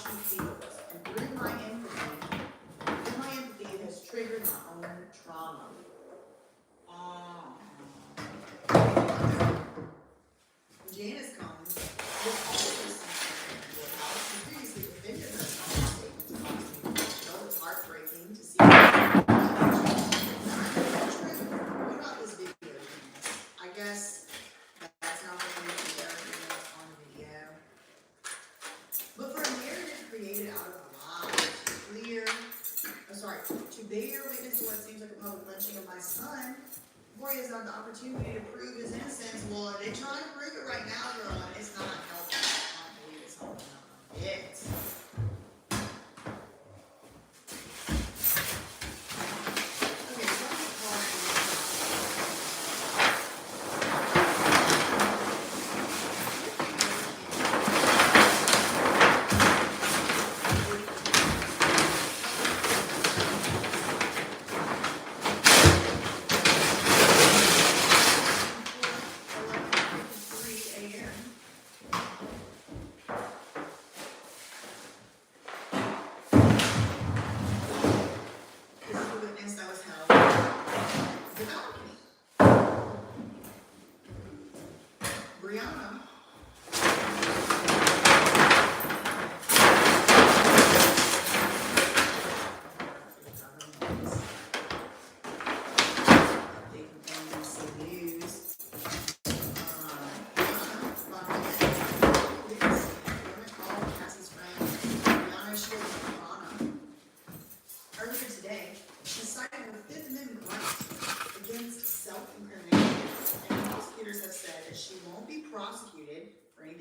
she feels. And through my empathy, it has triggered my own trauma. Janice comes with also something in the house. She previously defended herself in statements about me. So it's heartbreaking to see. What about this video, Janice? I guess that's not what we share on the video. But for a narrative created out of a lie, to bear witness to what seems like a public lynching of my son, before he has had the opportunity to prove his innocence. Well, they're trying to prove it right now, girl, and it's not helping. I don't believe it's helping out yet.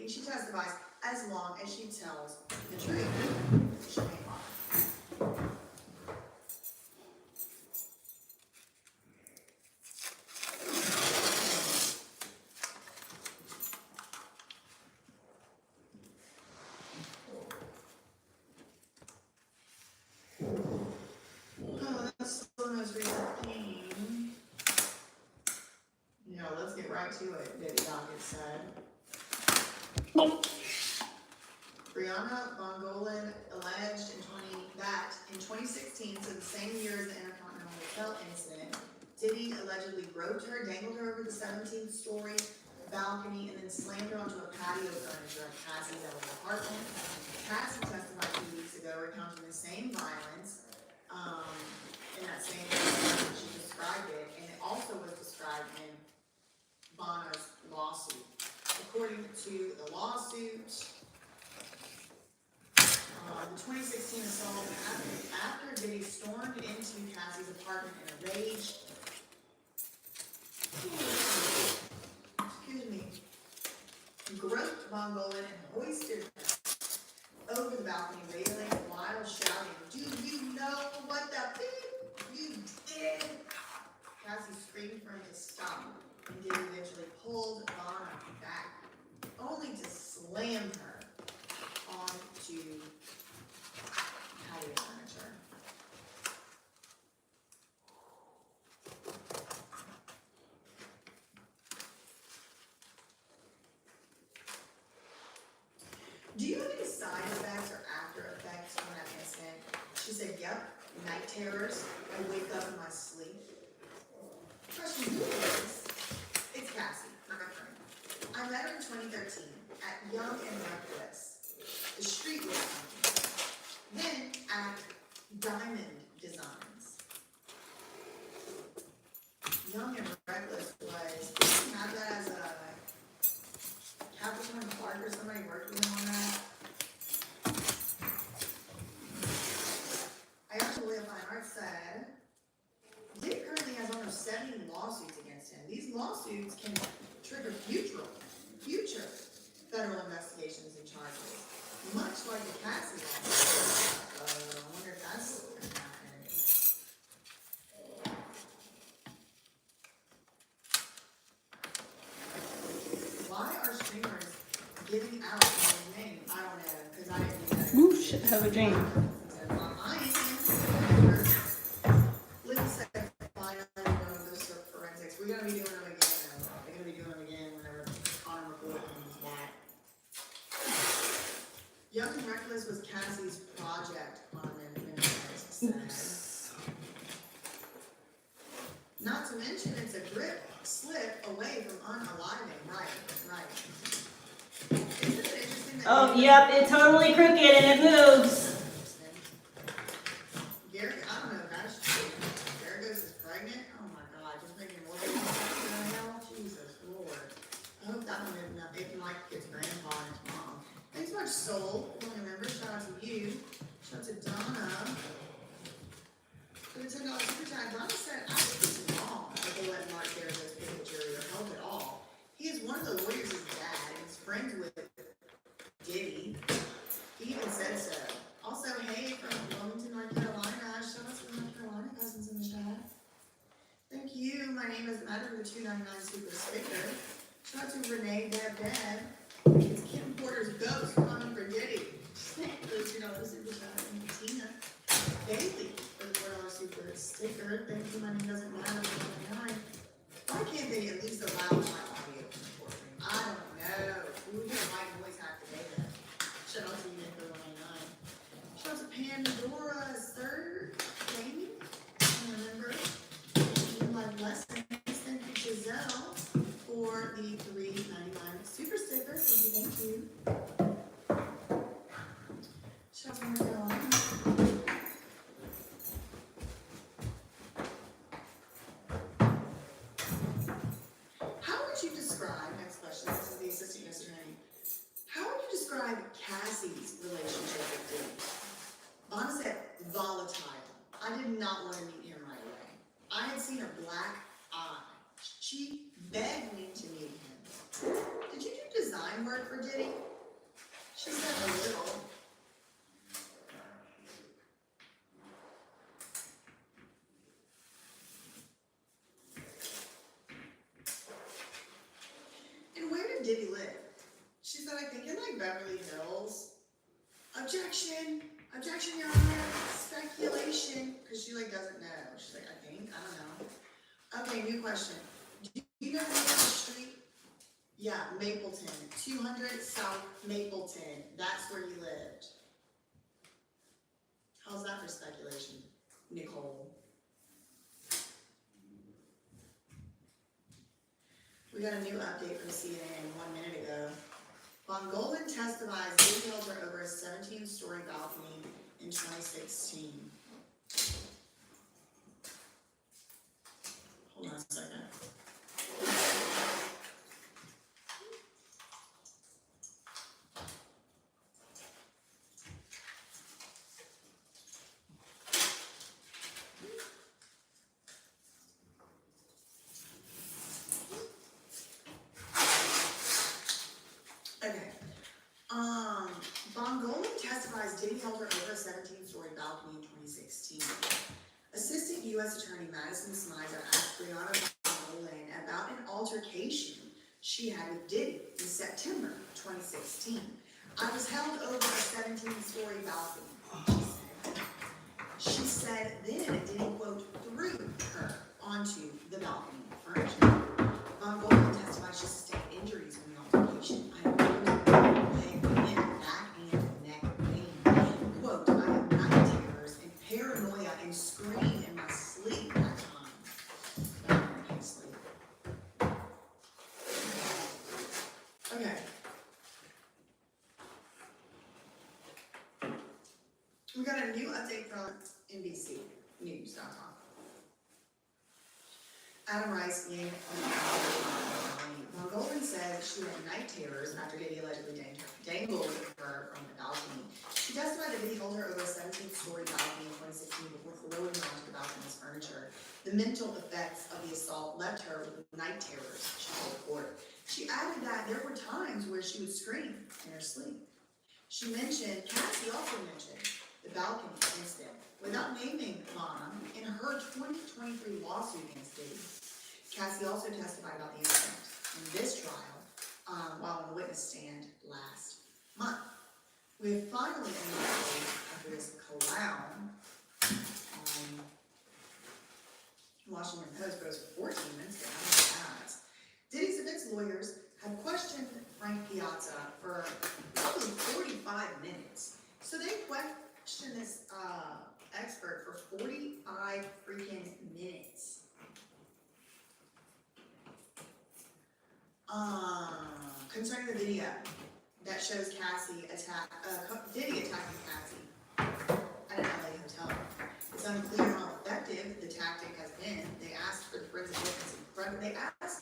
She testifies as long as she tells the truth. She may lie. Oh, that's the most recent thing. No, let's get right to it, Diddy Docket said. Brianna Bongolan alleged in 2016, so the same year as the Intercontinental Hotel incident, Diddy allegedly groped her, dangled her over the 17th story balcony, and then slammed her onto a patio furniture at Cassie's apartment. Cassie testified 2 weeks ago recounting the same violence in that same way she described it, and it also was described in Bono's lawsuit. According to the lawsuit, the 2016 assault happened after Diddy stormed into Cassie's apartment in a rage. Groped Bongolan and hoisted her over the balcony railing while shouting, "Do you know what the beep you did?" Cassie screamed for him to stop, and Diddy eventually pulled Bono back, only to slam her onto patio furniture. Do you have any side effects or after effects from that incident? She said, "Yep, night terrors. I wake up in my sleep." Question is, it's Cassie, my friend. I met her in 2013 at Young and Reckless, the street was then at Diamond Designs. Young and Reckless was, did you have that as a Capricorn Clark or somebody worked with him on that? I actually, Fine Arts said, Dick currently has almost 70 lawsuits against him. These lawsuits can trigger future federal investigations and charges, much like the Cassie lawsuit. I wonder if that's going to happen. Why are streamers giving out my name? I don't know, because I didn't do that. Ooh, shit, have a dream. We're going to be doing them again, though. They're going to be doing them again whenever Connor McCoy comes back. Young and Reckless was Cassie's project on said. Not to mention it's a grip slip away from unaliving. Right. Isn't it interesting that yep, it's totally crooked and it moves. Gary, I don't know, guys. Garagos is pregnant? Oh my God, just making more hell. Jesus Lord. I hope that one isn't enough. If you like its grandpa and its mom. Thanks so much, Soul. Family member. Shout out to you. Shout out to Donna. For the $10 super chat, Donna said, I think it's wrong that they let Mark Garagos pick the jury or help at all. He is one of the lawyers' dad and is friends with Diddy. He even said so. Also, hey, from Wilmington, North Carolina. Shout out to the North Carolina cousins in the chat. Thank you. My name is Matter with the $2.99 super sticker. Shout out to Renee Deb. It's Kim Porter's ghost coming for Diddy. Thank you for the $2 super chat. And Tina Bailey for the $4 super sticker. Thank you. My name doesn't matter. Why can't they at least allow my audio recording? I don't know. We would get a white voice hack today then. Shout out to you for 199. Shout out to Pandora's third baby. Remember, you like lessons. Thank you, Giselle, for the $3.99 super sticker. Thank you. Shout out to North Carolina. This is the assistant U.S. attorney. How would you describe Cassie's relationship with Diddy? Vonna said volatile. I did not want to meet him right away. I had seen a black eye. She begged me to meet him. Did you do design work for Diddy? She said a little. Diddy live? She said, I think in like Beverly Hills. Objection, Your Honor, speculation, because she like doesn't know. She's like, I think, I don't know. Okay, new question. Do you know the name of the street? Yeah, Mapleton, 200 South Mapleton. That's where he lived. How's that for speculation, Nicole? We got a new update from CNN 1 minute ago. Von Golden testifies Diddy held her over a 17-story balcony in 2016. Hold on a second. Von Golden testifies Diddy held her over a 17-story balcony in 2016. Assistant U.S. Attorney Madison Smizer asked Brianna Von Golden about an altercation she had with Diddy in September 2016. I was held over a 17-story balcony, she said. Then Diddy, quote, threw her onto the balcony furniture. Von Golden testified she sustained injuries from the altercation. I have leg, back, and neck pain. Quote, I have night terrors and paranoia and scream in my sleep at times. I can't sleep. Okay. We got a new update from NBCnews.com. Adam Rice named Von Golden said she had night terrors after Diddy allegedly dangled her from the balcony. She testified that Diddy held her over a 17-story balcony in 2016 before throwing her onto the balcony's furniture. The mental effects of the assault left her with night terrors, she told court. She added that there were times where she would scream in her sleep. Cassie also mentioned the balcony incident without naming Vonna in her 2023 lawsuit against Diddy. Cassie also testified about the incident in this trial while on the witness stand last month. We have finally ended after this clown Washington Post goes for 14 minutes. Diddy's defense lawyers have questioned Frank Piazza for roughly 45 minutes. So they questioned this, expert for 45 freaking minutes. Concerning the video that shows Cassie Diddy attacking Cassie at an LA hotel. It's unclear how effective the tactic has been. They asked for the forensic witness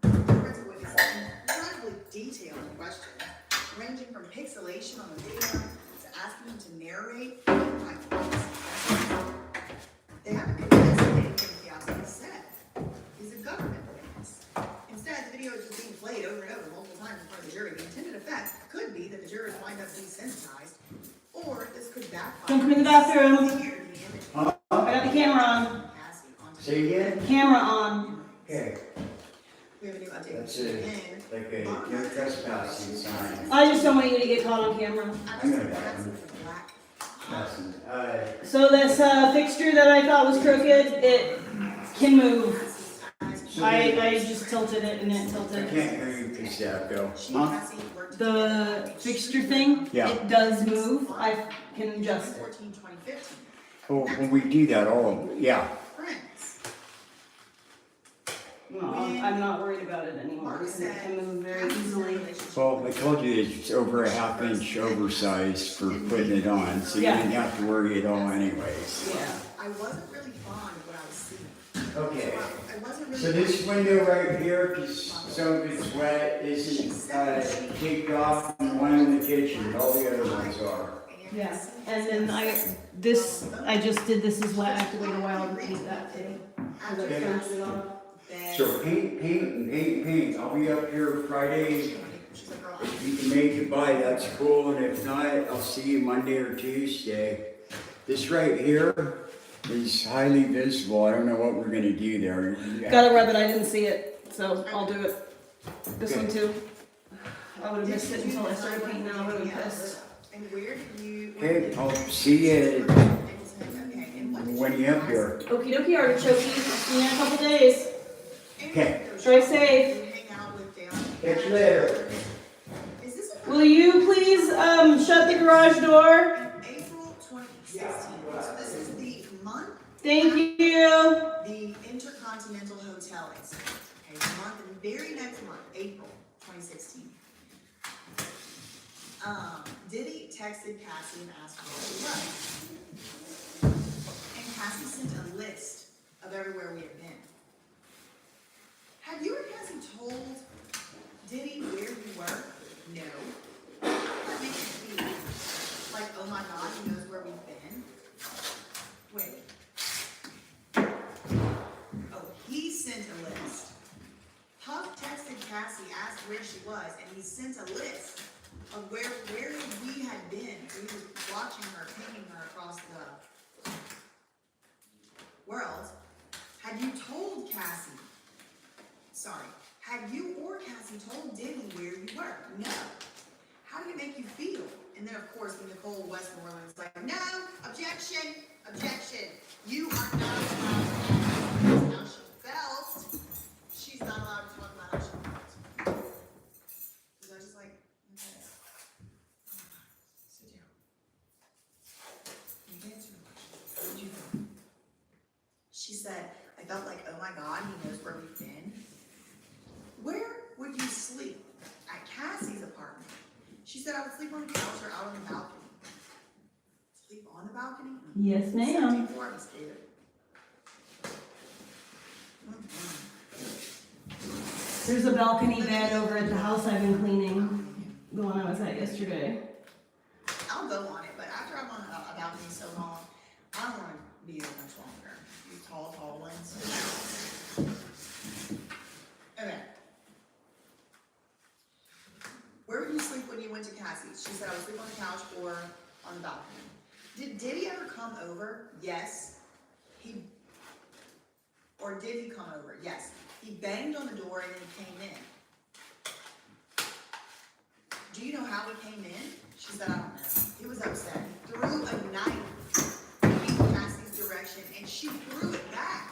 incredibly detailed questions, ranging from pixelation on the video to asking him to narrate my thoughts. They haven't convinced anything Piazza said. He's a government witness. Instead, the video is just being played over and over multiple times in front of the jury. The intended effect could be that the jurors wind up desensitized, or this could backfire. Don't come in the bathroom. I I got the camera on. Say again? Camera on. Okay, We have a new update. that's it. Like a no trespassing sign. I just don't want you to get caught on camera. I'm gonna die. Trespassing. So this fixture that I thought was crooked, it can move. I just tilted it and it I tilted. can't hear you because that go. Huh? The fixture thing, Yeah. it does move. I can adjust it. 2015. Oh, when we do that, yeah. Friends. No, I'm not worried about it anymore because it can move very easily. Well, I told you it's over a half-inch oversized for putting it on, so you Yeah. didn't have to worry at all anyways. Yeah. I wasn't really fond of what I was seeing. Okay, I wasn't really. so this window right here, because some of it's wet, isn't taped off, and one in the kitchen, but all the other ones are. Yeah. And then I just did this as well. I have to wait a while to paint that too. Because I finished it off. So paint. I'll be up here Friday. If you can make it by, that's cool, and if not, I'll see you Monday or Tuesday. This right here is highly visible. I don't know what we're gonna do there. Gotta rub it. I didn't see it, so I'll do it. This one too. I would have missed it until I started painting. Now I would have been pissed. And where did you? Okay, I'll see you when you're up here. Okie dokie, artichoke. See you in a couple days. Okay. Drive safe. Catch you later. Will you please shut the garage door? April 2016. So this is the month. Thank you. The Intercontinental Hotel incident. Okay, the month, the very next month, April 2016. Diddy texted Cassie and asked where she was. And Cassie sent a list of everywhere we had been. Have you or Cassie told Diddy where you were? No. That makes it feel like, oh my God, he knows where we've been. Wait. Oh, he sent a list. Puff texted Cassie, asked where she was, and he sent a list of where we had been. He was watching her, pinging her across the world. Had you told Cassie? Sorry. Had you or Cassie told Diddy where you were? No. How did it make you feel? And then, of course, when Nicole Westmoreland is like, no, objection, objection. You are not allowed to talk about how she felt. She's not allowed to talk about how she felt. So I was just like, okay. Sit down. You can answer the question. How did you feel? She said, I felt like, oh my God, he knows where we've been. Where would you sleep? At Cassie's apartment. She said I would sleep on the couch or out on the balcony. Sleep on the balcony? Yes, ma'am. 74 Miss David. There's a balcony bed over at the house I've been cleaning. The one I was at yesterday. I'll go on it, but after I'm on a balcony so long, I don't want to be there much longer. These tall ones. Okay. Where would you sleep when you went to Cassie's? She said I would sleep on the couch or on the balcony. Did Diddy ever come over? Yes. Did he come over? Yes. He banged on the door and then he came in. Do you know how he came in? She said, I don't know. He was upset. He threw a knife in Cassie's direction and she threw it back.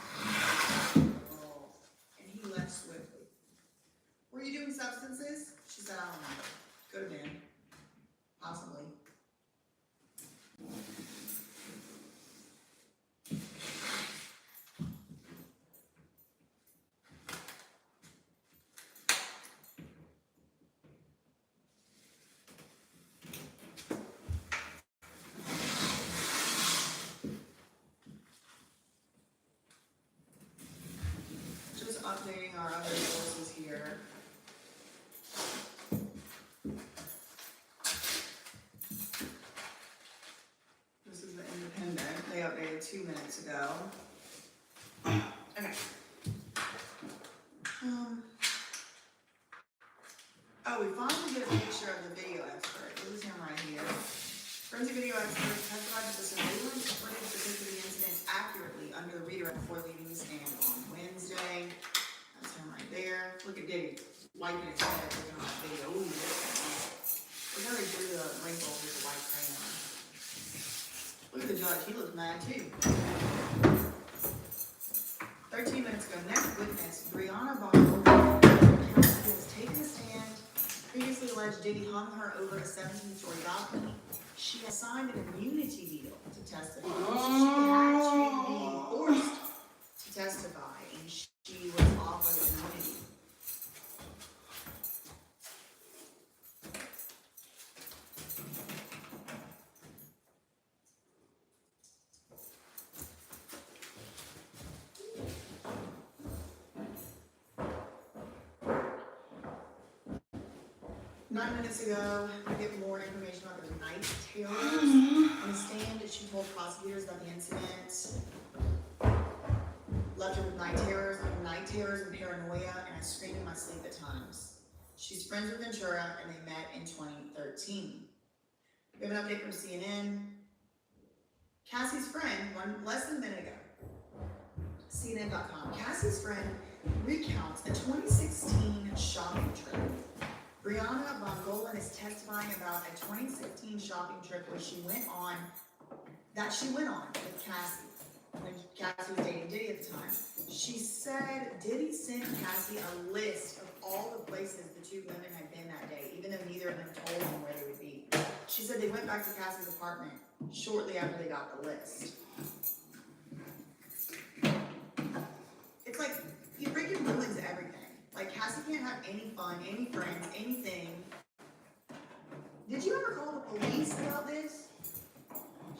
Oh. And he left swiftly. Were you doing substances? She said, I don't know. Could have been. Possibly. our other sources here. This is the Independent. They updated 2 minutes ago. Okay. Oh, we finally get a picture of the video expert. This is him right here. Forensic video expert testified to the surveillance footage depicted the incident accurately under the redirect before leaving the stand on Wednesday. That's him right there. Look at Diddy wiping his head looking on that video. Ooh, look how they drew the wrinkles with the white crayon. Look at the judge. He looks mad too. 13 minutes ago, next witness, Brianna Bongolan has taken a stand. Previously alleged Diddy hung her over a 17-story balcony. She has signed an immunity deal to testify. She had to be forced to testify, and she was offered immunity. Nine minutes ago, we get more information about the night terrors. On the stand, she told prosecutors about the incident. Left her with night terrors and paranoia, and I screamed in my sleep at times. She's friends with Ventura, and they met in 2013. We have an update from CNN. Cassie's friend, less than a minute ago, CNN.com. Cassie's friend recounts a 2016 shopping trip. Brianna Bongolan is testifying about a 2016 shopping trip where she went on with Cassie, when Cassie was dating Diddy at the time. She said Diddy sent Cassie a list of all the places the two women had been that day, even though neither of them told them where they would be. She said they went back to Cassie's apartment shortly after they got the list. It's like, you're breaking rulings of everything. Like, Cassie can't have any fun, any friends, anything. Did you ever call the police about this?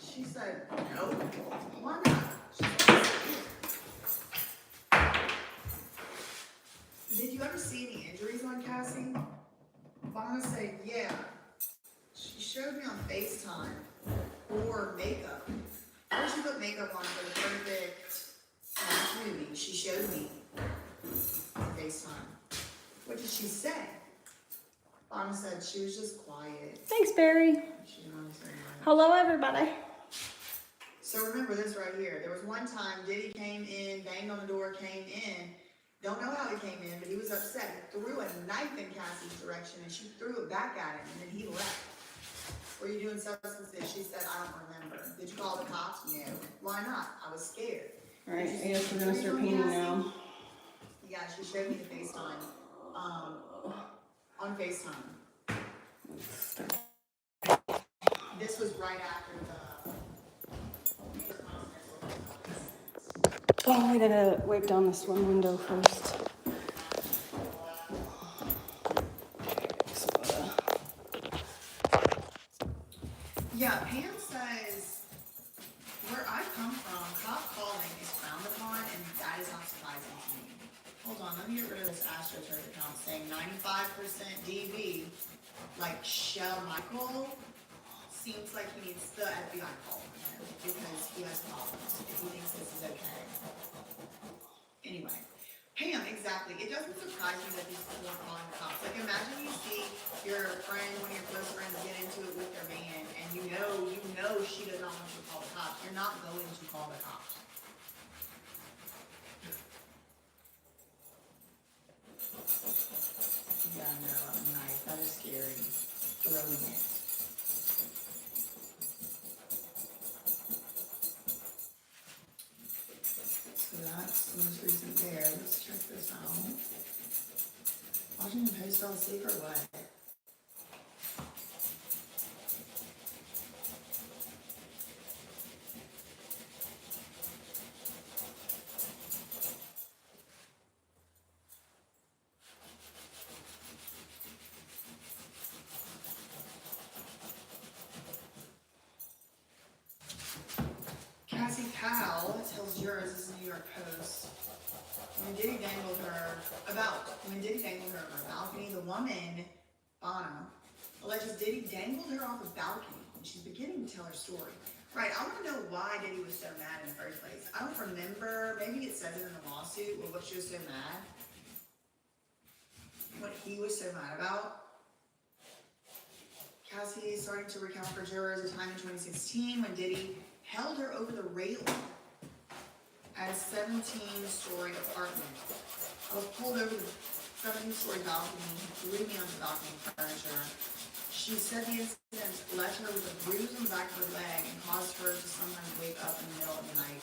She said, no. Why not? She said, did you ever see any injuries on Cassie? Vonna said, yeah. She showed me on FaceTime or makeup. First she put makeup on for the perfect movie. She showed me on FaceTime. What did she say? Vonna said she was just quiet. Thanks, Barry. She didn't want to say much. Hello, everybody. So remember this right here. There was one time Diddy came in, banged on the door, came in. Don't know how he came in, but he was upset. He threw a knife in Cassie's direction, and she threw it back at him, and then he left. Were you doing substances? She said, I don't remember. Did you call the cops? No. Why not? I was scared. All right, I guess we're gonna start painting now. Yeah, she showed me the FaceTime. On FaceTime. This was right after the... Oh, I gotta wipe down this one window first. Yeah, Pam says, where I come from, cop calling is frowned upon, and that is not surprising to me. Hold on, let me get rid of this AstroTurf account saying 95% DV, like Shell Michael, seems like he needs the FBI call him because he has problems if he thinks this is okay. Anyway, Pam, exactly. It doesn't surprise me that these people are calling the cops. Like, imagine you see your friend, one of your close friends, get into it with their man, and you know she does not want you to call the cops. You're not going to call the cops. Yeah, no, nice. That is scary. Throwing it. So that's the most recent there. Let's check this out. Washington Post fell asleep or what? Cassie Powell tells jurors, this is New York Post. When Diddy dangled her over a balcony, the woman, Bono, alleges Diddy dangled her off a balcony, and she's beginning to tell her story. Right, I want to know why Diddy was so mad in the first place. I don't remember, maybe it says it in the lawsuit, or what she was so mad. What he was so mad about. Cassie is starting to recount for jurors a time in 2016 when Diddy held her over the railing at a 17-story apartment. I was pulled over the 17-story balcony, he threw me on the balcony furniture. She said the incident left her with a bruise on the back of her leg and caused her to sometimes wake up in the middle of the night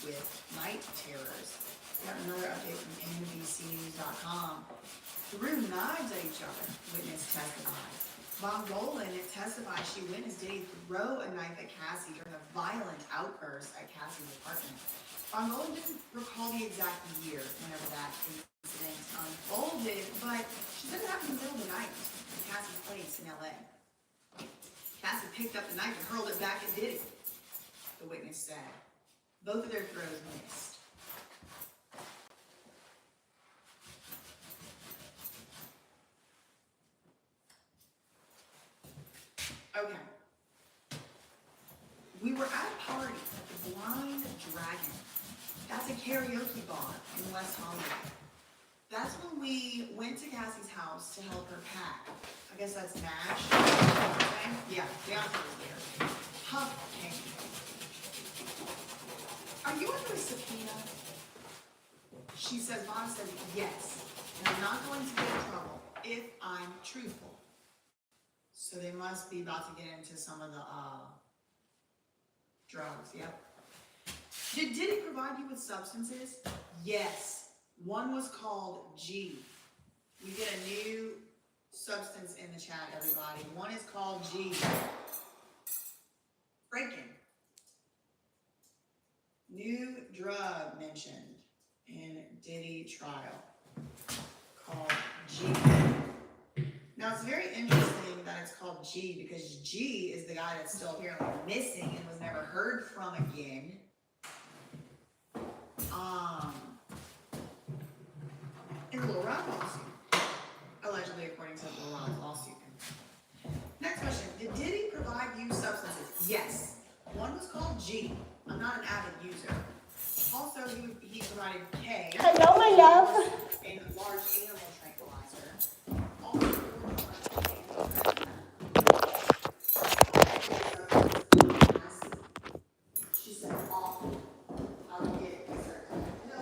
with night terrors. We got another update from NBCnews.com. Threw knives at each other, witness testified. Von Golan testified she witnessed Diddy throw a knife at Cassie during a violent outburst at Cassie's apartment. Von Golan didn't recall the exact year whenever that incident unfolded, but she said it happened in the middle of the night at Cassie's place in LA. Cassie picked up the knife and hurled it back at Diddy, the witness said. Both of their throws missed. Okay. We were at a party at the Blind Dragon. That's a karaoke bar in West Hollywood. That's when we went to Cassie's house to help her pack. I guess that's Nash. Okay? Yeah, Deontay was there. Puff came. Are you under a subpoena? She says, Mom said yes. And I'm not going to get in trouble if I'm truthful. So they must be about to get into some of the drugs, yep. Did Diddy provide you with substances? Yes. One was called G. We get a new substance in the chat, everybody. One is called G. Breaking. New drug mentioned in Diddy trial called G. Now it's very interesting that it's called G because G is the guy that's still apparently missing and was never heard from again. In the Lil Ron lawsuit, allegedly according to the Lil Ron lawsuit. Next question: did Diddy provide you substances? Yes. One was called G. I'm not an avid user. Also, he provided K. Hello, my love. A large animal tranquilizer. Also, she said awful. I would get certain. No.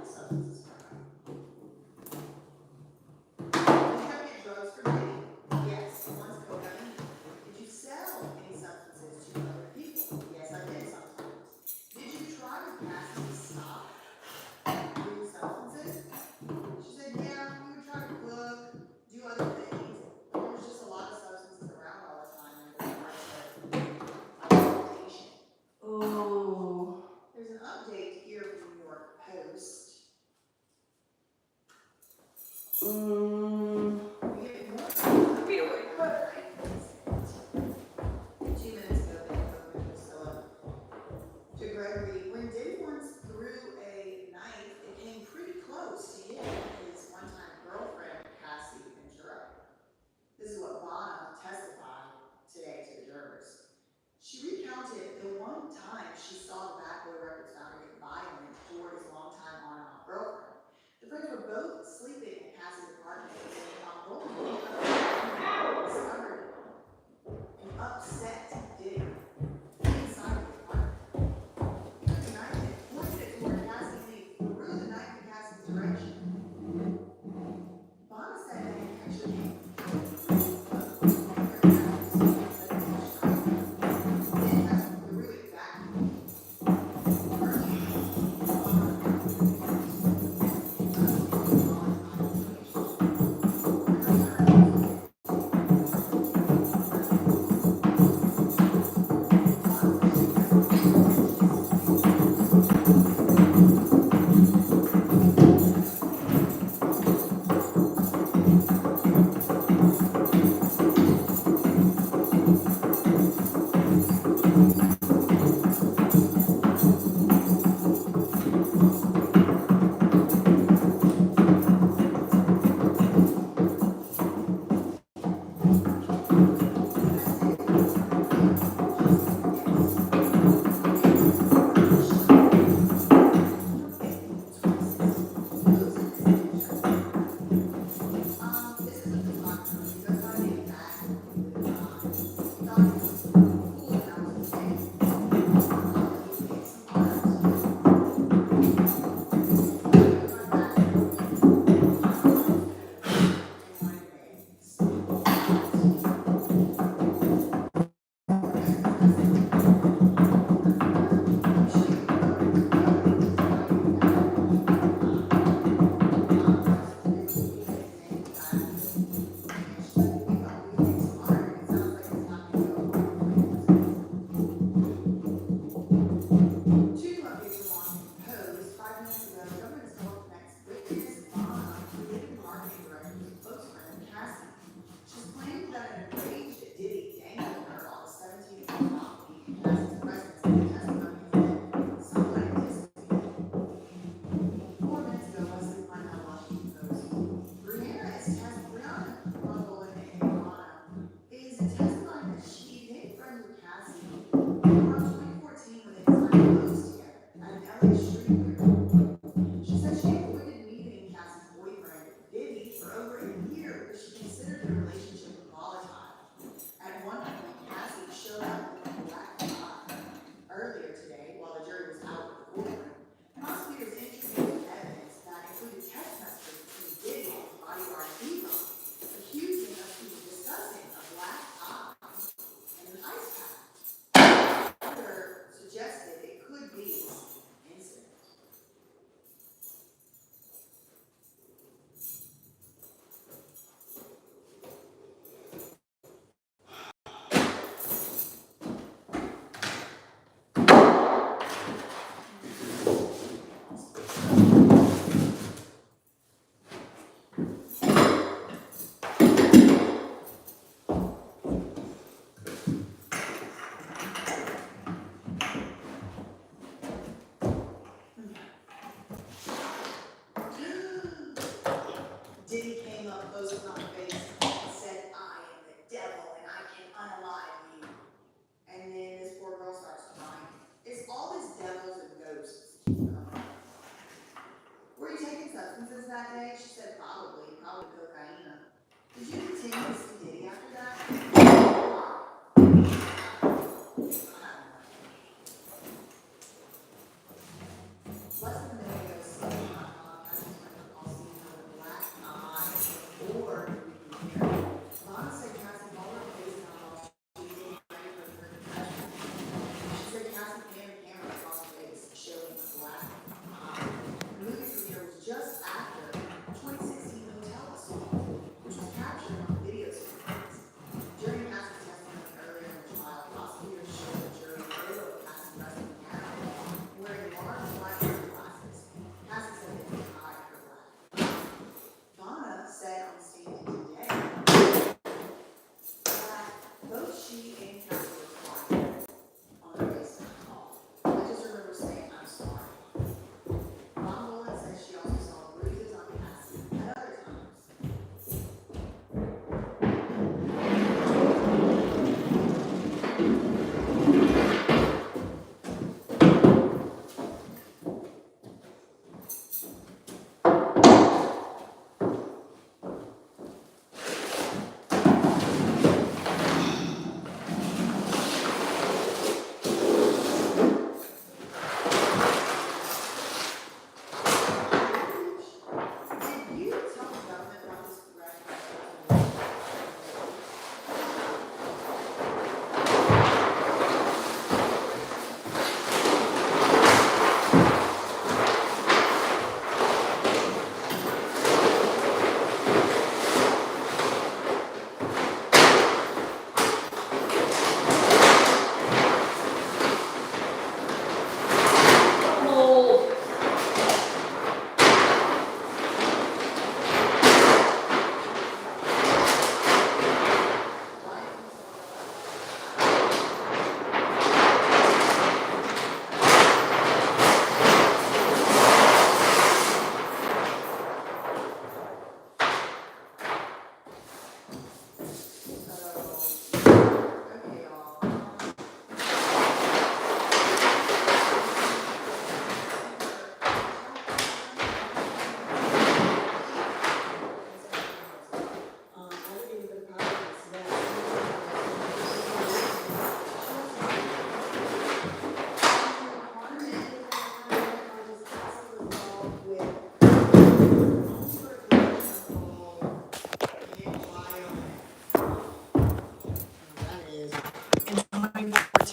Substances for her. Did you ever get drugs for Diddy? Yes. Once cocaine. Did you sell any substances to other people? Yes, I did sometimes. Did you try to pass this stop?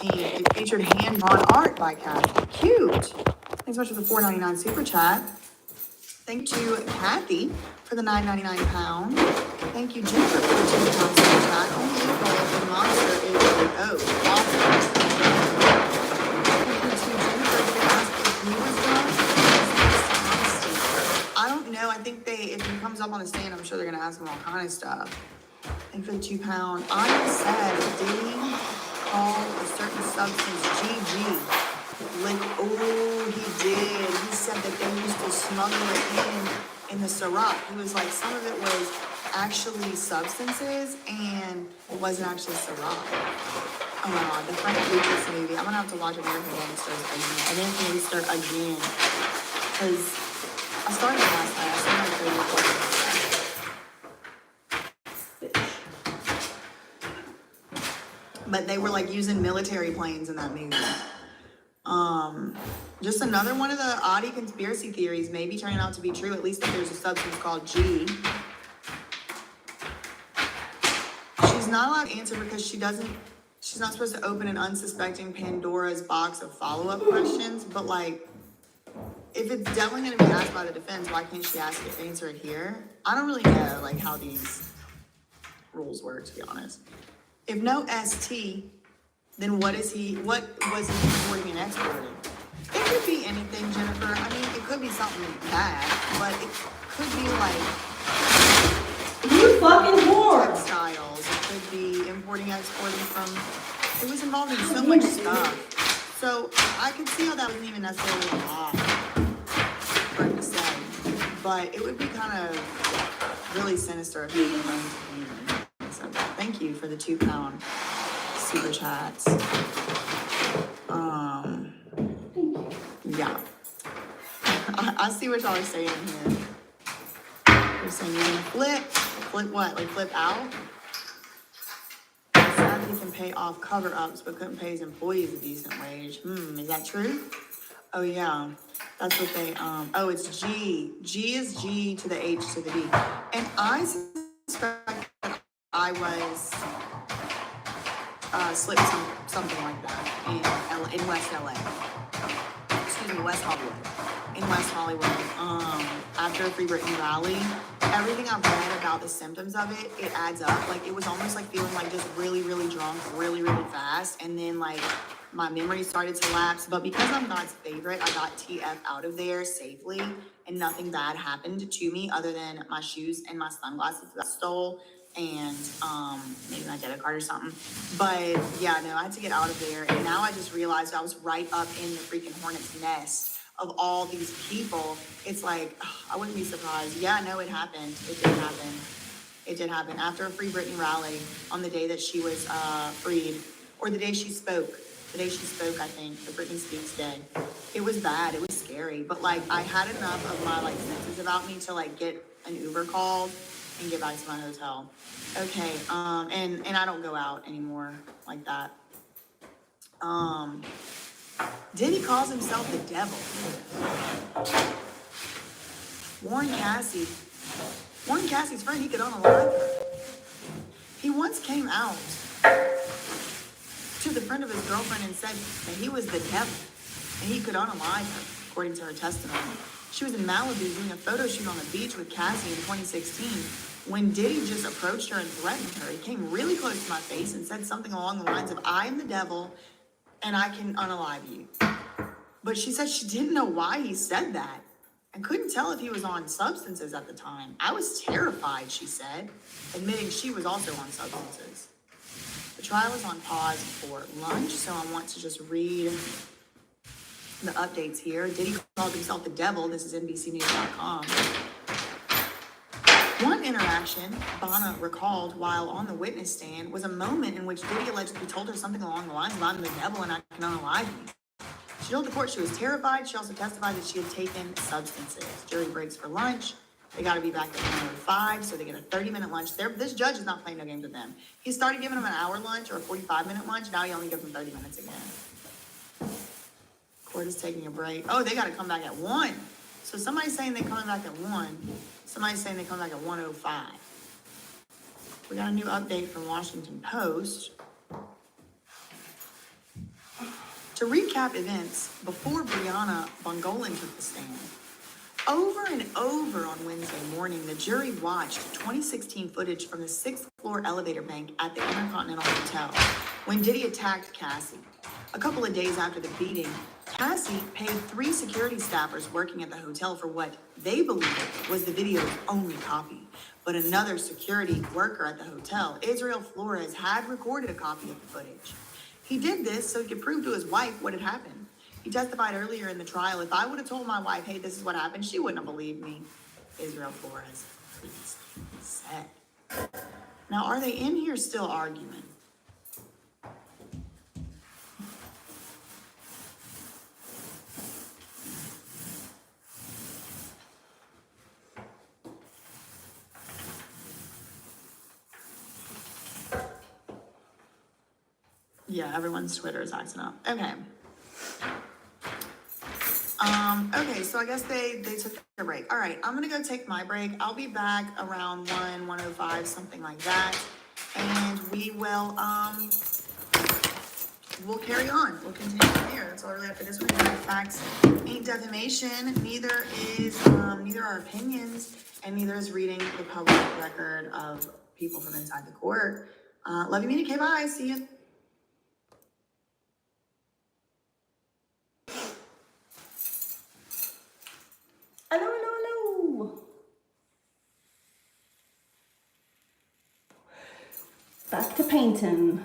2015. It featured hand-drawn art by Kathy. Cute. Thanks so much for the $4.99 super chat. Thank you to Kathy for the £9.99. Thank you, Jennifer, for the £2 super chat. Only April the monster is awesome. Thank you to Jennifer for asking if he was drunk. I don't know. I think if he comes up on the stand, I'm sure they're gonna ask him all kind of stuff. Thank you for the £2. I said, did he call a certain substance GG? Like, oh, he did. He said that they used to smuggle it in the syrup. He was like, some of it was actually substances and it wasn't actually syrup. Oh my God, the Frank Lucas movie. I'm gonna have to watch American Gangsters again. American Gangster again. Because I started last night. I started my favorite. But they were like using military planes in that movie. Just another one of the oddie conspiracy theories, maybe turning out to be true, at least if there's a substance called G. She's not allowed to answer because she's not supposed to open an unsuspecting Pandora's box of follow-up questions, but like, if it's definitely going to be asked by the defense, why can't she answer it here? I don't really know like how these rules work, to be honest. If no ST, then what was he importing and exporting? It could be anything, Jennifer. I mean, it could be something bad, but it could be like You fucking whore! textiles. It could be importing, exporting from. It was involved in so much stuff. So I could see how that wasn't even necessarily a law for it to say, but it would be kind of really sinister if it was. So thank you for the £2 super chats. Yeah. I see what y'all are saying here. You're saying you're gonna flip what? Like flip out? Sadly, can pay off cover-ups, but couldn't pay his employees a decent wage. Is that true? Oh yeah, that's what they. Oh, it's G. G is G to the H to the D, and I suspect that I was slipped something like that in West LA. Excuse me, West Hollywood. In West Hollywood, after Free Britney rally, everything I've read about the symptoms of it, it adds up. Like, it was almost like feeling like just really, really drunk, really, really fast. And then, like, my memory started to lapse. But because I'm God's favorite, I got TF out of there safely. And nothing bad happened to me other than my shoes and my sunglasses that I stole. And maybe my debit card or something. But, yeah, no, I had to get out of there. And now I just realized I was right up in the freaking hornet's nest of all these people. It's like, I wouldn't be surprised. Yeah, no, it happened. It did happen. It did happen. After a Free Britney rally, on the day that she was freed, or the day she spoke. The day she spoke, I think, the Britney Speaks Day. It was bad. It was scary. But, like, I had enough of my, like, senses about me to, like, get an Uber called and get back to my hotel. Okay, and I don't go out anymore like that. Diddy calls himself the devil. Warren Cassie's friend, he could unalive her. He once came out to the friend of his girlfriend and said that he was the devil and he could unalive her, according to her testimony. She was in Malibu doing a photo shoot on the beach with Cassie in 2016 when Diddy just approached her and threatened her. He came really close to my face and said something along the lines of, I am the devil and I can unalive you. But she said she didn't know why he said that and couldn't tell if he was on substances at the time. I was terrified, she said, admitting she was also on substances. The trial is on pause for lunch, so I want to just read the updates here. Diddy called himself the devil. This is NBCnews.com. One interaction Bonna recalled while on the witness stand was a moment in which Diddy allegedly told her something along the lines of, I'm the devil and I can unalive you. She told the court she was terrified. She also testified that she had taken substances. Jury breaks for lunch. They got to be back at 1:05, so they get a 30-minute lunch. This judge is not playing no games with them. He started giving them an hour lunch or a 45-minute lunch. Now he only gives them 30 minutes again. Court is taking a break. Oh, they got to come back at 1. So somebody's saying they're coming back at 1. Somebody's saying they come back at 1:05. We got a new update from Washington Post. To recap events before Brianna Bongolan took the stand, over and over on Wednesday morning, the jury watched 2016 footage from the 6th floor elevator bank at the Intercontinental Hotel when Diddy attacked Cassie. A couple of days after the beating, Cassie paid 3 security staffers working at the hotel for what they believed was the video's only copy. But another security worker at the hotel, Israel Flores, had recorded a copy of the footage. He did this so he could prove to his wife what had happened. He testified earlier in the trial, if I would have told my wife, hey, this is what happened, she wouldn't have believed me. Israel Flores said. Now, are they in here still arguing? Yeah, everyone's Twitter is acting up. Okay. Okay, so I guess they took a break. All right, I'm gonna go take my break. I'll be back around 1:05, something like that. And we will, we'll carry on. We'll continue from here. That's all I really have for this one. Facts ain't defamation. Neither are opinions, and neither is reading the public record of people from inside the court. Love you, mean it. Okay, bye. See you. Hello, hello, hello. Back to painting.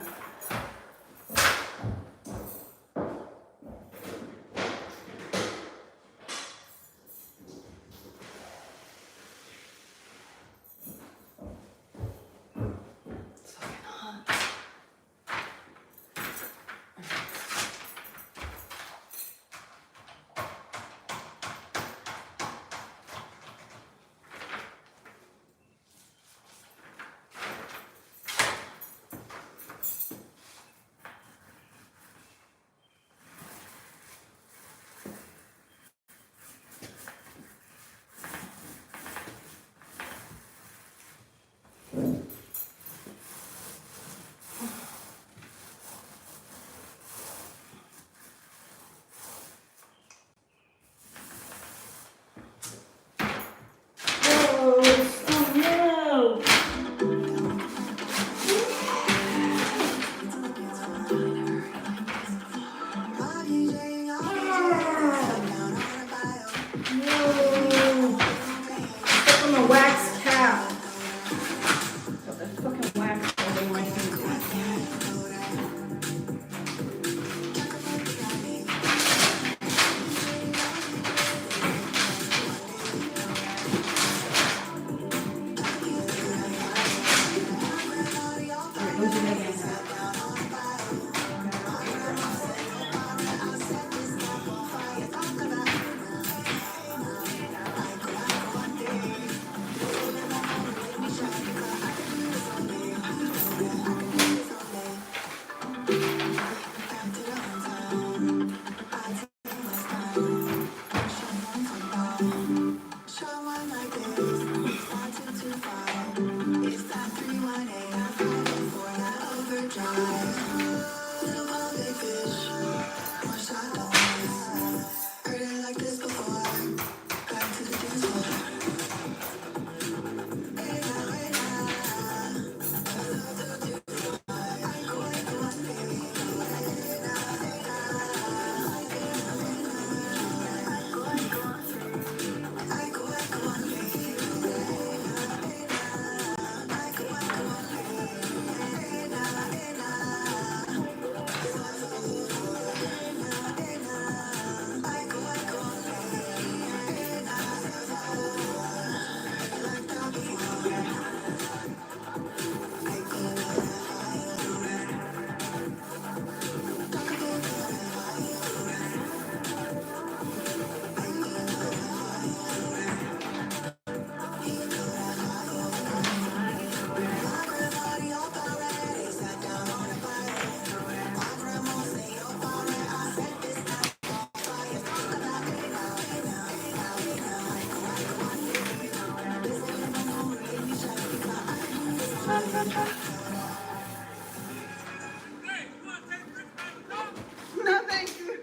No, thank you.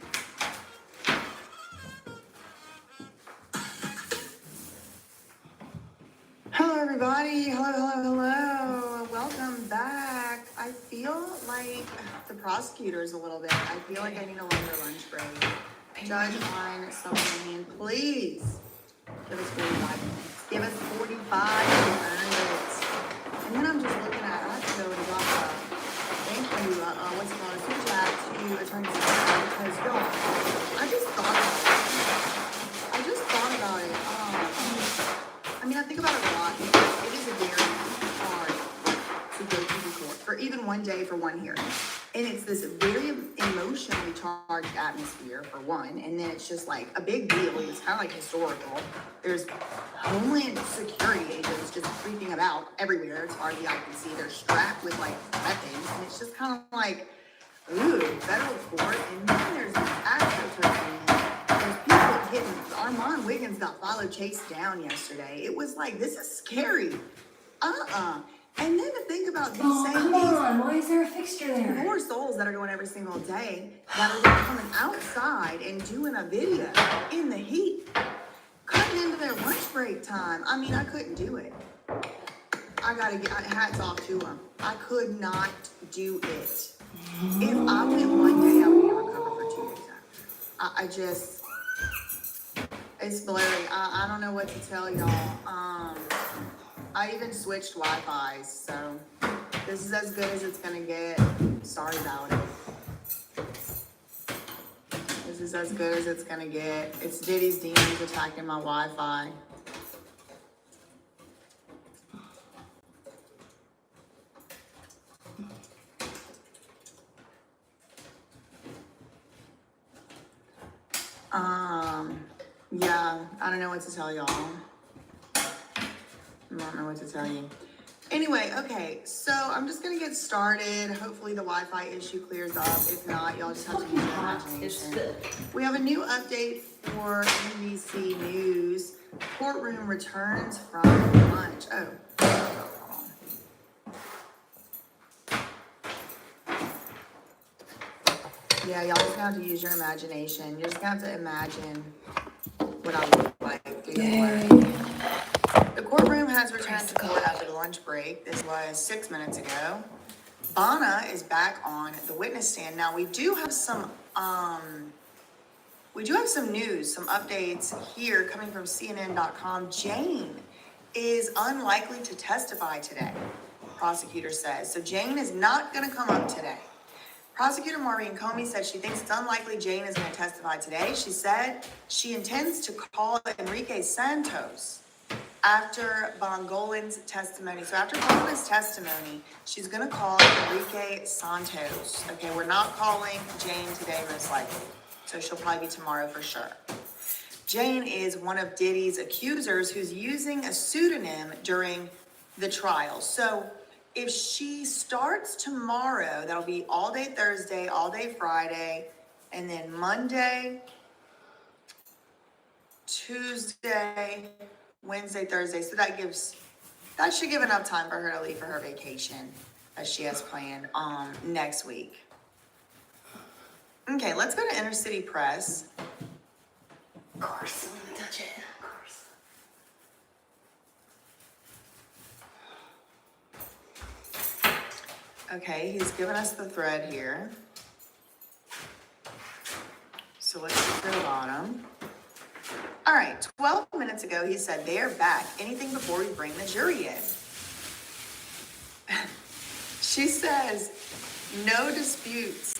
prosecutors a little bit. I feel like I need a longer lunch break. Judge on Subliminal, please. Give us 45 minutes. Give us 45 minutes. And then I'm just looking at, I have to go and drop a thank you, what's it called, a super chat to Attorney General, because y'all, I just thought about it. I mean, I think about it a lot because it is a very hard to go to court for even one day for one hearing. And it's this very emotionally charged atmosphere for one, and then it's just like a big deal. It's kind of like historical. There's Homeland Security agents just creeping about everywhere as far as the eye can see. They're strapped with like weapons, and it's just kind of like, ooh, federal court. And then there's this astroturfing. There's people getting, Armand Wiggins got followed, chased down yesterday. It was like, this is scary. And then to think about these same come on, why is there a fixture there? poor souls that are going every single day that are coming outside and doing a video in the heat, cutting into their lunch break time. I mean, I couldn't do it. I gotta get hats off to them. I could not do it. If I went one day, I would get recovered for 2 days after. I just, it's blurry. I don't know what to tell y'all. I even switched Wi-Fi, so this is as good as it's gonna get. Sorry about it. This is as good as it's gonna get. It's Diddy's demons attacking my Wi-Fi. Yeah, I don't know what to tell y'all. I don't know what to tell you. Anyway, okay, so I'm just gonna get started. Hopefully the Wi-Fi issue clears up. If not, y'all just have to use your imagination. We have a new update for NBC News. Courtroom returns from lunch. Oh. Yeah, y'all just have to use your imagination. You're just gonna have to imagine what I look like. The courtroom has returned to court after the lunch break. This was 6 minutes ago. Bana is back on the witness stand. Now we do have some news, some updates here coming from CNN.com. Jane is unlikely to testify today, prosecutor says. So Jane is not going to come up today. Prosecutor Maureen Comey said she thinks it's unlikely Jane is going to testify today. She said she intends to call Enrique Santos after Bongolan's testimony. So after Bongolan's testimony, she's going to call Enrique Santos. Okay, we're not calling Jane today, most likely. So she'll probably be tomorrow for sure. Jane is one of Diddy's accusers who's using a pseudonym during the trial. So if she starts tomorrow, that'll be all day Thursday, all day Friday, and then Monday, Tuesday, Wednesday, Thursday. So that should give enough time for her to leave for her vacation that she has planned next week. Okay, let's go to Inner City Press. Of course, I'm gonna touch it. Of course. Okay, he's given us the thread here. So let's get to the bottom. All right, 12 minutes ago, he said, they're back. Anything before we bring the jury in. She says, no disputes.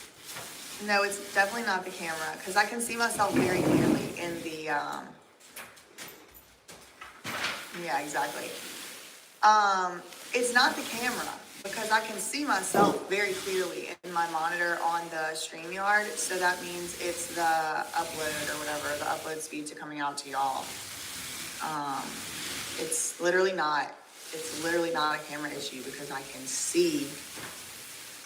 No, it's definitely not the camera, because I can see myself very clearly in the, yeah, exactly. It's not the camera, because I can see myself very clearly in my monitor on the StreamYard, so that means it's the upload or whatever, the upload speeds are coming out to y'all. It's literally not a camera issue, because I can see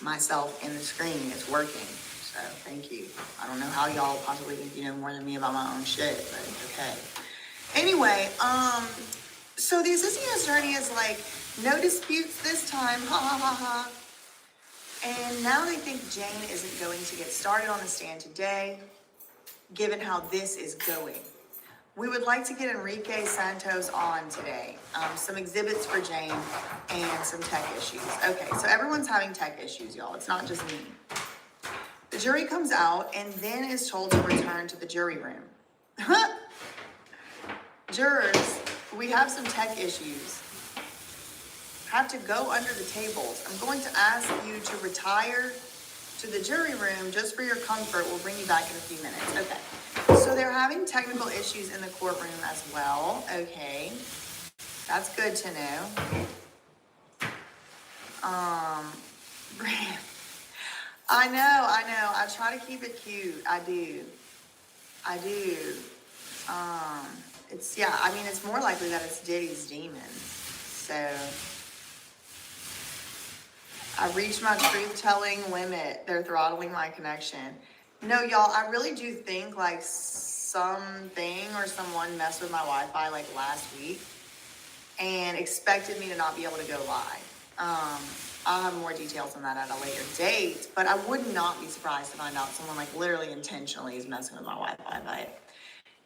myself in the screen. It's working, so thank you. I don't know how y'all possibly think you know more than me about my own shit, but okay. Anyway, so the assistant attorney is like, no disputes this time, ha ha ha ha. And now they think Jane isn't going to get started on the stand today, given how this is going. We would like to get Enrique Santos on today. Some exhibits for Jane and some tech issues. Okay, so everyone's having tech issues, y'all. It's not just me. The jury comes out and then is told to return to the jury room. Jurors, we have some tech issues. Have to go under the tables. I'm going to ask you to retire to the jury room just for your comfort. We'll bring you back in a few minutes. Okay. So they're having technical issues in the courtroom as well. Okay. That's good to know. I know. I try to keep it cute. I do. It's more likely that it's Diddy's demon. So I've reached my truth-telling limit. They're throttling my connection. No, y'all, I really do think like something or someone messed with my Wi-Fi like last week and expected me to not be able to go live. I'll have more details on that at a later date, but I would not be surprised to find out someone like literally intentionally is messing with my Wi-Fi by it.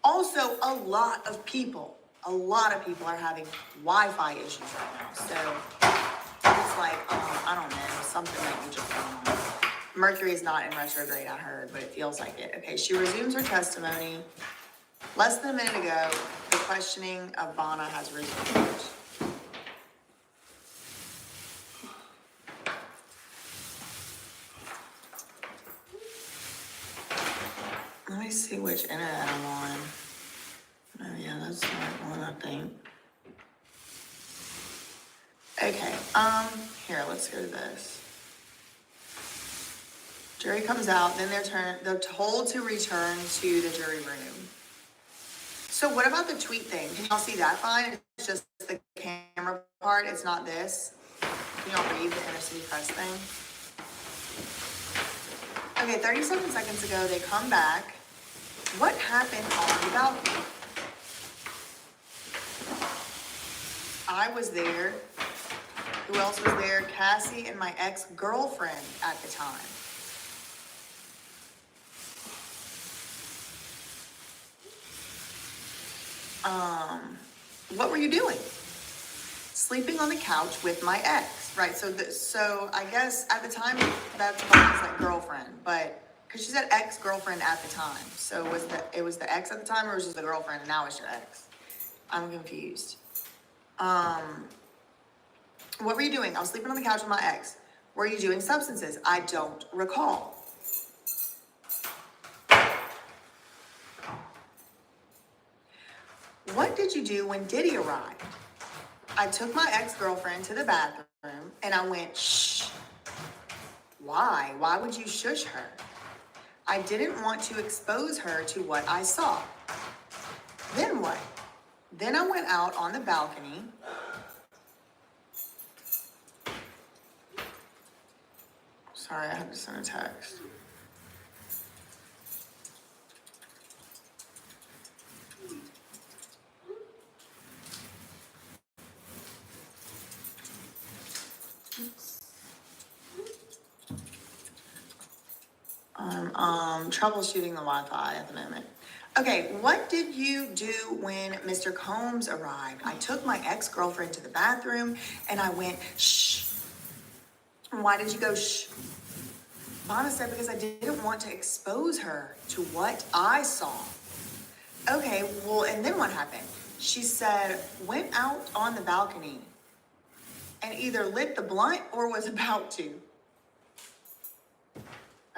Also, a lot of people are having Wi-Fi issues right now. So it's like, I don't know, something that you just don't know. Mercury is not in retrograde, I heard, but it feels like it. Okay, she resumes her testimony. Less than a minute ago, the questioning of Vanna has resumed. Let me see which internet I'm on. Oh yeah, that's the right one, I think. Okay, here, let's go to this. Jury comes out, then they're told to return to the jury room. So what about the tweet thing? Can y'all see that fine? It's just the camera part, it's not this. Can y'all read the inner city press thing? Okay, 37 seconds ago, they come back. What happened on the balcony? I was there. Who else was there? Cassie and my ex-girlfriend at the time. What were you doing? Sleeping on the couch with my ex, right? So I guess at the time that's why it's like girlfriend, but because she said ex-girlfriend at the time. So it was the ex at the time, or was it just the girlfriend and now it's your ex? I'm confused. What were you doing? I was sleeping on the couch with my ex. Were you doing substances? I don't recall. What did you do when Diddy arrived? I took my ex-girlfriend to the bathroom and I went, shh. Why? Why would you shush her? I didn't want to expose her to what I saw. Then what? Then I went out on the balcony. Sorry, I had to send a text. I'm troubleshooting the Wi-Fi at the moment. Okay, what did you do when Mr. Combs arrived? I took my ex-girlfriend to the bathroom and I went, shh. Why did you go, shh? Vanna said because I didn't want to expose her to what I saw. Okay, well, and then what happened? She said, went out on the balcony and either lit the blunt or was about to.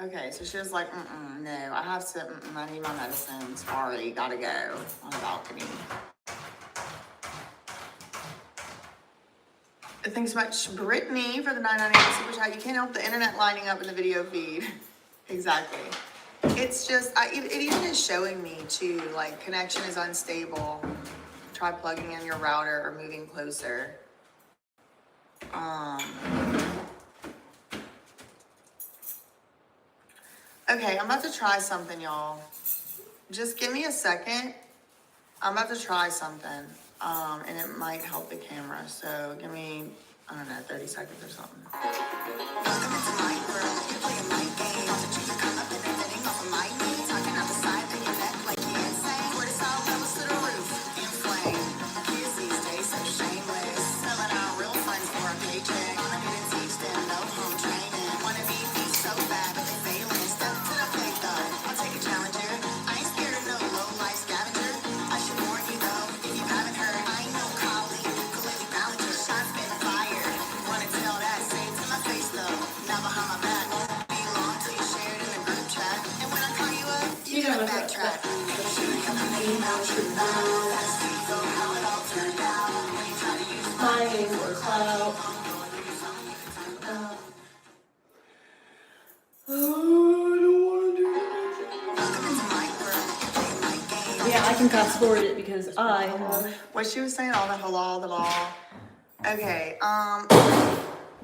Okay, so she was like, no, I have to, I need my medicine. Sorry, gotta go on the balcony. Thanks so much, Brittany, for the $9.98 super chat. You can't help the internet lining up in the video feed. Exactly. It's just, it even is showing me too, like connection is unstable. Try plugging in your router or moving closer. Okay, I'm about to try something, y'all. Just give me a second. I'm about to try something, and it might help the camera. So give me, I don't know, 30 seconds or something. Welcome into my world. You're playing my game. You come up and everything off of my knee. Talking out the side of your neck like you're insane. Cortisol levels to the roof. Inflame. Kids these days so shameless. Selling out real friends for a paycheck. I didn't teach them no home training. Wanna be me so bad, but they failing. Step Lying for clout. Yeah, I can fast forward it because I have. What she was saying, all the halal, the law. Okay,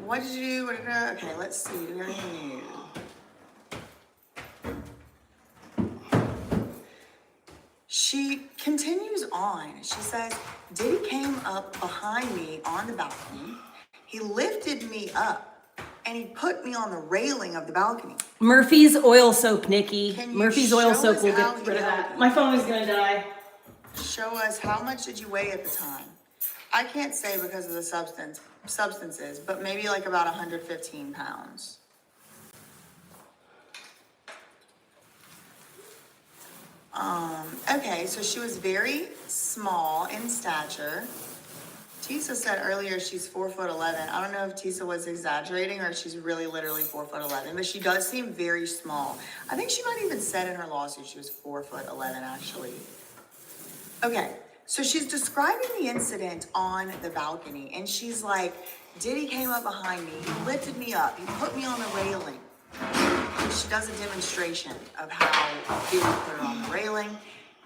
what did you do? What did you do? Okay, let's see. Do we have anything new? She continues on. She says, Diddy came up behind me on the balcony. He lifted me up and he put me on the railing of the balcony. Murphy's oil soap, Nikki. Can you Murphy's oil show soap us will how get he rid of held that. you? My phone is gonna die. Show us, how much did you weigh at the time? I can't say because of the substances, but maybe like about 115 pounds. Okay, so she was very small in stature. Tisa said earlier she's 4'11". I don't know if Tisa was exaggerating or if she's really literally 4'11", but she does seem very small. I think she might even said in her lawsuit she was 4'11" actually. Okay, so she's describing the incident on the balcony and she's like, Diddy came up behind me, he lifted me up, he put me on the railing. She does a demonstration of how Diddy put her on the railing.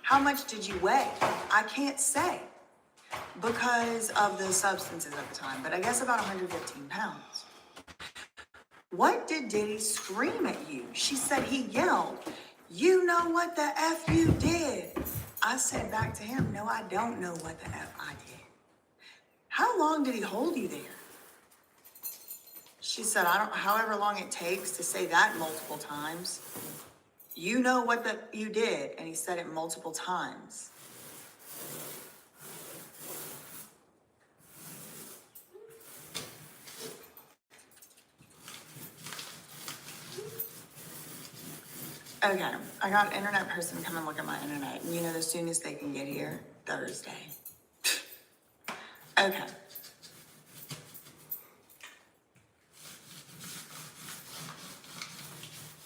How much did you weigh? I can't say because of the substances at the time, but I guess about 115 pounds. What did Diddy scream at you? She said he yelled, you know what the F you did? I said back to him, no, I don't know what the F I did. How long did he hold you there? She said, however long it takes to say that multiple times. You know what you did, and he said it multiple times. Okay, I got an internet person to come and look at my internet, and you know the soonest they can get here? Thursday. Okay.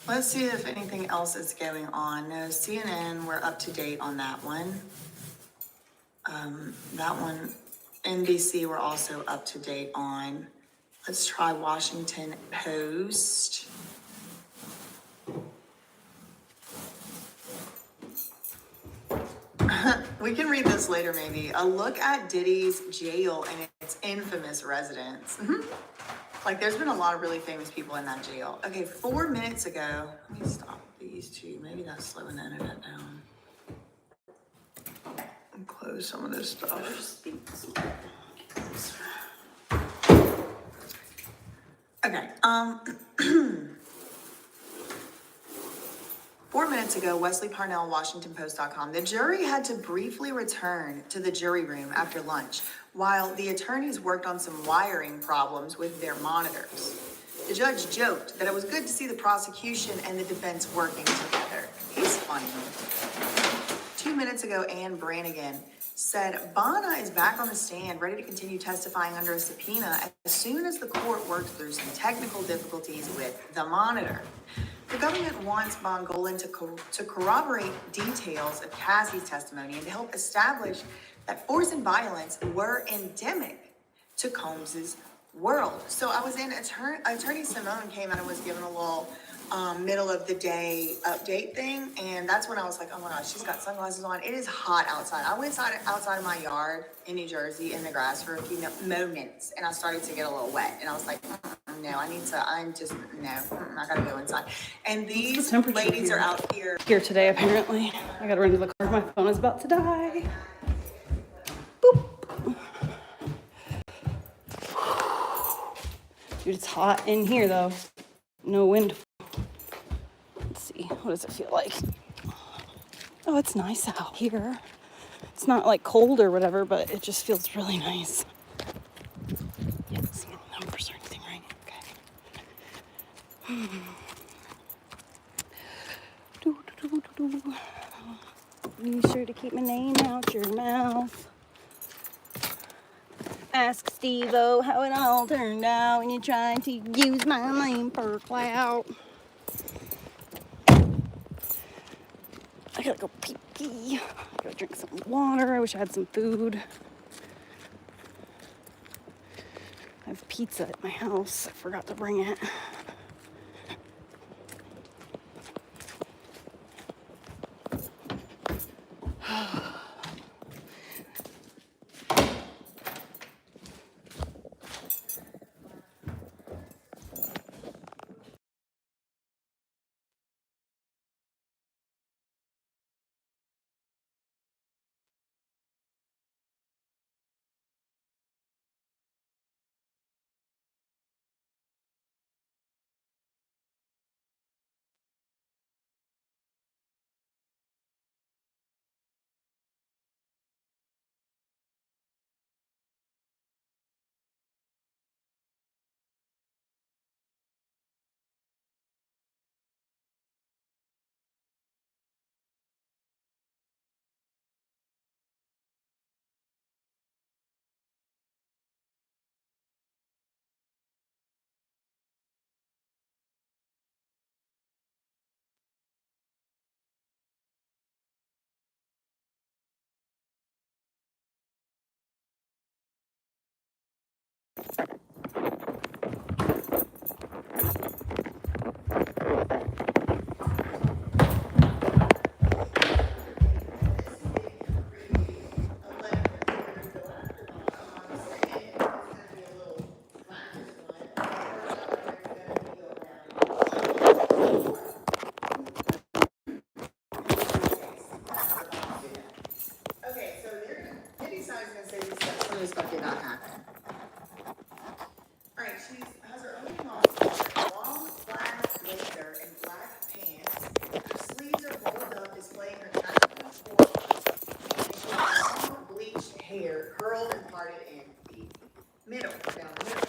Let's see if anything else is going on. No, CNN, we're up to date on that one. That one, NBC, we're also up to date on. Let's try Washington Post. We can read this later maybe. A look at Diddy's jail and its infamous residents. Like, there's been a lot of really famous people in that jail. Okay, 4 minutes ago, let me stop these two. Maybe that's slowing the internet down. And close some of this stuff. Okay, 4 minutes ago, Wesley Parnell, WashingtonPost.com. The jury had to briefly return to the jury room after lunch while the attorneys worked on some wiring problems with their monitors. The judge joked that it was good to see the prosecution and the defense working together. He's funny. 2 minutes ago, Ann Brannigan said Bonna is back on the stand, ready to continue testifying under a subpoena as soon as the court works through some technical difficulties with the monitor. The government wants Bongolan to corroborate details of Cassie's testimony and to help establish that force and violence were endemic to Combs's world. So I was in, Attorney Simone came out and was given a little middle of the day update thing, and that's when I was like, oh my gosh, she's got sunglasses on. It is hot outside. I went outside of my yard in New Jersey in the grass for a few moments, and I started to get a little wet, and I was like, no, I gotta go inside. And these ladies are out here Today, apparently. I gotta run to the car. My phone is about to die. Boop. Dude, it's hot in here, though. No wind. Let's see. What does it feel like? Oh, it's nice out here. It's not like cold or whatever, but it just feels really nice. You haven't seen any numbers or anything, right? Okay. Be sure to keep my name out your mouth. Ask Steve-O how it all turned out when you tried to use my name for clout. I gotta go pee pee. I gotta drink some water. I wish I had some food. I have pizza at my house. I forgot to bring it. Okay, so Diddy side is gonna say this stuff, some of this stuff did not happen. Alright, she has her own monster, long black blazer and black pants. Her sleeves are rolled up, displaying her tattooed forearms. And she has long bleached hair, curled and parted in the middle, down the middle.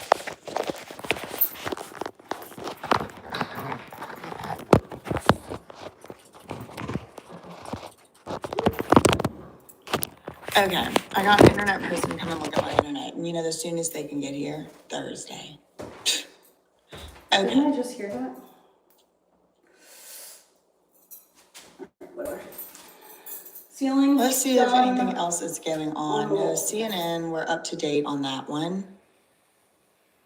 Okay, I got an internet person to come and look at my internet, and you know the soonest they can get here? Thursday. Didn't Okay. I just hear that? Whatever. Ceiling. Let's see if done. anything else is going on. No, CNN, we're up to date on that one.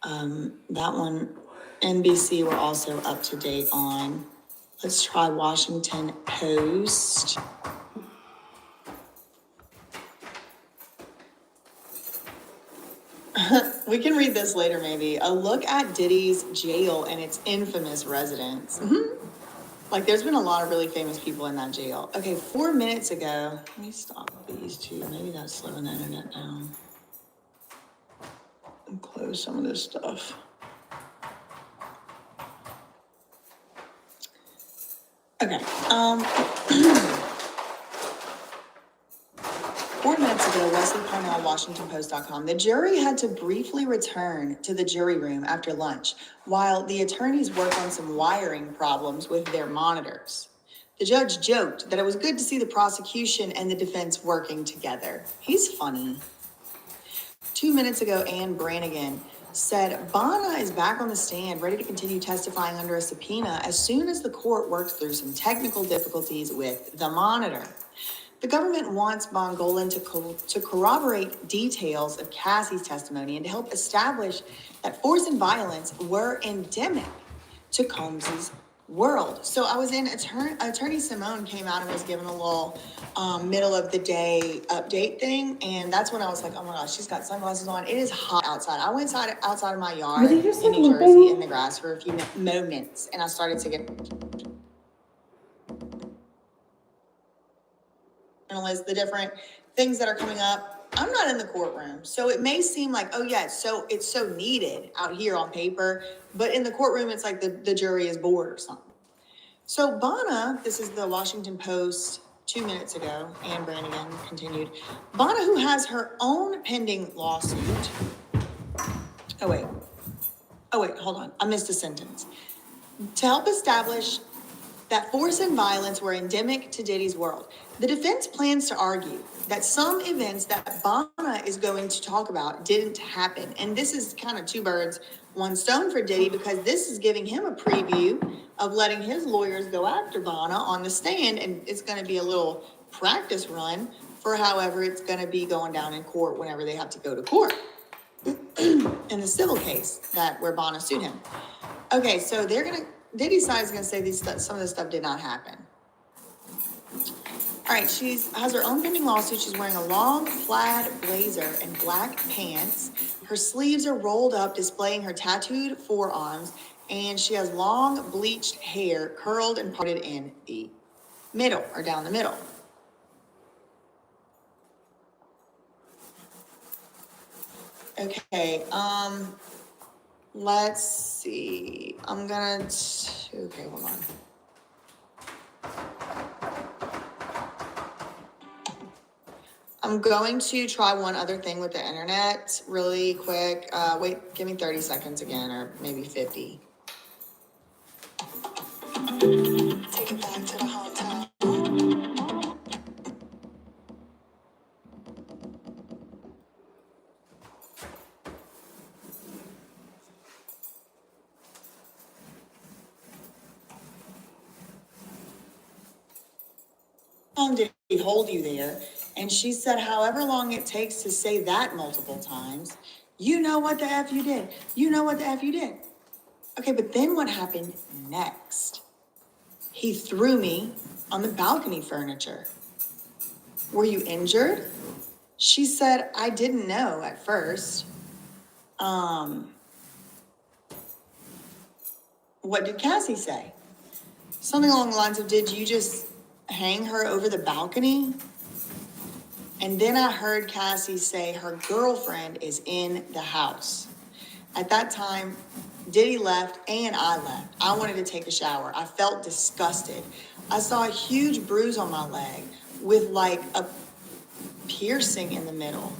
That one, NBC, we're also up to date on. Let's try Washington Post. We can read this later, maybe. A look at Diddy's jail and its infamous residents. Like, there's been a lot of really famous people in that jail. Okay, 4 minutes ago, let me stop these two. Maybe that's slowing the internet down. And close some of this stuff. Okay, 4 minutes ago, Wesley Parnell, WashingtonPost.com. The jury had to briefly return to the jury room after lunch while the attorneys worked on some wiring problems with their monitors. The judge joked that it was good to see the prosecution and the defense working together. He's funny. 2 minutes ago, Ann Brannigan said Bonna is back on the stand, ready to continue testifying under a subpoena as soon as the court works through some technical difficulties with the monitor. The government wants Bongolan to corroborate details of Cassie's testimony and to help establish that force and violence were endemic to Combs's world. So I was in, Attorney Simone came out and was giving a little middle of the day update thing. And that's when I was like, oh my gosh, she's got sunglasses on. It is hot outside. I went outside of my yard in New Jersey in the grass for a few moments. And I started to get the different things that are coming up. I'm not in the courtroom, so it may seem like, oh yeah, it's so needed out here on paper, but in the courtroom, it's like the jury is bored or something. So Bonna, this is the Washington Post 2 minutes ago, Ann Brannigan continued. Bonna, who has her own pending lawsuit. Oh wait, hold on, I missed a sentence. To help establish that force and violence were endemic to Diddy's world. The defense plans to argue that some events that Bonna is going to talk about didn't happen. And this is kind of two birds, One stone for Diddy, because this is giving him a preview of letting his lawyers go after Vanna on the stand, and it's going to be a little practice run for however it's going to be going down in court whenever they have to go to court in the civil case where Vanna sued him. Okay, so Diddy's side is going to say some of this stuff did not happen. All right, she has her own pending lawsuit. She's wearing a long plaid blazer and black pants. Her sleeves are rolled up, displaying her tattooed forearms, and she has long bleached hair curled and parted in the middle, or down the middle. Okay, let's see. Okay, hold on. I'm going to try one other thing with the internet really quick. Wait, give me 30 seconds again, or maybe 50. Take it back to the hotel. How long did he hold you there? And she said, however long it takes to say that multiple times, you know what the F you did. You know what the F you did. Okay, but then what happened next? He threw me on the balcony furniture. Were you injured? She said, I didn't know at first. What did Cassie say? Something along the lines of, did you just hang her over the balcony? And then I heard Cassie say her girlfriend is in the house. At that time, Diddy left and I left. I wanted to take a shower. I felt disgusted. I saw a huge bruise on my leg with like a piercing in the middle.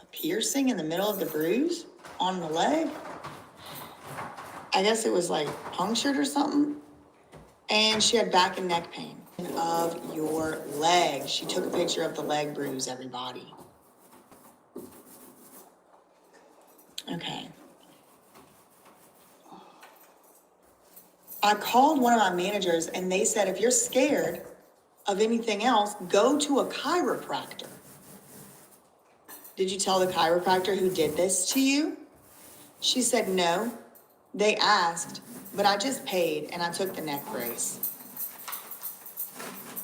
A piercing in the middle of the bruise on the leg? I guess it was like punctured or something. And she had back and neck pain of your leg. She took a picture of the leg bruise, everybody. Okay. I called one of my managers and they said, if you're scared of anything else, go to a chiropractor. Did you tell the chiropractor who did this to you? She said, no. They asked, but I just paid and I took the neck brace.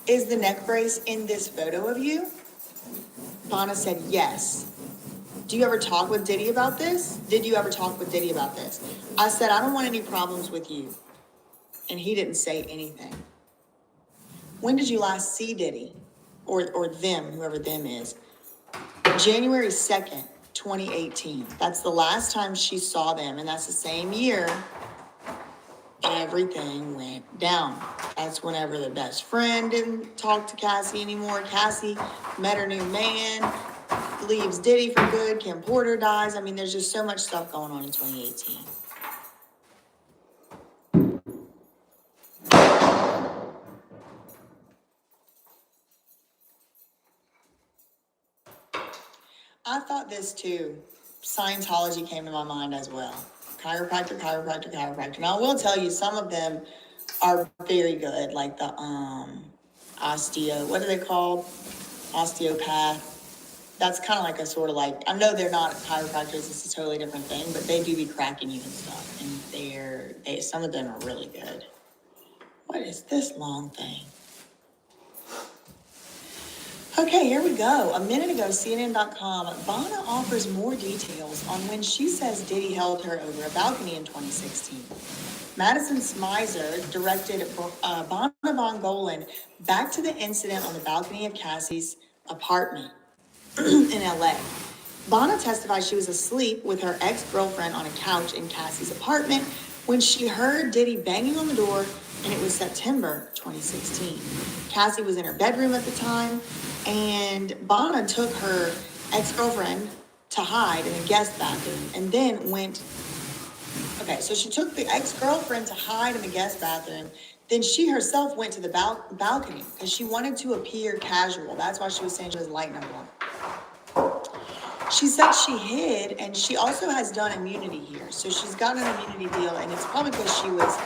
Is the neck brace in this photo of you? Vanna said, yes. Do you ever talk with Diddy about this? Did you ever talk with Diddy about this? I said, I don't want any problems with you. And he didn't say anything. When did you last see Diddy? Or them, whoever them is? January 2nd, 2018. That's the last time she saw them. And that's the same year everything went down. That's whenever the best friend didn't talk to Cassie anymore. Cassie met her new man, leaves Diddy for good. Kim Porter dies. I mean, there's just so much stuff going on in 2018. I thought this too. Scientology came to my mind as well. Chiropractor. Now, I will tell you, some of them are very good, like the what are they called? Osteopath. That's kind of like a sort of like, I know they're not chiropractors, it's a totally different thing, but they do be cracking you and stuff. And some of them are really good. What is this long thing? Okay, here we go. A minute ago, CNN.com, Vanna offers more details on when she says Diddy held her over a balcony in 2016. Madison Smizer directed Vanna Von Golan back to the incident on the balcony of Cassie's apartment in LA. Vanna testified she was asleep with her ex-girlfriend on a couch in Cassie's apartment when she heard Diddy banging on the door, and it was September 2016. Cassie was in her bedroom at the time, and Vanna took her ex-girlfriend to hide in the guest bathroom and then went... Okay, so she took the ex-girlfriend to hide in the guest bathroom. Then she herself went to the balcony because she wanted to appear casual. That's why she was saying she was light number one. She said she hid, and she also has done immunity here. So she's gotten an immunity deal, and it's probably because she was,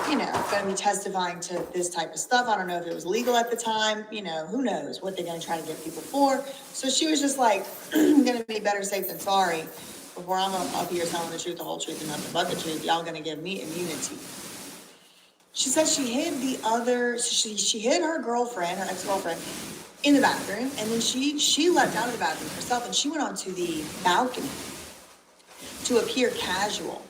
going to be testifying to this type of stuff. I don't know if it was legal at the time. Who knows what they're going to try to get people for. So she was just like, going to be better safe than sorry. Before I'm up here telling the truth, the whole truth, and nothing but the truth, y'all going to give me immunity. She said she hid she hid her girlfriend, her ex-girlfriend, in the bathroom, and then she left out of the bathroom herself, and she went onto the balcony to appear casual.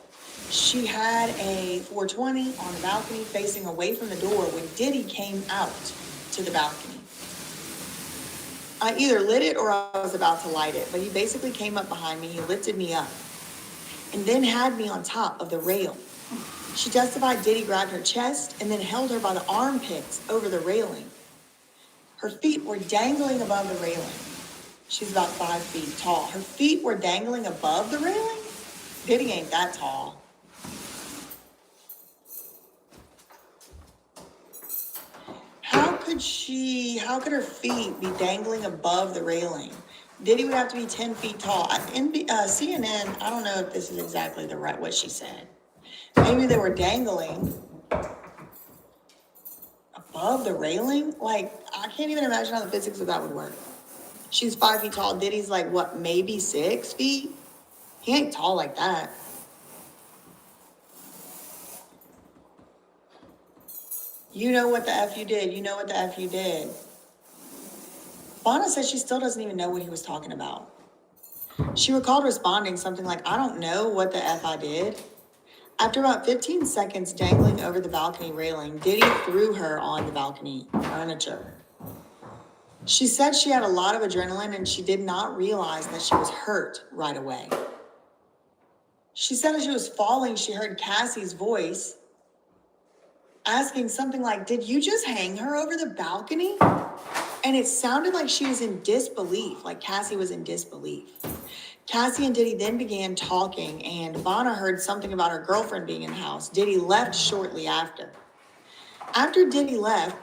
She had a 420 on the balcony facing away from the door when Diddy came out to the balcony. I either lit it or I was about to light it, but he basically came up behind me, he lifted me up, and then had me on top of the rail. She testified Diddy grabbed her chest and then held her by the armpits over the railing. Her feet were dangling above the railing. She's about 5 feet tall. Her feet were dangling above the railing? Diddy ain't that tall. How could her feet be dangling above the railing? Diddy would have to be 10 feet tall. CNN, I don't know if this is exactly what she said. Maybe they were dangling above the railing? Like, I can't even imagine how the physics of that would work. She's 5 feet tall. Diddy's like, what, maybe 6 feet? He ain't tall like that. You know what the F you did. You know what the F you did. Vonna says she still doesn't even know what he was talking about. She recalled responding something like, I don't know what the F I did. After about 15 seconds dangling over the balcony railing, Diddy threw her on the balcony furniture. She said she had a lot of adrenaline and she did not realize that she was hurt right away. She said as she was falling, she heard Cassie's voice asking something like, did you just hang her over the balcony? And it sounded like she was in disbelief, like Cassie was in disbelief. Cassie and Diddy then began talking, and Vonna heard something about her girlfriend being in the house. Diddy left shortly after. After Diddy left,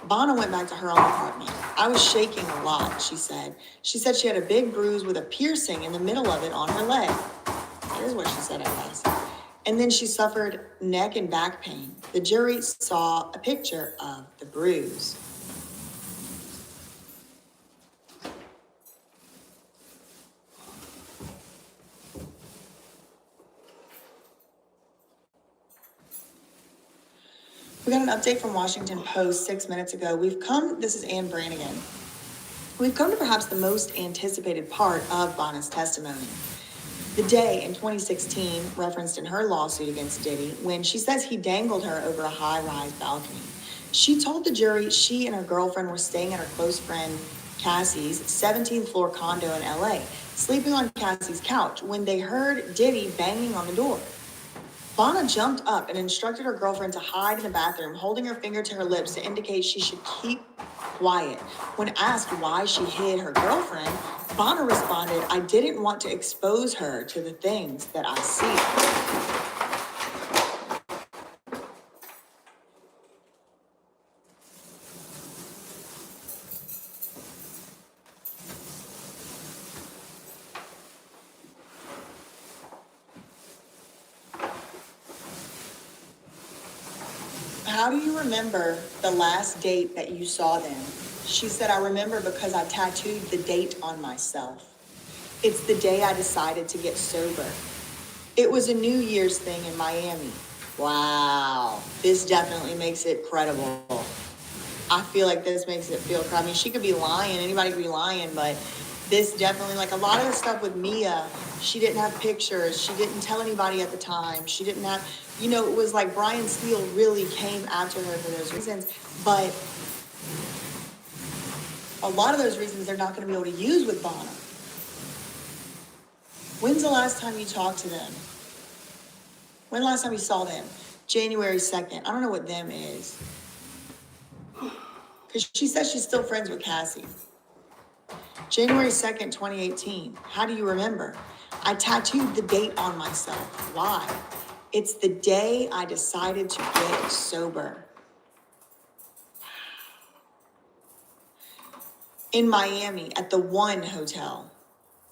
Vonna went back to her own apartment. I was shaking a lot, she said. She said she had a big bruise with a piercing in the middle of it on her leg. That is what she said, I guess. And then she suffered neck and back pain. The jury saw a picture of the bruise. We got an update from Washington Post 6 minutes ago. This is Ann Brannigan. We've come to perhaps the most anticipated part of Vonna's testimony. The day in 2016 referenced in her lawsuit against Diddy when she says he dangled her over a high-rise balcony. She told the jury she and her girlfriend were staying at her close friend Cassie's 17th floor condo in LA, sleeping on Cassie's couch when they heard Diddy banging on the door. Vonna jumped up and instructed her girlfriend to hide in the bathroom, holding her finger to her lips to indicate she should keep quiet. When asked why she hid her girlfriend, Vonna responded, I didn't want to expose her to the things that I see. How do you remember the last date that you saw them? She said, I remember because I tattooed the date on myself. It's the day I decided to get sober. It was a New Year's thing in Miami. Wow, this definitely makes it credible. I feel like this makes it feel credible. I mean, she could be lying, anybody could be lying, but this definitely, like a lot of the stuff with Mia, she didn't have pictures. She didn't tell anybody at the time. She didn't have, it was like Brian Steele really came after her for those reasons. But a lot of those reasons they're not going to be able to use with Vonna. When's the last time you talked to them? When the last time you saw them? January 2nd. I don't know what them is. Because she says she's still friends with Cassie. January 2nd, 2018. How do you remember? I tattooed the date on myself. Why? It's the day I decided to get sober. In Miami at the One Hotel.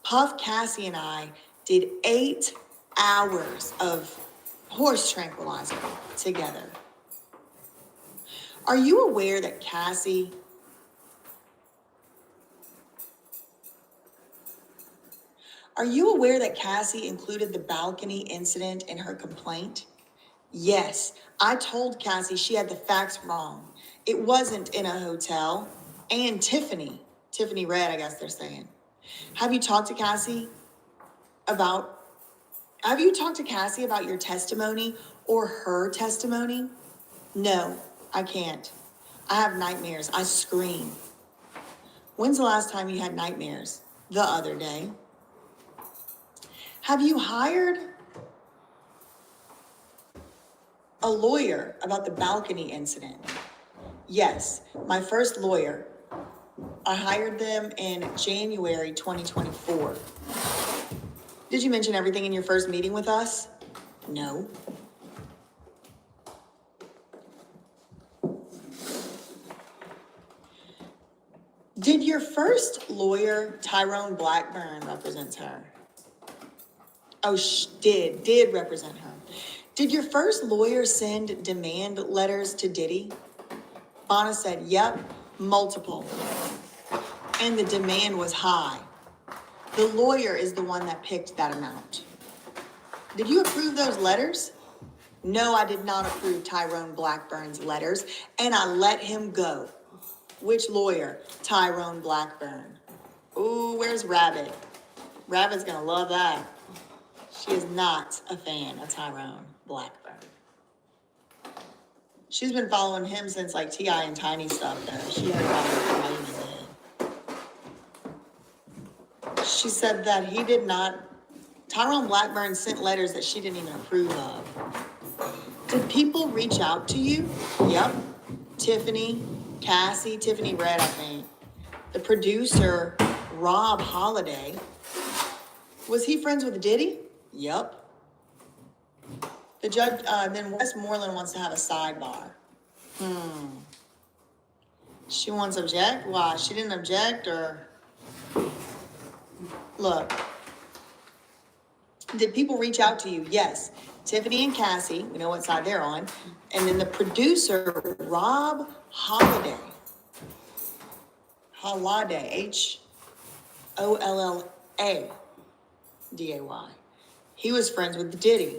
Puff, Cassie, and I did 8 hours of horse tranquilizer together. Are you aware that Cassie included the balcony incident in her complaint? Yes, I told Cassie she had the facts wrong. It wasn't in a hotel. And Tiffany Red, I guess they're saying. Have you talked to Cassie about your testimony or her testimony? No, I can't. I have nightmares. I scream. When's the last time you had nightmares? The other day. Have you hired a lawyer about the balcony incident? Yes, my first lawyer. I hired them in January 2024. Did you mention everything in your first meeting with us? No. Did your first lawyer, Tyrone Blackburn, represent her? Oh, did represent her. Did your first lawyer send demand letters to Diddy? Bonna said, yep, multiple. And the demand was high. The lawyer is the one that picked that amount. Did you approve those letters? No, I did not approve Tyrone Blackburn's letters, and I let him go. Which lawyer? Tyrone Blackburn. Ooh, where's Rabbit? Rabbit's gonna love that. She is not a fan of Tyrone Blackburn. She's been following him since like T.I. and Tiny stuff though. She heard about him crying in the head. She said that he did not, Tyrone Blackburn sent letters that she didn't even approve of. Did people reach out to you? Yep. Tiffany Red, I think. The producer, Rob Holiday. Was he friends with Diddy? Yep. The judge, then Westmoreland wants to have a sidebar. She wants to object? Why? She didn't object or? Look. Did people reach out to you? Yes. Tiffany and Cassie, we know what side they're on. And then the producer, Rob Holiday. Hollada. He was friends with Diddy.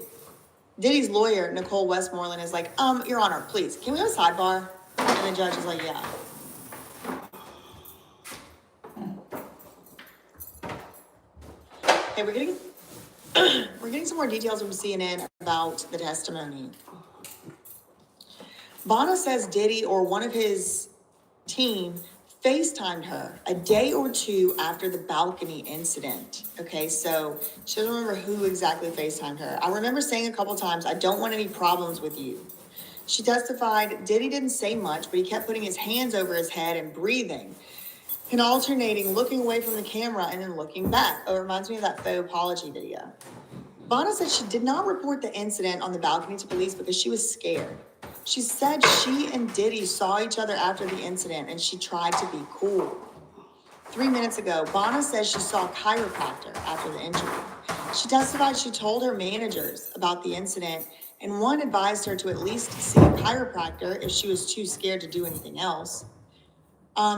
Diddy's lawyer, Nicole Westmoreland, is like, Your Honor, please, can we have a sidebar? And the judge is like, yeah. Okay, we're getting some more details from CNN about the testimony. Bonna says Diddy or one of his team FaceTimed her a day or two after the balcony incident. Okay, so she doesn't remember who exactly FaceTimed her. I remember saying a couple times, I don't want any problems with you. She testified Diddy didn't say much, but he kept putting his hands over his head and breathing and alternating, looking away from the camera and then looking back. Oh, it reminds me of that faux apology video. Bonna said she did not report the incident on the balcony to police because she was scared. She said she and Diddy saw each other after the incident and she tried to be cool. 3 minutes ago, Bonna says she saw a chiropractor after the injury. She testified she told her managers about the incident and one advised her to at least see a chiropractor if she was too scared to do anything else.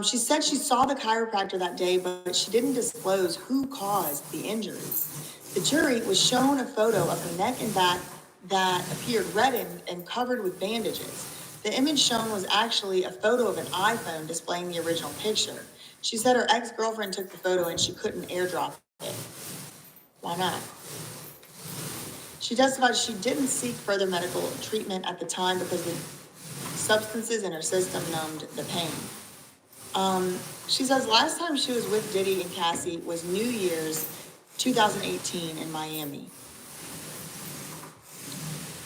She said she saw the chiropractor that day, but she didn't disclose who caused the injuries. The jury was shown a photo of her neck and back that appeared reddened and covered with bandages. The image shown was actually a photo of an iPhone displaying the original picture. She said her ex-girlfriend took the photo and she couldn't airdrop it. Why not? She testified she didn't seek further medical treatment at the time because the substances in her system numbed the pain. She says last time she was with Diddy and Cassie was New Year's 2018 in Miami.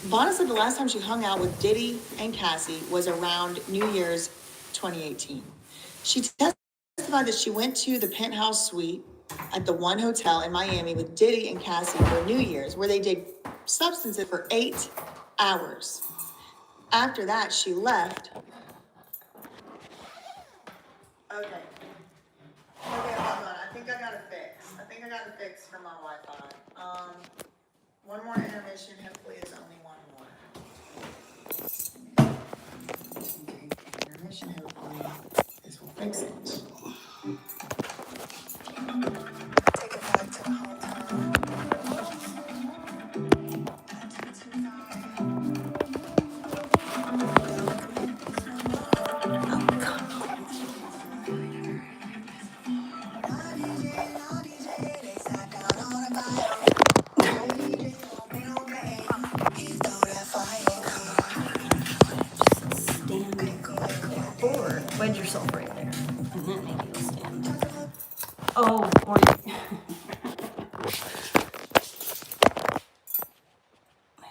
Bonna said the last time she hung out with Diddy and Cassie was around New Year's 2018. She testified that she went to the penthouse suite at the One Hotel in Miami with Diddy and Cassie for New Year's, where they did substances for 8 hours. After that, she left. Okay, hold on. I think I got it fixed. think I got a fix for my Wi-Fi. One more intermission, hopefully it's only one more. Okay, intermission, hopefully this will fix it. Take it back to the hometown. Or wedge yourself right there, and then maybe you'll stand. Oh, or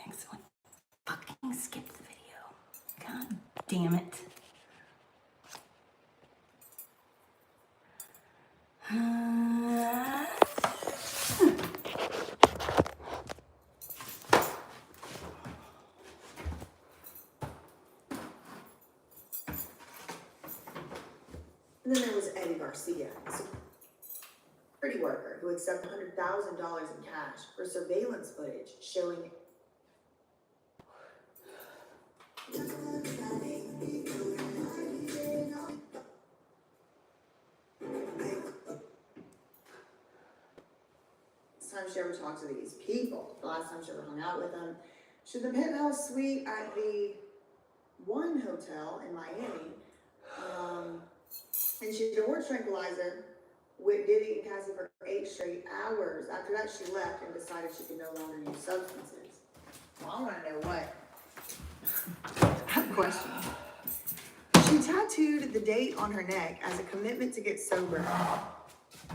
excellent. Fucking skip the video. God damn it. And then there was Eddie Garcia, a security worker who accepted $100,000 in cash for surveillance footage showing. Last time she ever talked to these people, the last time she ever hung out with them, she had the penthouse suite at the One Hotel in Miami. And she did a horse tranquilizer with Diddy and Cassie for 8 straight hours. After that, she left and decided she could no longer use substances. Well, I want to know what. I have a question. She tattooed the date on her neck as a commitment to get sober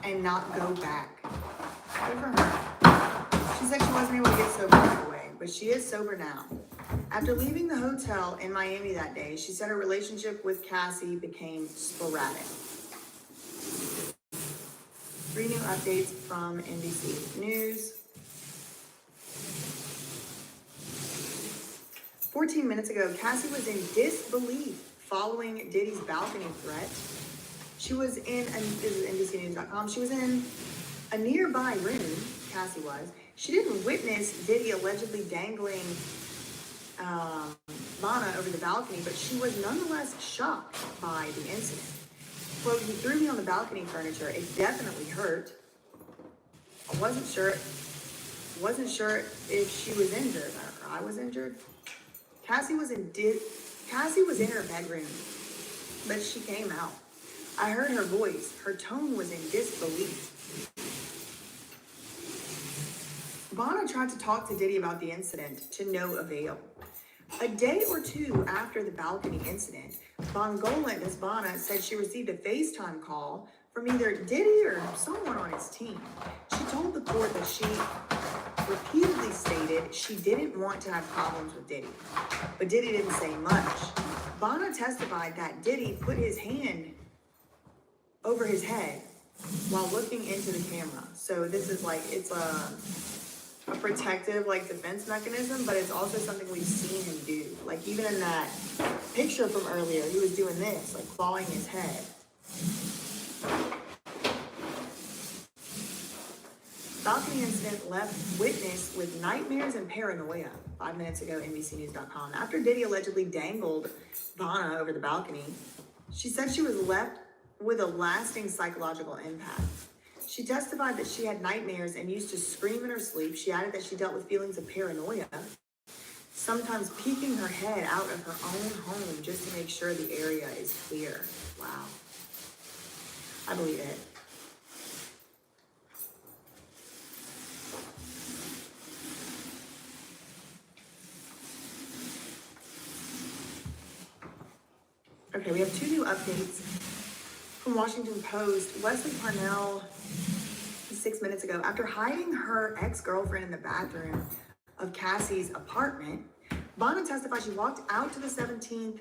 and not go back. Good for her. She said she wasn't able to get sober right away, but she is sober now. After leaving the hotel in Miami that day, she said her relationship with Cassie became sporadic. 3 new updates from NBC News. 14 minutes ago, Cassie was in disbelief following Diddy's balcony threat. She was in, and this is NBCnews.com, she was in a nearby room, Cassie was. She didn't witness Diddy allegedly dangling Lana over the balcony, but she was nonetheless shocked by the incident. Quote, he threw me on the balcony furniture. It definitely hurt. I wasn't sure if she was injured or I was injured. Cassie was in her bedroom, but she came out. I heard her voice. Her tone was in disbelief. Vanna tried to talk to Diddy about the incident to no avail. A day or two after the balcony incident, Miss Vanna said she received a FaceTime call from either Diddy or someone on his team. She told the court that she repeatedly stated she didn't want to have problems with Diddy, but Diddy didn't say much. Vanna testified that Diddy put his hand over his head while looking into the camera. So this is like, it's a protective defense mechanism, but it's also something we've seen him do. Like even in that picture from earlier, he was doing this, like clawing his head. Balcony incident left witness with nightmares and paranoia. 5 minutes ago, NBCnews.com. After Diddy allegedly dangled Vanna over the balcony, she said she was left with a lasting psychological impact. She testified that she had nightmares and used to scream in her sleep. She added that she dealt with feelings of paranoia, sometimes peeking her head out of her own home just to make sure the area is clear. Wow. I believe it. Okay, we have 2 new updates from Washington Post. Wesley Parnell, 6 minutes ago, after hiding her ex-girlfriend in the bathroom of Cassie's apartment, Vanna testified she walked out to the 17th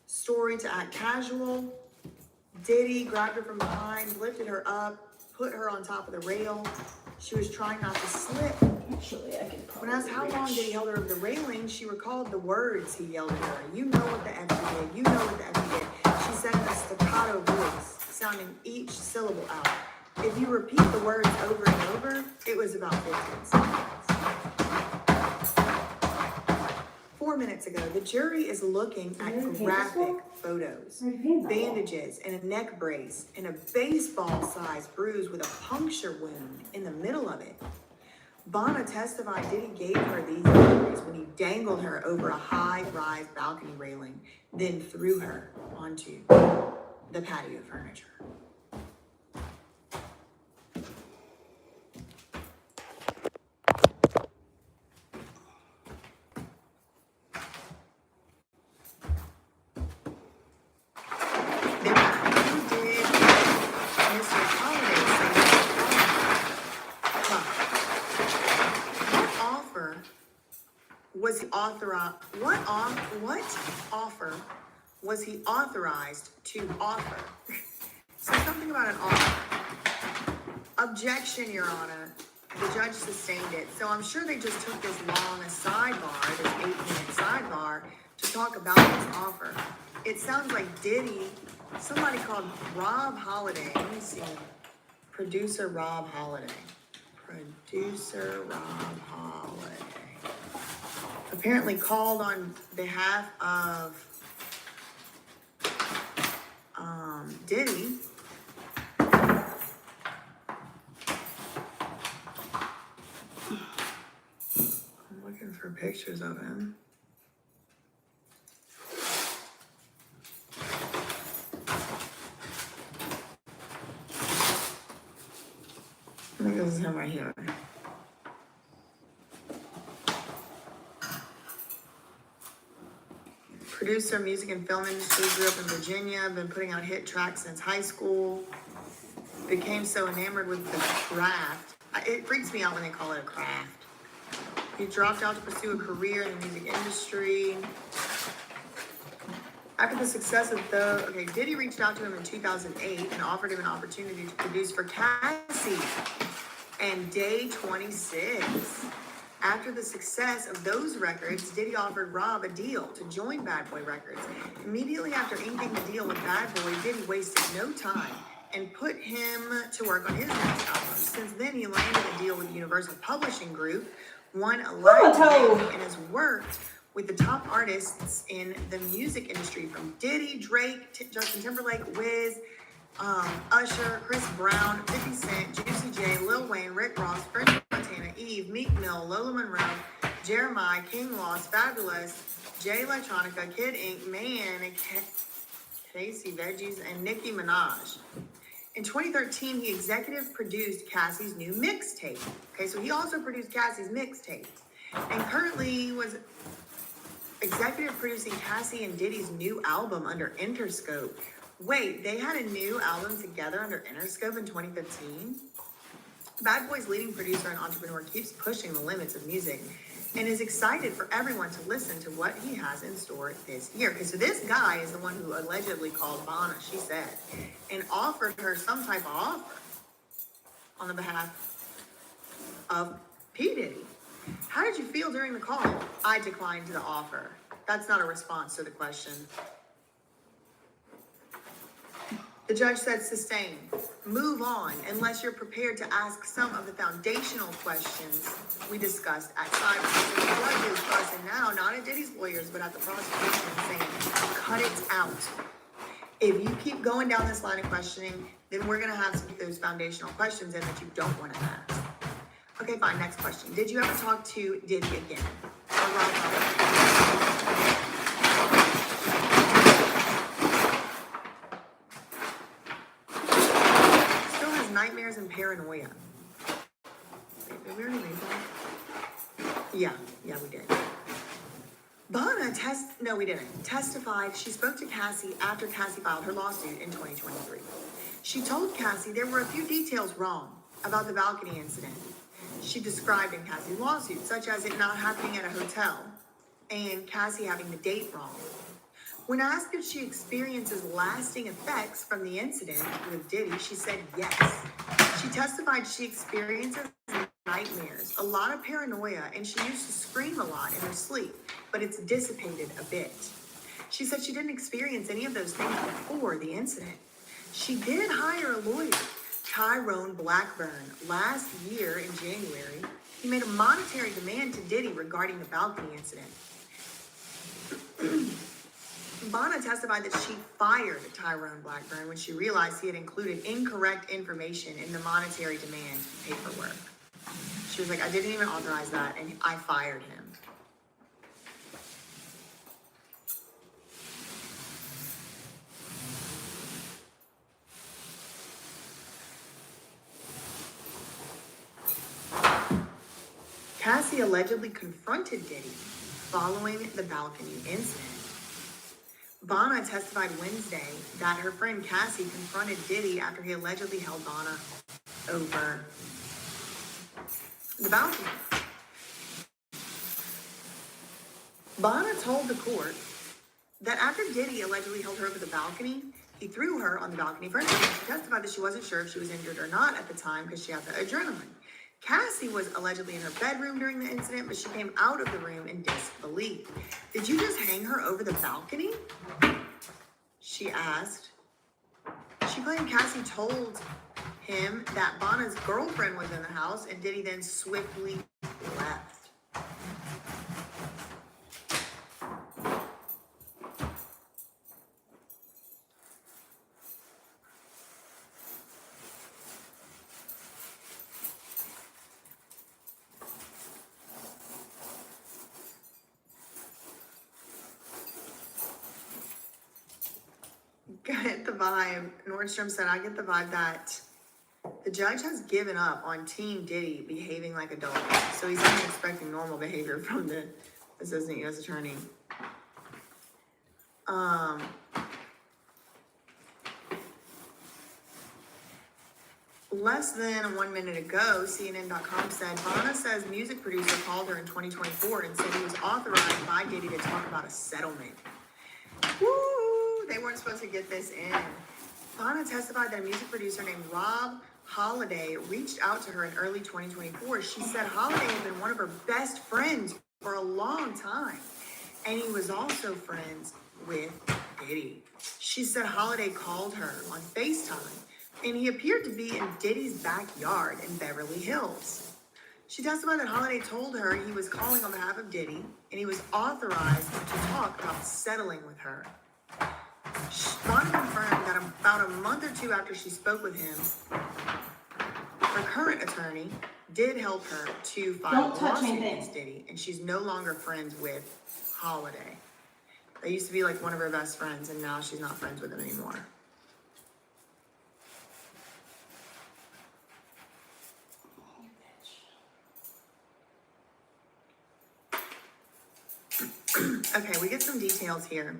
story to act casual. Diddy grabbed her from behind, lifted her up, put her on top of the rail. She was trying not to slip. Actually, I could probably When asked how long Diddy held her over the railing, she recalled the words he yelled at her. You know what the F you did. You know what the F you did. She said in a staccato voice, sounding each syllable out. If you repeat the words over and over, it was about 15 seconds. 4 minutes ago, the jury is looking at graphic photos, bandages, and a neck brace, and a baseball-sized bruise with a puncture wound in the middle of it. Bonna testified Diddy gave her these injuries when he dangled her over a high-rise balcony railing, then threw her onto the patio furniture. What offer was he authorized to offer? So something about an offer. Objection, Your Honor. The judge sustained it. So I'm sure they just took this long sidebar, this 8-minute sidebar, to talk about this offer. It sounds like Diddy, somebody called Rob Holiday. Let me see. Producer Rob Holiday. Apparently called on behalf of Diddy. I'm looking for pictures of him. I think this is him right here. Producer, music and film industry, grew up in Virginia, been putting out hit tracks since high school. Became so enamored with the craft. It freaks me out when they call it a craft. He dropped out to pursue a career in the music industry. After the success of Diddy reached out to him in 2008 and offered him an opportunity to produce for Cassie and Day 26. After the success of those records, Diddy offered Rob a deal to join Bad Boy Records. Immediately after inking the deal with Bad Boy, Diddy wasted no time and put him to work on his next album. Since then, he landed a deal with Universal Publishing Group, won a live deal, and has worked with the top artists in the music industry from Diddy, Drake, Justin Timberlake, Wiz, Usher, Chris Brown, 50 Cent, Juicy J, Lil Wayne, Rick Ross, French Montana, Eve, Meek Mill, Lola Monroe, Jeremiah, King Lost, Fabulous, Jay Electronica, Kid Ink, Man, Casey Veggies, and Nicki Minaj. In 2013, he executive produced Cassie's new mixtape. Okay, so he also produced Cassie's mixtape, and currently was executive producing Cassie and Diddy's new album under Interscope. Wait, they had a new album together under Interscope in 2015? Bad Boy's leading producer and entrepreneur keeps pushing the limits of music and is excited for everyone to listen to what he has in store this year. Okay, so this guy is the one who allegedly called Bonna, she said, and offered her some type of offer on the behalf of P. Diddy. How did you feel during the call? I declined the offer. That's not a response to the question. The judge said sustain. Move on unless you're prepared to ask some of the foundational questions we discussed at sidebar. So the judge is fussing now, not at Diddy's lawyers, but at the prosecution, saying, cut it out. If you keep going down this line of questioning, then we're going to have some of those foundational questions in that you don't want to ask. Okay, fine. Next question. Did you ever talk to Diddy again? Or Rob Holiday? Still has nightmares and paranoia. Wait, did we already read that? Yeah, we did. Bonna no, we didn't. Testified she spoke to Cassie after Cassie filed her lawsuit in 2023. She told Cassie there were a few details wrong about the balcony incident she described in Cassie's lawsuit, such as it not happening at a hotel and Cassie having the date wrong. When asked if she experiences lasting effects from the incident with Diddy, she said yes. She testified she experiences nightmares, a lot of paranoia, and she used to scream a lot in her sleep, but it's dissipated a bit. She said she didn't experience any of those things before the incident. She did hire a lawyer, Tyrone Blackburn. Last year in January, he made a monetary demand to Diddy regarding the balcony incident. Bonna testified that she fired Tyrone Blackburn when she realized he had included incorrect information in the monetary demand paperwork. She was like, I didn't even authorize that, and I fired him. Cassie allegedly confronted Diddy following the balcony incident. Bonna testified Wednesday that her friend Cassie confronted Diddy after he allegedly held Bonna over the balcony. Bonna told the court that after Diddy allegedly held her over the balcony, he threw her on the balcony for injury. She testified that she wasn't sure if she was injured or not at the time because she had the adrenaline. Cassie was allegedly in her bedroom during the incident, but she came out of the room in disbelief. Did you just hang her over the balcony? She asked. She claimed Cassie told him that Bonna's girlfriend was in the house, and Diddy then swiftly left. Get the vibe. Nordstrom said, I get the vibe that the judge has given up on Team Diddy behaving like adults. So he's only expecting normal behavior from the assistant U.S. attorney. Less than 1 minute ago, CNN.com said, Bonna says music producer called her in 2024 and said he was authorized by Diddy to talk about a settlement. Woo! They weren't supposed to get this in. Bonna testified that a music producer named Rob Holiday reached out to her in early 2024. She said Holiday had been one of her best friends for a long time, and he was also friends with Diddy. She said Holiday called her on FaceTime, and he appeared to be in Diddy's backyard in Beverly Hills. She testified that Holiday told her he was calling on behalf of Diddy, and he was authorized to talk about settling with her. Bonna confirmed that about a month or two after she spoke with him, her current attorney did help her to file a lawsuit against Diddy, and she's no longer friends with Holiday. They used to be like one of her best friends, and now she's not friends with him anymore. Okay, we get some details here.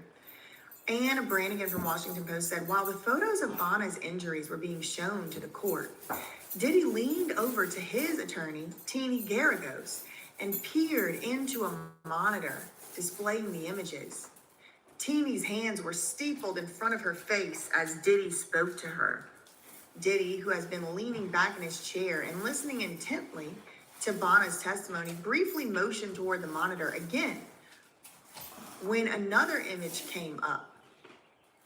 Anne Brannigan from Washington Post said, while the photos of Bonna's injuries were being shown to the court, Diddy leaned over to his attorney, Teenie Garagos, and peered into a monitor displaying the images. Teenie's hands were steepled in front of her face as Diddy spoke to her. Diddy, who has been leaning back in his chair and listening intently to Bonna's testimony, briefly motioned toward the monitor again when another image came up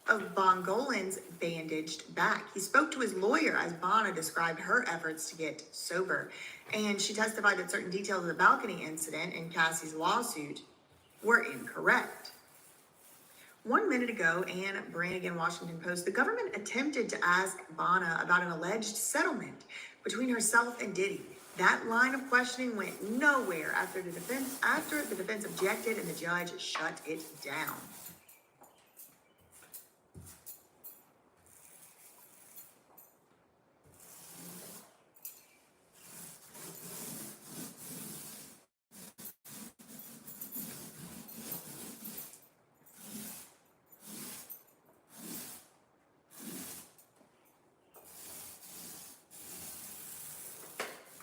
of Bongolan's bandaged back. He spoke to his lawyer as Bonna described her efforts to get sober, and she testified that certain details of the balcony incident in Cassie's lawsuit were incorrect. 1 minute ago, Anne Brannigan, Washington Post, the government attempted to ask Bonna about an alleged settlement between herself and Diddy. That line of questioning went nowhere after the defense objected and the judge shut it down.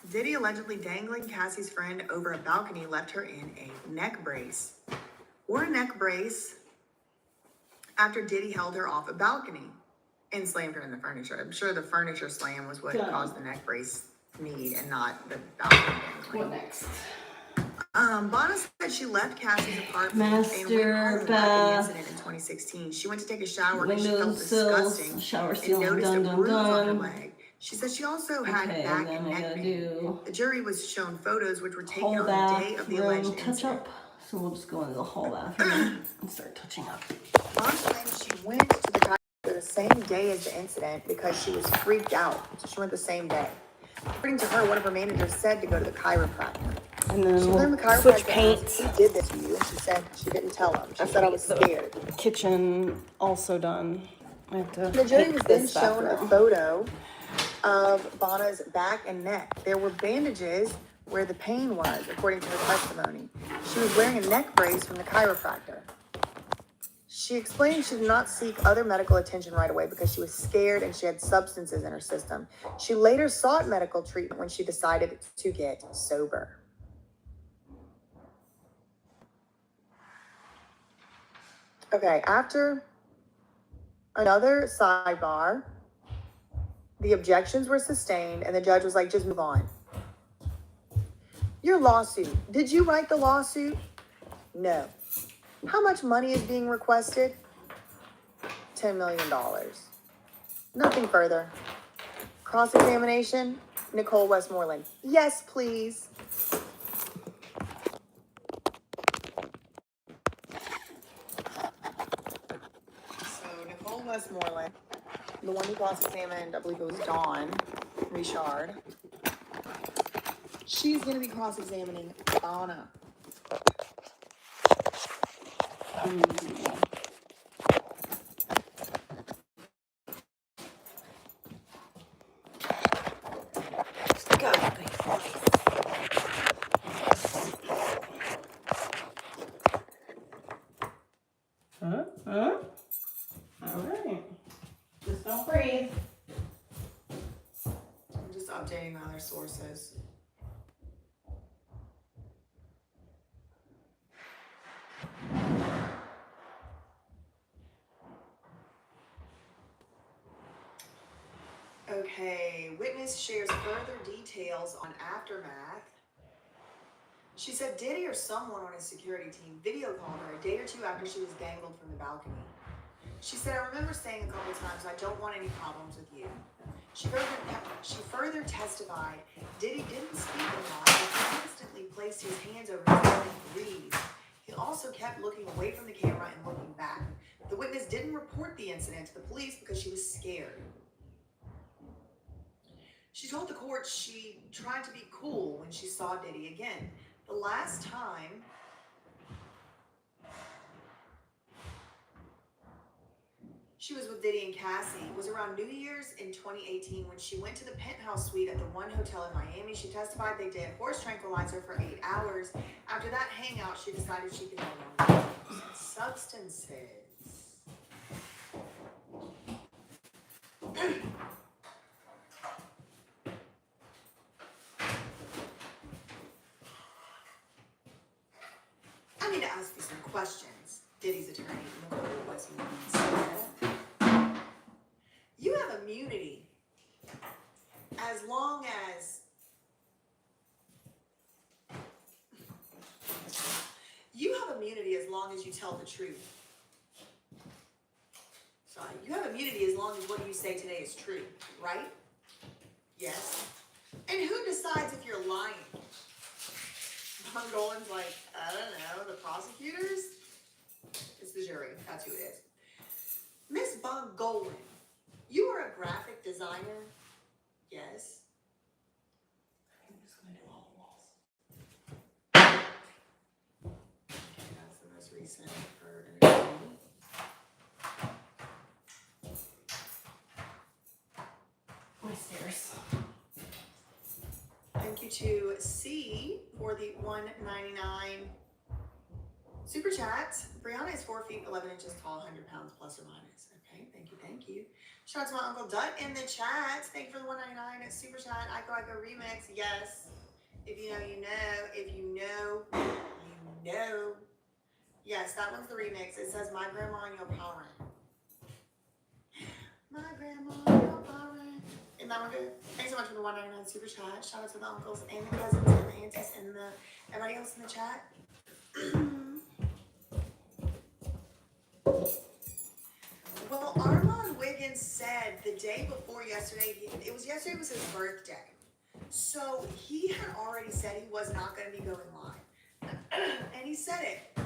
Diddy allegedly dangling Cassie's friend over a balcony left her in a neck brace. Wore a neck brace after Diddy held her off a balcony and slammed her in the furniture. I'm sure the furniture slam was what caused the neck brace need and not the balcony dangling. What next? Bonna said she left Cassie's apartment and went home after the incident in 2016. She went to take a shower and she felt disgusting and noticed a bruise on her leg. She said she also had Okay, back and then and we neck gotta pain. do The jury was shown photos which were taken whole on the day of the bathroom alleged touch incident. up. So we'll just go into the whole bathroom and start touching up. Mom claims she went to the chiropractor the same day as the incident because she was freaked out. So she went the same day. According to her, one of her managers said to go to the chiropractor. And then She learned the we'll switch chiropractor paints. asked, who did this to you? And she said she didn't tell him. She said I was scared. Kitchen also done. I have to The jury paint was then this shown a bathroom. photo of Bonna's back and neck. There were bandages where the pain was, according to her testimony. She was wearing a neck brace from the chiropractor. She explained she did not seek other medical attention right away because she was scared and she had substances in her system. She later sought medical treatment when she decided to get sober. Okay, after another sidebar, the objections were sustained and the judge was like, just move on. Your lawsuit. Did you write the lawsuit? No. How much money is being requested? $10 million. Nothing further. Cross-examination, Nicole Westmoreland. Yes, please. So Nicole Westmoreland, the one who cross-examined, I believe it was Dawn Richard. She's going to be cross-examining Anna. Huh? All right. Just don't breathe. I'm just updating my other sources. Okay, witness shares further details on aftermath. She said Diddy or someone on his security team video called her a day or two after she was dangled from the balcony. She said, I remember saying a couple times, I don't want any problems with you. She further testified Diddy didn't speak a lot, but constantly placed his hands over his head and breathed. He also kept looking away from the camera and looking back. The witness didn't report the incident to the police because she was scared. She told the court she tried to be cool when she saw Diddy again. The last time she was with Diddy and Cassie was around New Year's in 2018 when she went to the penthouse suite at the one hotel in Miami. She testified they did horse tranquilizer for 8 hours. After that hangout, she decided she could no longer use substances. I need to ask you some questions, Diddy's attorney, Nicole Westmoreland said. You have immunity as long as you tell the truth. Sorry, you have immunity as long as what you say today is true, right? Yes. And who decides if you're lying? Von Golan's like, I don't know, the prosecutors? It's the jury, that's who it is. Miss Von Golan, you are a graphic designer? Yes. I'm just gonna do all the walls. Okay, that's the most recent for interview. My stairs. Thank you to C for the $1.99 super chat. Brianna is 4 feet 11 inches tall, 100 pounds plus or minus. Okay, thank you, thank you. Shout out to my Uncle Dut in the chat. Thank you for the $1.99 super chat. Ico remix. Yes. If you know, you know. If you know, you know. Yes, that one's the remix. It says my grandma and your parent. My grandma and your parent. Isn't that one good? Thanks so much for the $1.99 super chat. Shout out to the uncles and the cousins and the aunties and the everybody else in the chat. Well, Armand Wiggins said the day before yesterday, yesterday was his birthday. So he had already said he was not going to be going live. And he said it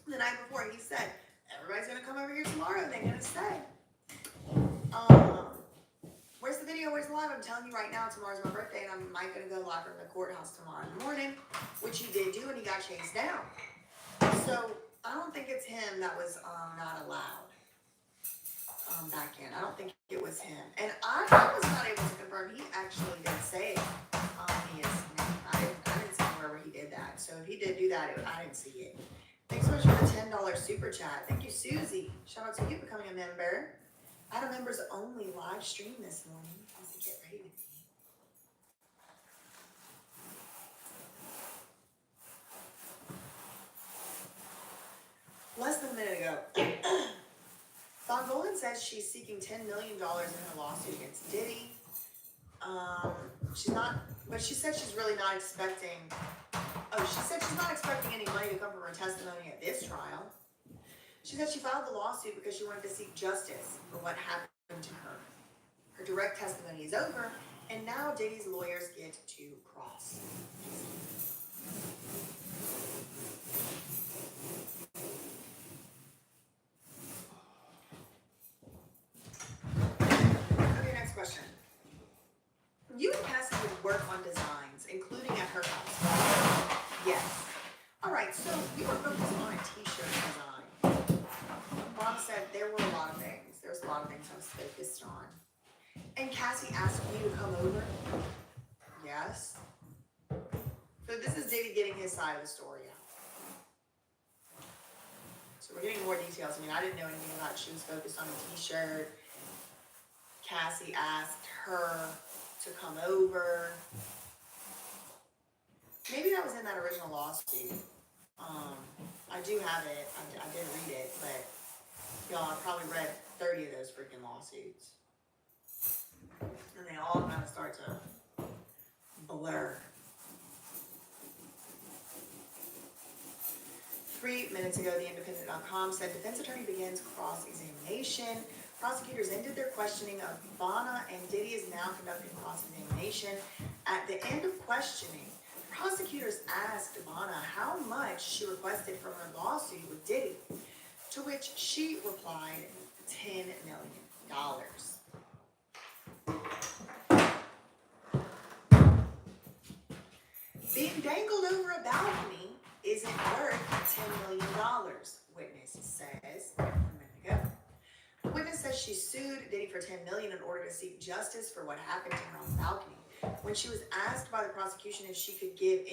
the night before. He said, everybody's going to come over here tomorrow. They're going to say, where's the video? Where's the live? I'm telling you right now, tomorrow's my birthday, and I'm going to go live from the courthouse tomorrow morning, which he did do, and he got chased down. So I don't think it's him that was not allowed back in. I don't think it was him. And I was not able to confirm. He actually did say he is. I didn't see wherever he did that. So if he did do that, I didn't see it. Thanks so much for the $10 super chat. Thank you, Susie. Shout out to you becoming a member. I had a members only live stream this morning. I was like, get ready with me. Less than a minute ago. Von Golden says she's seeking $10 million in her lawsuit against Diddy. She said she's really not expecting, she said she's not expecting any money to come from her testimony at this trial. She said she filed the lawsuit because she wanted to seek justice for what happened to her. Her direct testimony is over, and now Diddy's lawyers get to cross. Okay, next question. You and Cassie would work on designs, including at her house. Yes. All right, so we were focused on a t-shirt design. Mom said there were a lot of things. There's a lot of things I was focused on. And Cassie asked me to come over. Yes. So this is Diddy getting his side of the story out. So we're getting more details. I mean, I didn't know anything about it. She was focused on a t-shirt. Cassie asked her to come over. Maybe that was in that original lawsuit. I do have it. I didn't read it, but y'all, I probably read 30 of those freaking lawsuits. And they all kind of start to blur. 3 minutes ago, theindependent.com said defense attorney begins cross-examination. Prosecutors ended their questioning of Vanna, and Diddy is now conducting cross-examination. At the end of questioning, prosecutors asked Vanna how much she requested from her lawsuit with Diddy, to which she replied, $10 million. Being dangled over a balcony isn't worth $10 million, witness says. A minute ago. The witness says she sued Diddy for $10 million in order to seek justice for what happened to her on the balcony. When she was asked by the prosecution if she could give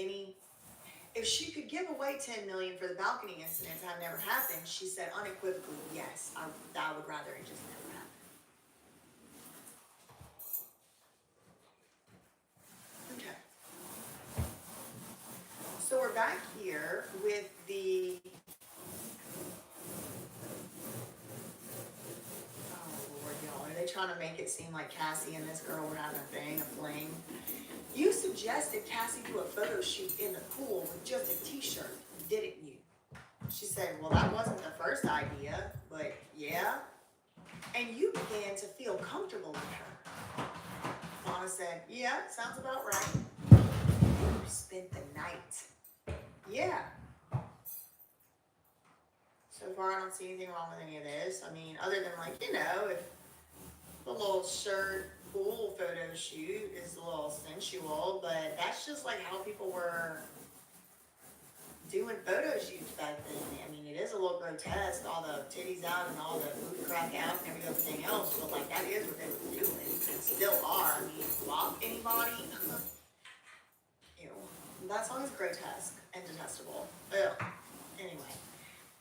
away $10 million for the balcony incident to have never happened, she said unequivocally, yes, I would rather it just never happen. Okay. So we're back here with the they trying to make it seem like Cassie and this girl were having a thing, a fling. You suggested Cassie do a photo shoot in the pool with just a t-shirt, didn't you? She said, well, that wasn't the first idea, but yeah. And you began to feel comfortable with her. Mama said, yeah, sounds about right. You spent the night. Yeah. So far, I don't see anything wrong with any of this. I mean, other than like, if the little shirt pool photo shoot is a little sensual, but that's just like how people were doing photo shoots back then. I mean, it is a little grotesque, all the titties out and all the booty crack out and everything else, but like that is what they were doing and still are. I mean, flop anybody? Ew. That song is grotesque and detestable. Ugh. Anyway,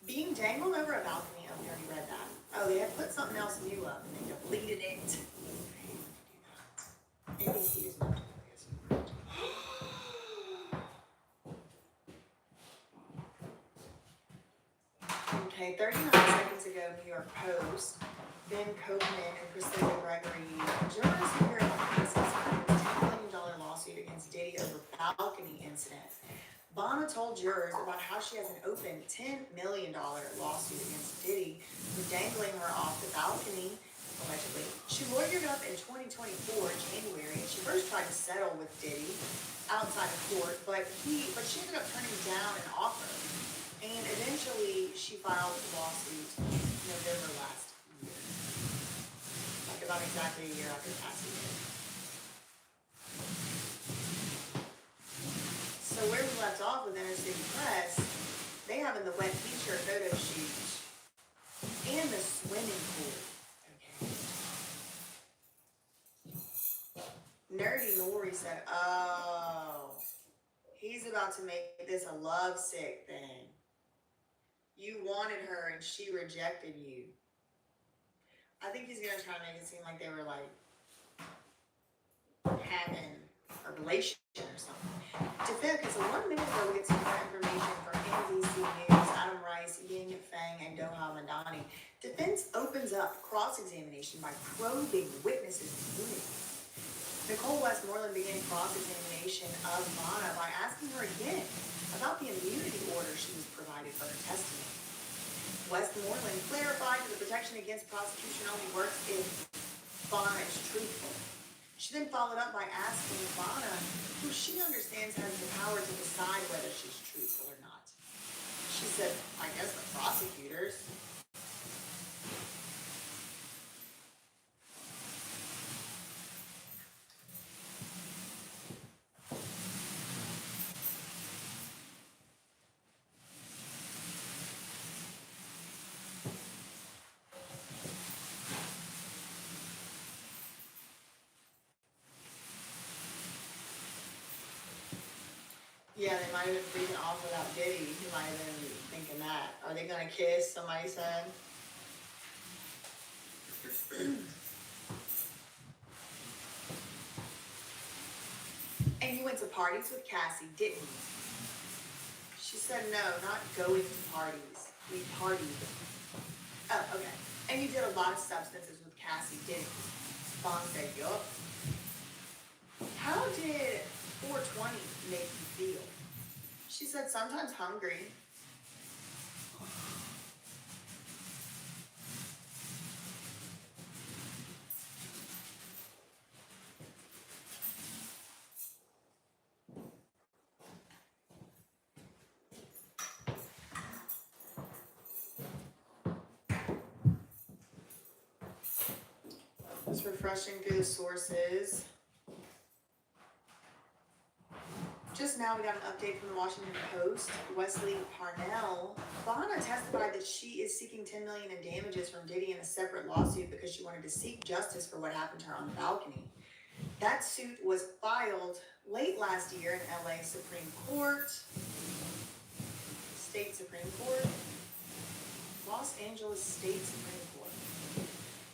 being dangled over a balcony, oh, we already read that. Oh, they had put something else new up and they deleted it. NBC does not do this. Okay, 39 seconds ago, New York Post, Ben Koopman and Priscilla Gregory, jurors who hear about Casey's $10 million lawsuit against Diddy over balcony incident. Vanna told jurors about how she has an open $10 million lawsuit against Diddy for dangling her off the balcony. allegedly. She lawyered up in 2024, January, and she first tried to settle with Diddy outside of court, but she ended up turning down an offer. And eventually, she filed a lawsuit November last year. Like about exactly a year after Cassie did. So where we left off with Inner City Press, they having the wet t-shirt photo shoot and the swimming pool. Okay. Nerdy Lori said, oh, he's about to make this a lovesick thing. You wanted her and she rejected you. I think he's gonna try to make it seem like they were like having a relationship or something. Because 1 minute ago we get some more information from NBC News, Adam Rice, Ying Feng, and Doha Madani. Defense opens up cross-examination by probing witnesses' immunity. Nicole Westmoreland began cross-examination of Vanna by asking her again about the immunity order she was provided for her testimony. Westmoreland clarified that the protection against prosecution only works if Vanna is truthful. She then followed up by asking Vanna who she understands has the power to decide whether she's truthful or not. She said, I guess the prosecutors. Yeah, they might have been freaking off without Diddy. He might have been thinking that. Are they gonna kiss? Somebody said. And you went to parties with Cassie, didn't you? She said no, not going to parties. We partied. Oh, okay. And you did a lot of substances with Cassie, didn't you? Vaughn said, yup. How did 420 make you feel? She said, sometimes hungry. Just refreshing through the sources. Just now we got an update from the Washington Post. Wesley Parnell. Vanna testified that she is seeking $10 million in damages from Diddy in a separate lawsuit because she wanted to seek justice for what happened to her on the balcony. That suit was filed late last year in LA Supreme Court, State Supreme Court, Los Angeles State Supreme Court.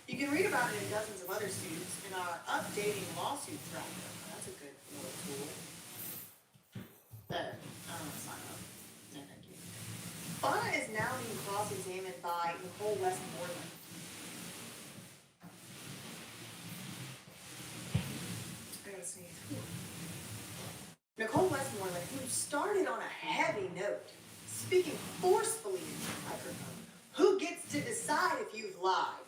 You can read about it in dozens of other suits in our updating lawsuit tracker. That's a good little tool. There, I don't want to sign up. No, thank you. Vanna is now being cross-examined by Nicole Westmoreland. I gotta sneeze. Nicole Westmoreland, who started on a heavy note, speaking forcefully into the microphone. Who gets to decide if you've lied?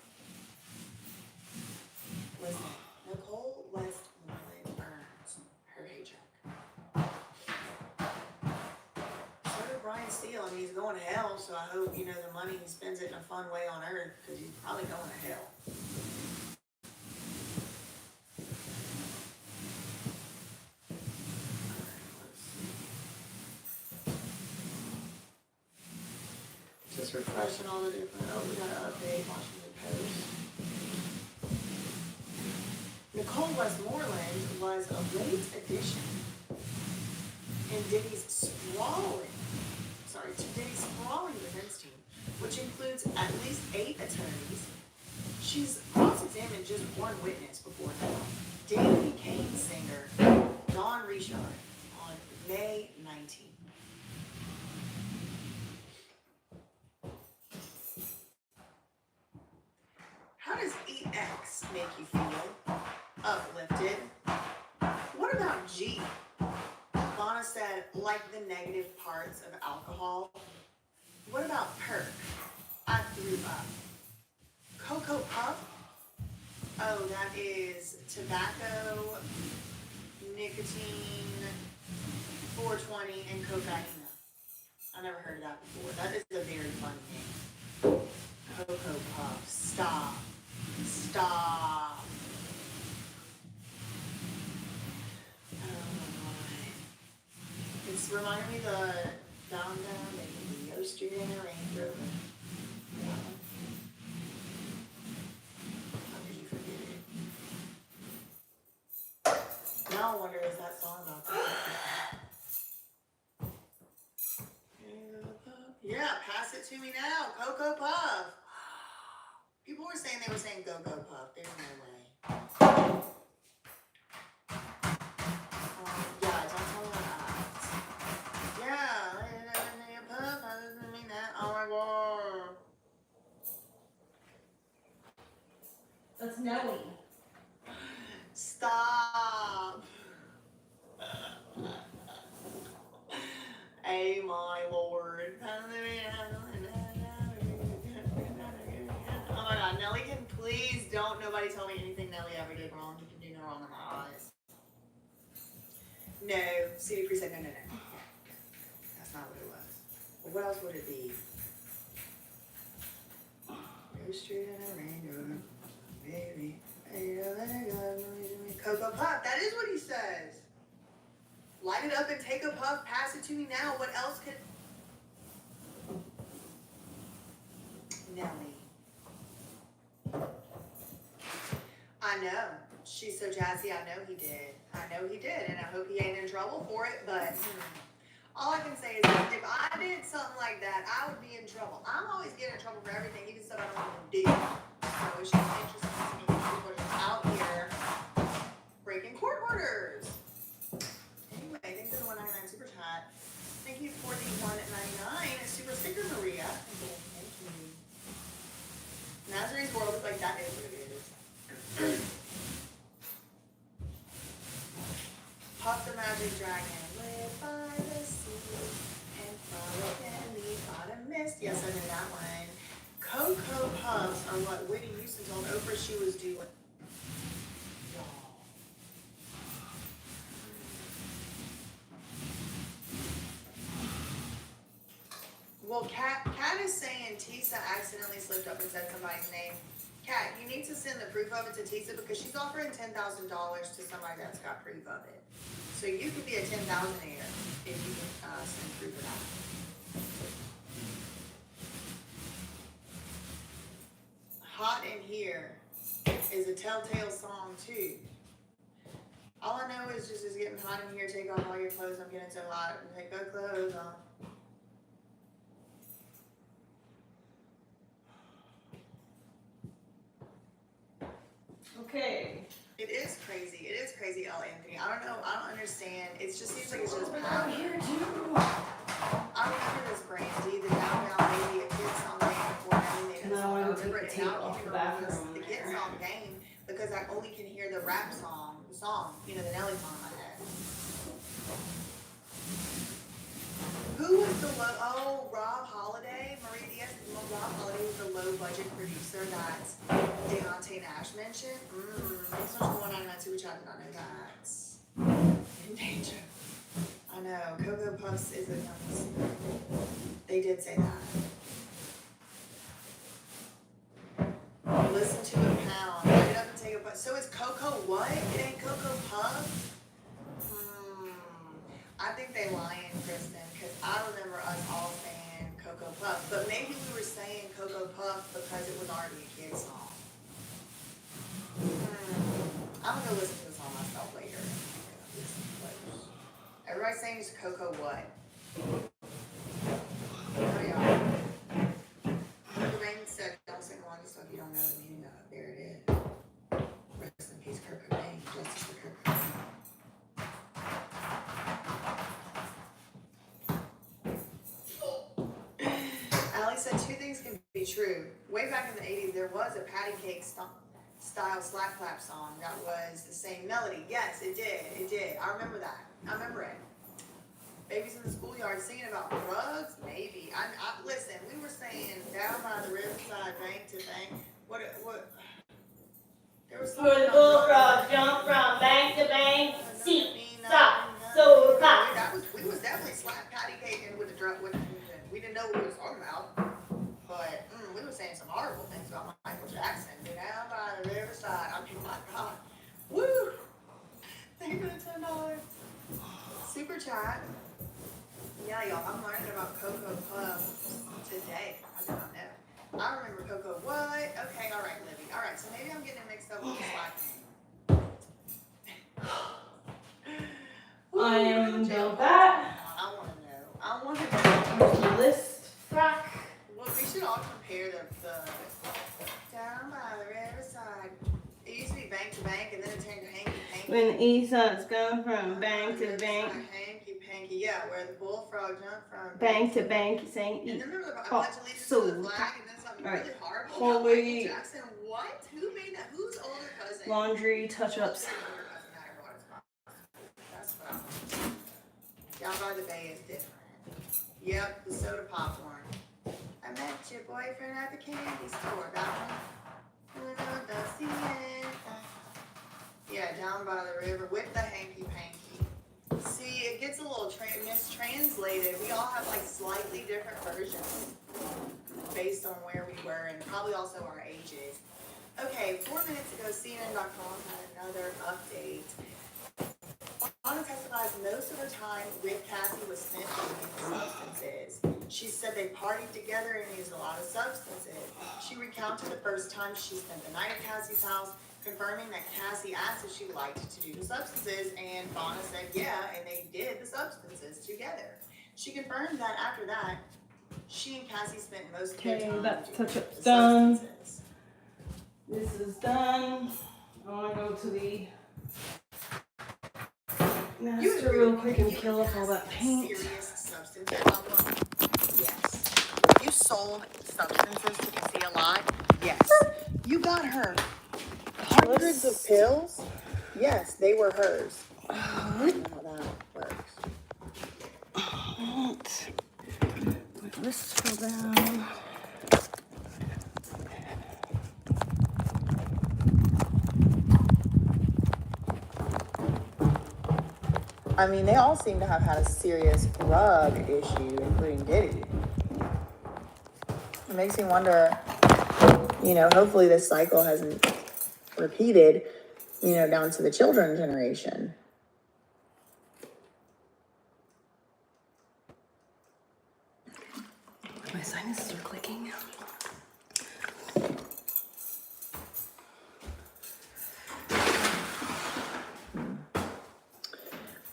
Listen, Nicole Westmoreland earns her paycheck. So did Brian Steele. I mean, he's going to hell, so I hope, the money he spends it in a fun way on earth, because he's probably going to hell. Just refreshing all the different, we got to update Washington Post. Nicole Westmoreland was a late addition to Diddy's sprawling defense team, which includes at least 8 attorneys. She's cross-examined just one witness before now, Davy Kane singer Don Richard on May 19th. How does EX make you feel? Uplifted. What about G? Vanna said, like the negative parts of alcohol. What about perk? I threw up. Cocoa Puff? Oh, that is tobacco, nicotine, 420, and cocaine. I never heard of that before. That is a very fun name. Cocoa Puffs. Stop. Stop. Oh my. It's reminding me the down making the Yo Street in a Range Rover. That one. How could you forget it? Now I wonder, is that song about that? Yeah, pass it to me now. Cocoa Puff. People were saying they were saying Go-Go Puff. There's no way. Yeah, don't tell me that. Yeah, Puff. I didn't mean that. Oh my god. That's Nelly. Stop. Hey, my lord. Oh my god, Nelly can please don't nobody tell me anything Nelly ever did wrong. He can do no wrong in my eyes. No, City Priest said no. That's not what it was. Well, what else would it be? Go straight in a rain, baby. Cocoa Puff, that is what he says. Light it up and take a puff, pass it to me now. What else could... Nelly. I know. She's so jazzy, I know he did. And I hope he ain't in trouble for it, but all I can say is that if I did something like that, I would be in trouble. I'm always getting in trouble for everything, even stuff I don't even do. So it's just interesting to me that people are just out here breaking court orders. Anyway, thanks for the $1.99 super chat. Thank you for the $1.99 super sticker, Maria. Thank you. Nazarene's World is like, that is what it is. Puff the Magic Dragon, live by the sea, and follow in the autumn mist. Yes, I know that one. Cocoa Puffs are what Whitney Houston told Oprah she was doing. Well, Kat is saying Tisa accidentally slipped up and said somebody's name. Kat, you need to send the proof of it to Tisa because she's offering $10,000 to somebody that's got proof of it. So you could be a 10,000-aire if you can send proof of that. Hot in Here is a telltale song too. All I know is just it's getting hot in here. Take off all your clothes. I'm getting so hot. Take your clothes off. Okay. It is crazy, L. Anthony. I don't know, I don't understand. It just seems like it's just power. Here too. I remember this Brandy, the Down Down Baby, a kid song game before Nelly made a No, song. I I don't remember take it the now. tape I off can't the remember bathroom the in kid there. song game because I only can hear the rap song, you know, the Nelly song in my head. Who was the Rob Holiday? Marie Diaz. Rob Holiday was the low budget producer that Deontay Nash mentioned. Thanks so much for $1.99 super chat. Did not know that. In danger. I know. Cocoa Puffs is a young secret. They did say that. Listen to it pound. Light it up and take a puff. So it's Cocoa what? It ain't Cocoa Puff? I think they lying, Kristen, because I remember us all saying Cocoa Puff. But maybe we were saying Cocoa Puff because it was already a kid's song. I'm going to go listen to the song myself later. Everybody's saying it's Cocoa what? Oh, yeah. The rain said, don't sing along to stuff you don't know the meaning of. There it is. Rest in peace, Kurt Cobain. Justice for Kurt Cobain. Allie said two things can be true. Way back in the 80s, there was a patty cake style slap clap song that was the same melody. Yes, it did. I remember that. I remember it. Babies in the schoolyard singing about drugs? Maybe. Listen, we were saying down by the riverside bank to bank. There was Where the bullfrog jumped from bank to bank, seat, stop, so pop. We was definitely slap patty caking with the drug. We didn't know what we was talking about, but we were saying some horrible things about Michael Jackson. Down by the riverside. I mean, my God. Woo! Thank you for the $10. Super chat. Yeah, y'all, I'm learning about Cocoa Puffs today. I did not know. I remember Cocoa. What? Okay, all right, Libby. All right, so maybe I'm getting it mixed up with the slacking. I am done with that. I want to know. I want to know. List frack. Well, we should all compare the down by the riverside. It used to be bank to bank, and then it turned to hanky panky. When the east side's going from bank to bank. Hanky panky, yeah, where the bullfrog jumped from Bank to bank, saying And eat. then remember the Oh, pledge allegiance so to the flag, and then something Alright. really horrible. Holy- Michael Jackson, what? Who made that? Whose older cousin? Laundry touch-ups. That's what I'm. Down by the bay is different. Yep, the soda popcorn. I met your boyfriend at the candy store. That one. Yeah, down by the river with the hanky panky. See, it gets a little mistranslated. We all have like slightly different versions based on where we were and probably also our ages. Okay, 4 minutes ago, CNN.com had another update. Anna testifies most of her time with Cassie was spent on substances. She said they partied together and used a lot of substances. She recounted the first time she spent the night at Cassie's house, confirming that Cassie asked if she liked to do the substances, and Fauna said yeah, and they did the substances together. She confirmed that after that, she and Cassie spent most of their Okay, time that's doing touch-ups the done. substances. This is done. I want to go to the master real quick and kill up all that paint. Serious substance problem? Yes. You sold substances to Cassie a lot? Yes. You got her hundreds of pills? Yes, they were hers. I don't know how that works. My list fell down. I mean, they all seem to have had a serious drug issue, including Diddy. It makes me wonder, hopefully this cycle hasn't repeated, down to the children's generation. My sinuses are clicking.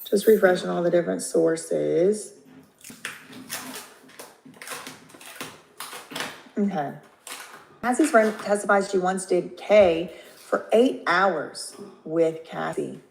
Just refreshing all the different sources. Okay. Cassie's friend testifies she once did K for 8 hours with Cassie.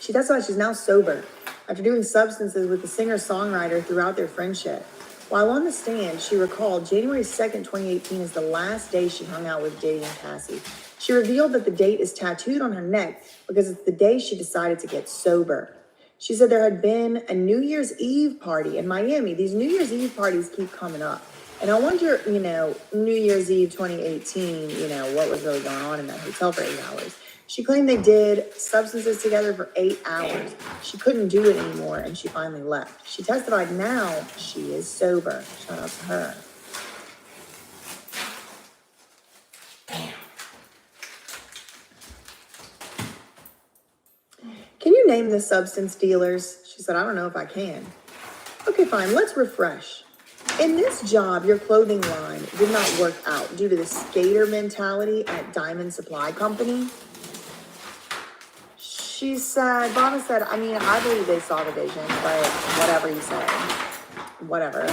She testifies she's now sober after doing substances with the singer-songwriter throughout their friendship. While on the stand, she recalled January 2nd, 2018 is the last day she hung out with Diddy and Cassie. She revealed that the date is tattooed on her neck because it's the day she decided to get sober. She said there had been a New Year's Eve party in Miami. These New Year's Eve parties keep coming up. And I wonder, New Year's Eve 2018, what was really going on in that hotel for 8 hours. She claimed they did substances together for 8 hours. She couldn't do it anymore, and she finally left. She testified now she is sober. Shout out to her. Can you name the substance dealers? She said, I don't know if I can. Okay, fine, let's refresh. In this job, your clothing line did not work out due to the skater mentality at Diamond Supply Company. She said, Bonna said, I believe they saw the vision, but whatever you say, whatever.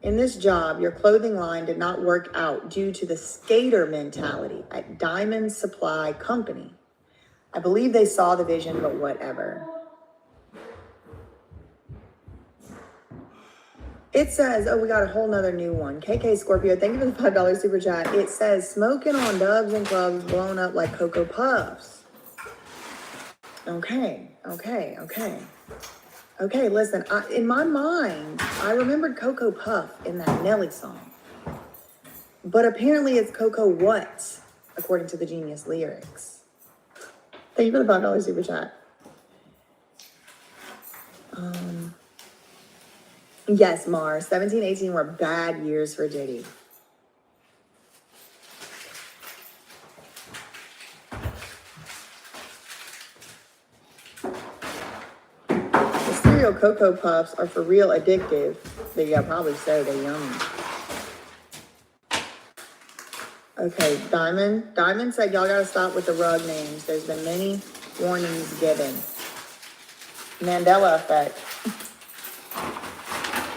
In this job, your clothing line did not work out due to the skater mentality at Diamond Supply Company. I believe they saw the vision, but whatever. It says, we got a whole nother new one. KK Scorpio, thank you for the $5 super chat. It says, smoking on dubs and clubs blown up like Cocoa Puffs. Okay. Okay, listen, in my mind, I remembered Cocoa Puff in that Nelly song. But apparently it's Cocoa what, according to the Genius lyrics. Thank you for the $5 super chat. Yes, Mar, 17, 18 were bad years for Diddy. The cereal Cocoa Puffs are for real addictive. But yeah, probably so, they're yummy. Okay, Diamond said y'all gotta stop with the rug names. There's been many warnings given. Mandela effect.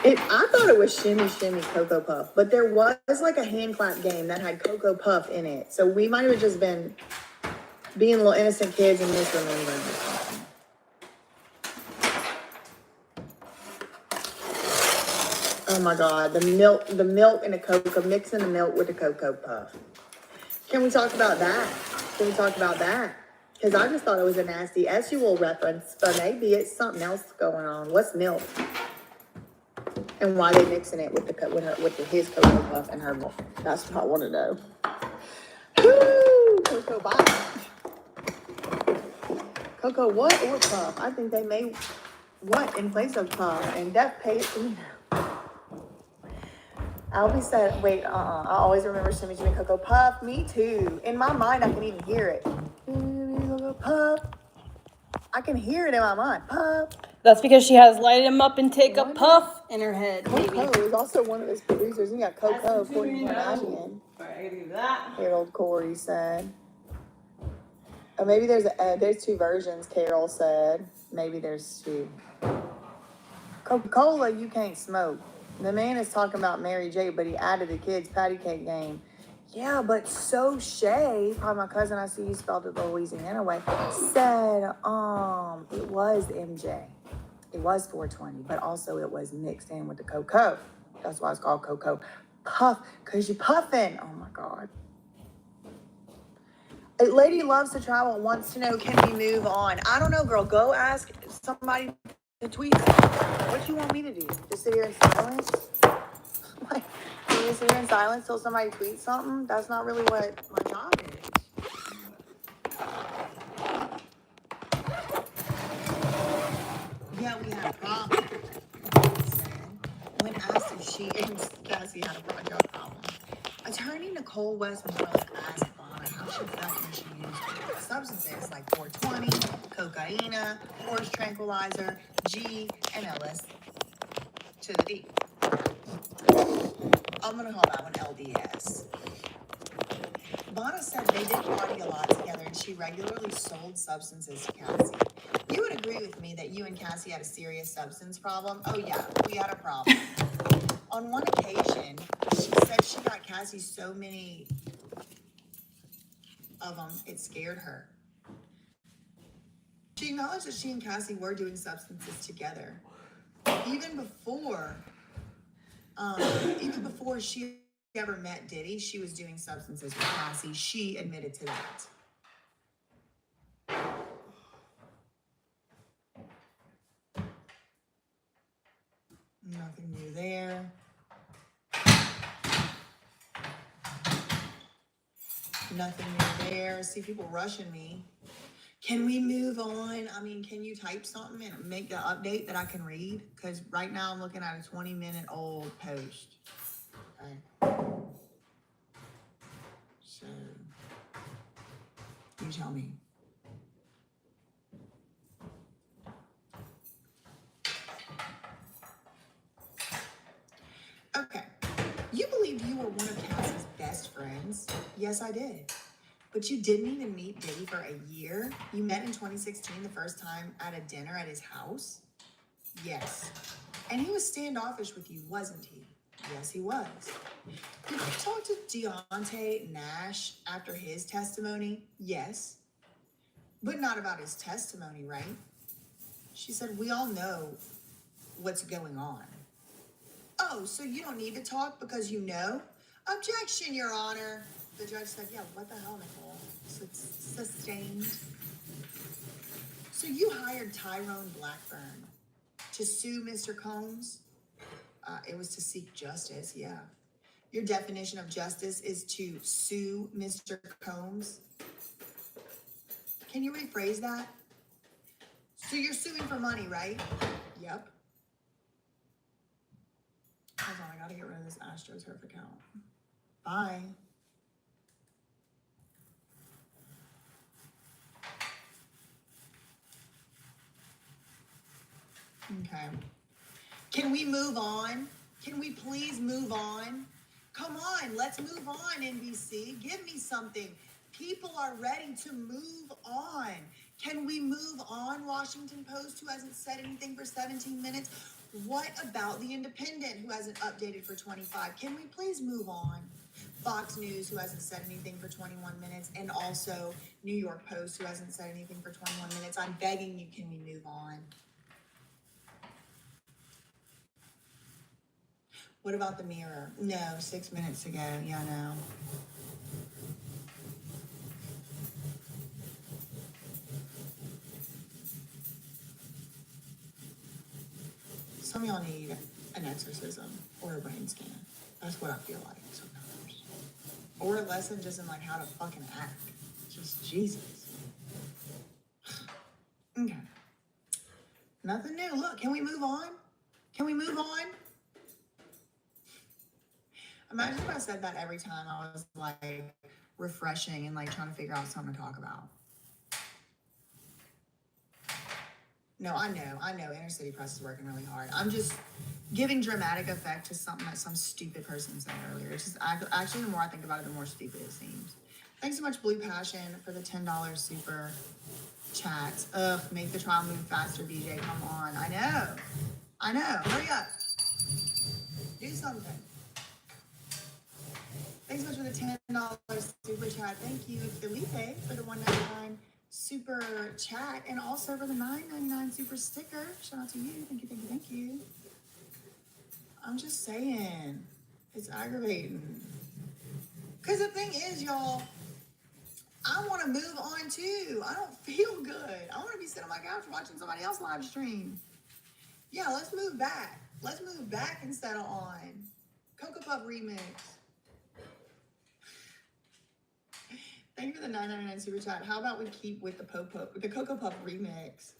I thought it was Shimmy Shimmy Cocoa Puff, but there was like a hand clap game that had Cocoa Puff in it. So we might have just been being little innocent kids and misremembering or something. Oh my God, the milk and the cocoa, mixing the milk with the Cocoa Puff. Can we talk about that? Because I just thought it was a nasty SUL reference, but maybe it's something else going on. What's milk? And why they mixing it with his Cocoa Puff and her milk? That's what I want to know. Woo! Cocoa Puff. Cocoa what or Puff? I think they made what in place of Puff, and Def paid it to me now. Albie said, wait, I always remember Shimmy Shimmy Cocoa Puff. Me too. In my mind, I can even hear it. Cocoa Puff. I can hear it in my mind. Puff. That's because she has lighted him up and take a puff in her head. Coco is also one of his producers. You got Coco, Courtney Kardashian. Here, old Corey said. Oh, maybe there's two versions, Carol said. Maybe there's two. Coca-Cola, you can't smoke. The man is talking about Mary J, but he added the kids' patty cake game. Yeah, but so Shay, probably my cousin, I see you spelled it the Louisiana way, said, it was MJ. It was 420, but also it was mixed in with the cocoa. That's why it's called Cocoa Puff, because you puffing. Oh my God. A lady loves to travel and wants to know, can we move on? I don't know, girl. Go ask somebody to tweet. What do you want me to do? Just sit here in silence? Like, can you sit here in silence till somebody tweets something? That's not really what my job is. Yeah, we had a problem. When asked if she and Cassie had a drug problem, attorney Nicole Westmoreland asked Bonner how she felt when she used substances like 420, cocaine, horse tranquilizer, G, and LS to the D. I'm gonna call that one LDS. Bonner said they did party a lot together and she regularly sold substances to Cassie. You would agree with me that you and Cassie had a serious substance problem? Oh yeah, we had a problem. On one occasion, she said she got Cassie so many of them, it scared her. She acknowledged that she and Cassie were doing substances together. Even before she ever met Diddy, she was doing substances with Cassie. She admitted to that. Nothing new there. Nothing new there. See, people rushing me. Can we move on? I mean, can you type something and make the update that I can read? Because right now I'm looking at a 20-minute-old post. Okay. So, you tell me. Okay. You believe you were one of Cassie's best friends? Yes, I did. But you didn't even meet Diddy for a year? You met in 2016 the first time at a dinner at his house? Yes. And he was standoffish with you, wasn't he? Yes, he was. Did you talk to Deontay Nash after his testimony? Yes. But not about his testimony, right? She said, we all know what's going on. Oh, so you don't need to talk because you know? Objection, Your Honor. The judge said, yeah, what the hell, Nicole? Sustained. So you hired Tyrone Blackburn To sue Mr. Combs? It was to seek justice, yeah. Your definition of justice is to sue Mr. Combs? Can you rephrase that? So you're suing for money, right? Yep. Hold on, I gotta get rid of this AstroTurf account. Bye. Okay. Can we move on? Can we please move on? Come on, let's move on, NBC. Give me something. People are ready to move on. Can we move on, Washington Post, who hasn't said anything for 17 minutes? What about The Independent, who hasn't updated for 25? Can we please move on? Fox News, who hasn't said anything for 21 minutes, and also New York Post, who hasn't said anything for 21 minutes. I'm begging you, can we move on? What about the Mirror? No, 6 minutes ago. Yeah, no. Some of y'all need an exorcism or a brain scan. That's what I feel like sometimes. Or a lesson just in like how to fucking act. Just Jesus. Okay. Nothing new. Look, can we move on? Can we move on? Imagine if I said that every time I was like refreshing and like trying to figure out something to talk about. No, I know. Inner City Press is working really hard. I'm just giving dramatic effect to something that some stupid person said earlier. It's just actually, the more I think about it, the more stupid it seems. Thanks so much, Blue Passion, for the $10 super chat. Ugh, make the trial move faster, BJ. Come on. I know. Hurry up. Do something. Thanks so much for the $10 super chat. Thank you, Felipe, for the $1.99 super chat, and also for the $9.99 super sticker. Shout out to you. Thank you. I'm just saying, it's aggravating. Because the thing is, y'all, I want to move on too. I don't feel good. I want to be sitting on my couch watching somebody else live stream. Yeah, let's move back. Let's move back instead of on. Cocoa Puff remix. Thank you for the $9.99 super chat. How about we keep with the Cocoa Puff remix?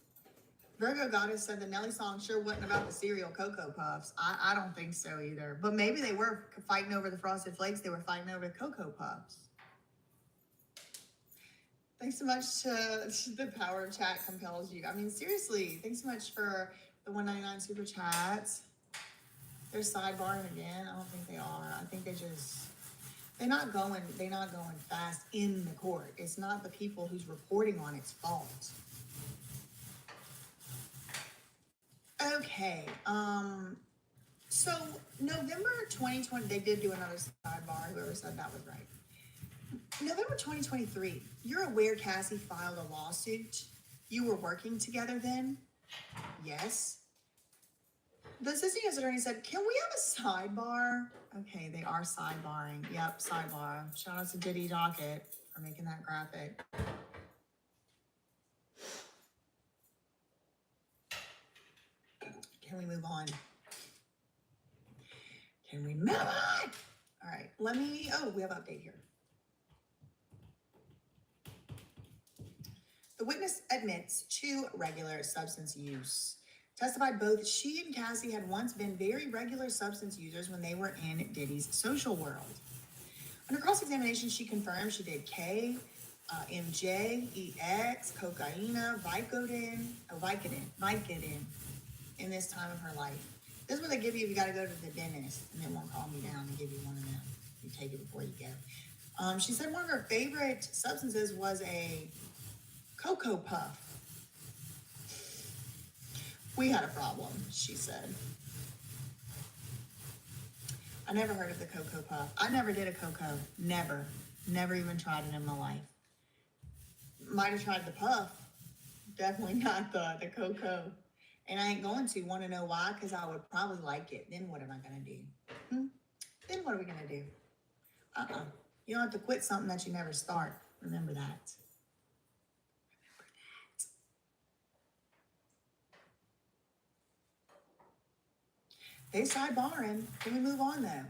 Virgo Goddess said the Nelly song sure wasn't about the cereal Cocoa Puffs. I don't think so either. But maybe they were fighting over the Frosted Flakes. They were fighting over the Cocoa Puffs. Thanks so much to the power of chat compels you. I mean, seriously, thanks so much for the $1.99 super chats. They're sidebarring again. I don't think they are. I think they're not going fast in the court. It's not the people who's reporting on it's fault. Okay, so November 2020, they did do another sidebar, whoever said that was right. November 2023, you're aware Cassie filed a lawsuit? You were working together then? Yes. The assistant U.S. attorney said, can we have a sidebar? Okay, they are sidebarring. Yep, sidebar. Shout out to DIDDY Docket for making that graphic. Can we move on? Can we move on? All right, we have an update here. The witness admits to regular substance use. Testified both she and Cassie had once been very regular substance users when they were in Diddy's social world. Under cross-examination, she confirmed she did K, MJ, EX, cocaine, Vicodin in this time of her life. This is what they give you if you got to go to the dentist, and they won't calm you down and give you one of them. You take it before you go. She said one of her favorite substances was a Cocoa Puff. We had a problem, she said. I never heard of the Cocoa Puff. I never did a cocoa. Never even tried it in my life. Might have tried the puff. Definitely not the cocoa. And I ain't going to. Want to know why? Because I would probably like it. Then what am I going to do? Then what are we going to do? You don't have to quit something that you never start. Remember that. They sidebarring. Can we move on though?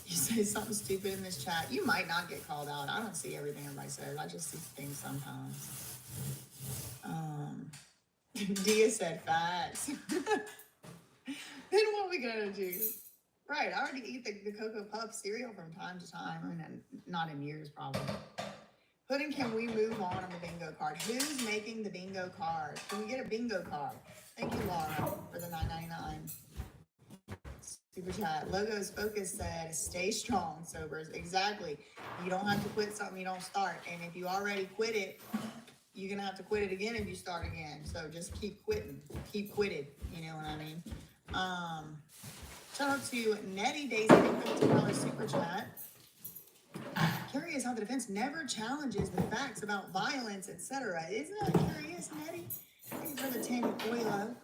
You say something stupid in this chat, you might not get called out. I don't see everything everybody says. I just see things sometimes. Dia said facts. Then what we gonna do? Right, I already eat the Cocoa Puff cereal from time to time. I mean, not in years probably. Pudding, can we move on the bingo card? Who's making the bingo card? Can we get a bingo card? Thank you, Laura, for the $9.99. Super chat. Logos Focus said, stay strong, sobers. Exactly. You don't have to quit something you don't start. And if you already quit it, you're going to have to quit it again if you start again. So just keep quitting. Keep quitted. You know what I mean? Shout out to Nettie Daisy for the $2 super chat. Curious how the defense never challenges the facts about violence, etc. Isn't that curious, Nettie? Thank you for the 10 Oilo.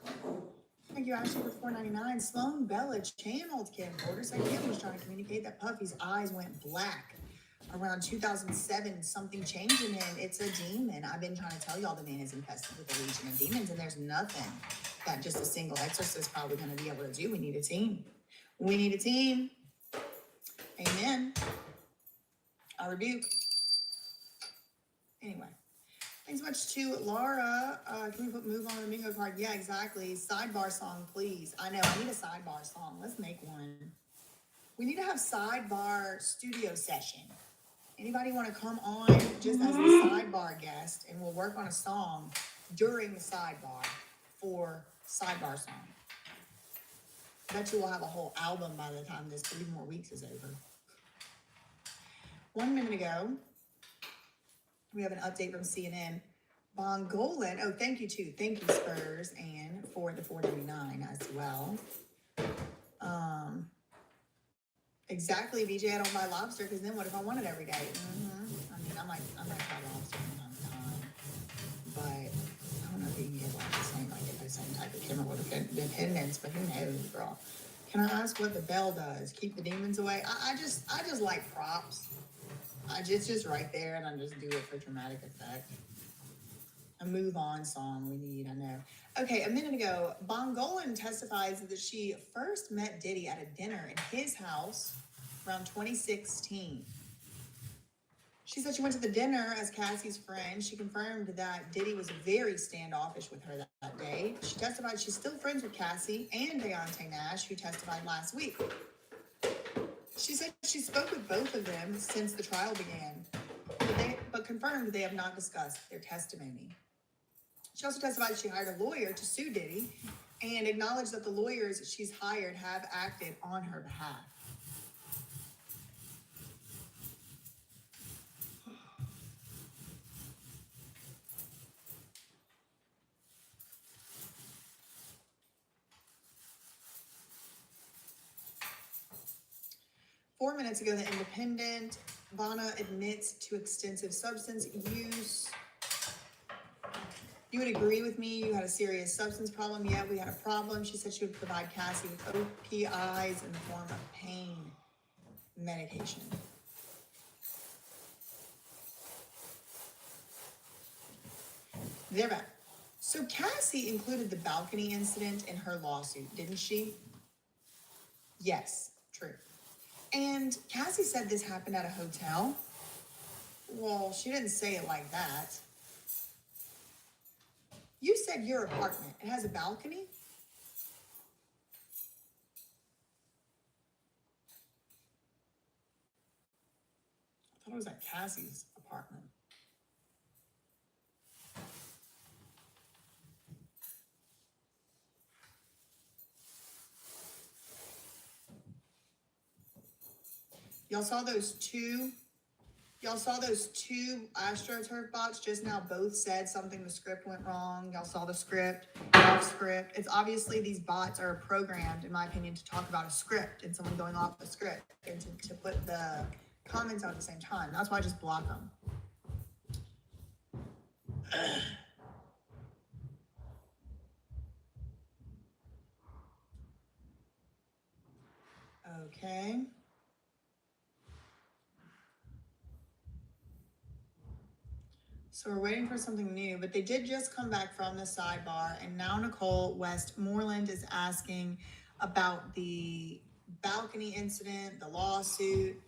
Thank you, Ashley, for $4.99. Sloan Bella channeled Kim Porter. Said Kim was trying to communicate that Puffy's eyes went black around 2007. Something changed in him. It's a demon. I've been trying to tell y'all the man is infested with a legion of demons, and there's nothing that just a single exorcist is probably going to be able to do. We need a team. We need a team. Amen. I rebuke. Anyway. Thanks so much to Laura. Can we move on to the bingo card? Yeah, exactly. Sidebar song, please. I know, I need a sidebar song. Let's make one. We need to have sidebar studio session. Anybody want to come on just as a sidebar guest, and we'll work on a song during the sidebar for sidebar song. I bet you we'll have a whole album by the time this 3 more weeks is over. 1 minute ago, we have an update from CNN. Bongolan, oh, thank you too. Thank you, Spurs, and for the $4.99 as well. Exactly, BJ, I don't buy lobster because then what if I want it every day? I mean, I might try lobster from time to time, but I don't know if you can get like the same type of chemical dependence, but who knows, girl. Can I ask what the bell does? Keep the demons away? I just like props. It's just right there, and I just do it for dramatic effect. A move on song we need, I know. Okay, a minute ago, Bongolan testifies that she first met Diddy at a dinner in his house around 2016. She said she went to the dinner as Cassie's friend. She confirmed that Diddy was very standoffish with her that day. She testified she's still friends with Cassie and Deontay Nash, who testified last week. She said she spoke with both of them since the trial began, but confirmed they have not discussed their testimony. She also testified she hired a lawyer to sue Diddy and acknowledged that the lawyers she's hired have acted on her behalf. Four minutes ago, The Independent, Vanna admits to extensive substance use. You would agree with me, you had a serious substance problem. Yeah, we had a problem. She said she would provide Cassie with OPIs in the form of pain medication. They're back. So Cassie included the balcony incident in her lawsuit, didn't she? Yes, true. And Cassie said this happened at a hotel. Well, she didn't say it like that. You said your apartment, it has a balcony? I thought it was at Cassie's apartment. Y'all saw those two AstroTurf bots just now both said something, the script went wrong. Y'all saw the script, off script. It's obviously these bots are programmed, in my opinion, to talk about a script and someone going off the script and to put the comments out at the same time. That's why I just block them. Okay. So we're waiting for something new, but they did just come back from the sidebar, and now Nicole Westmoreland is asking about the balcony incident, the lawsuit,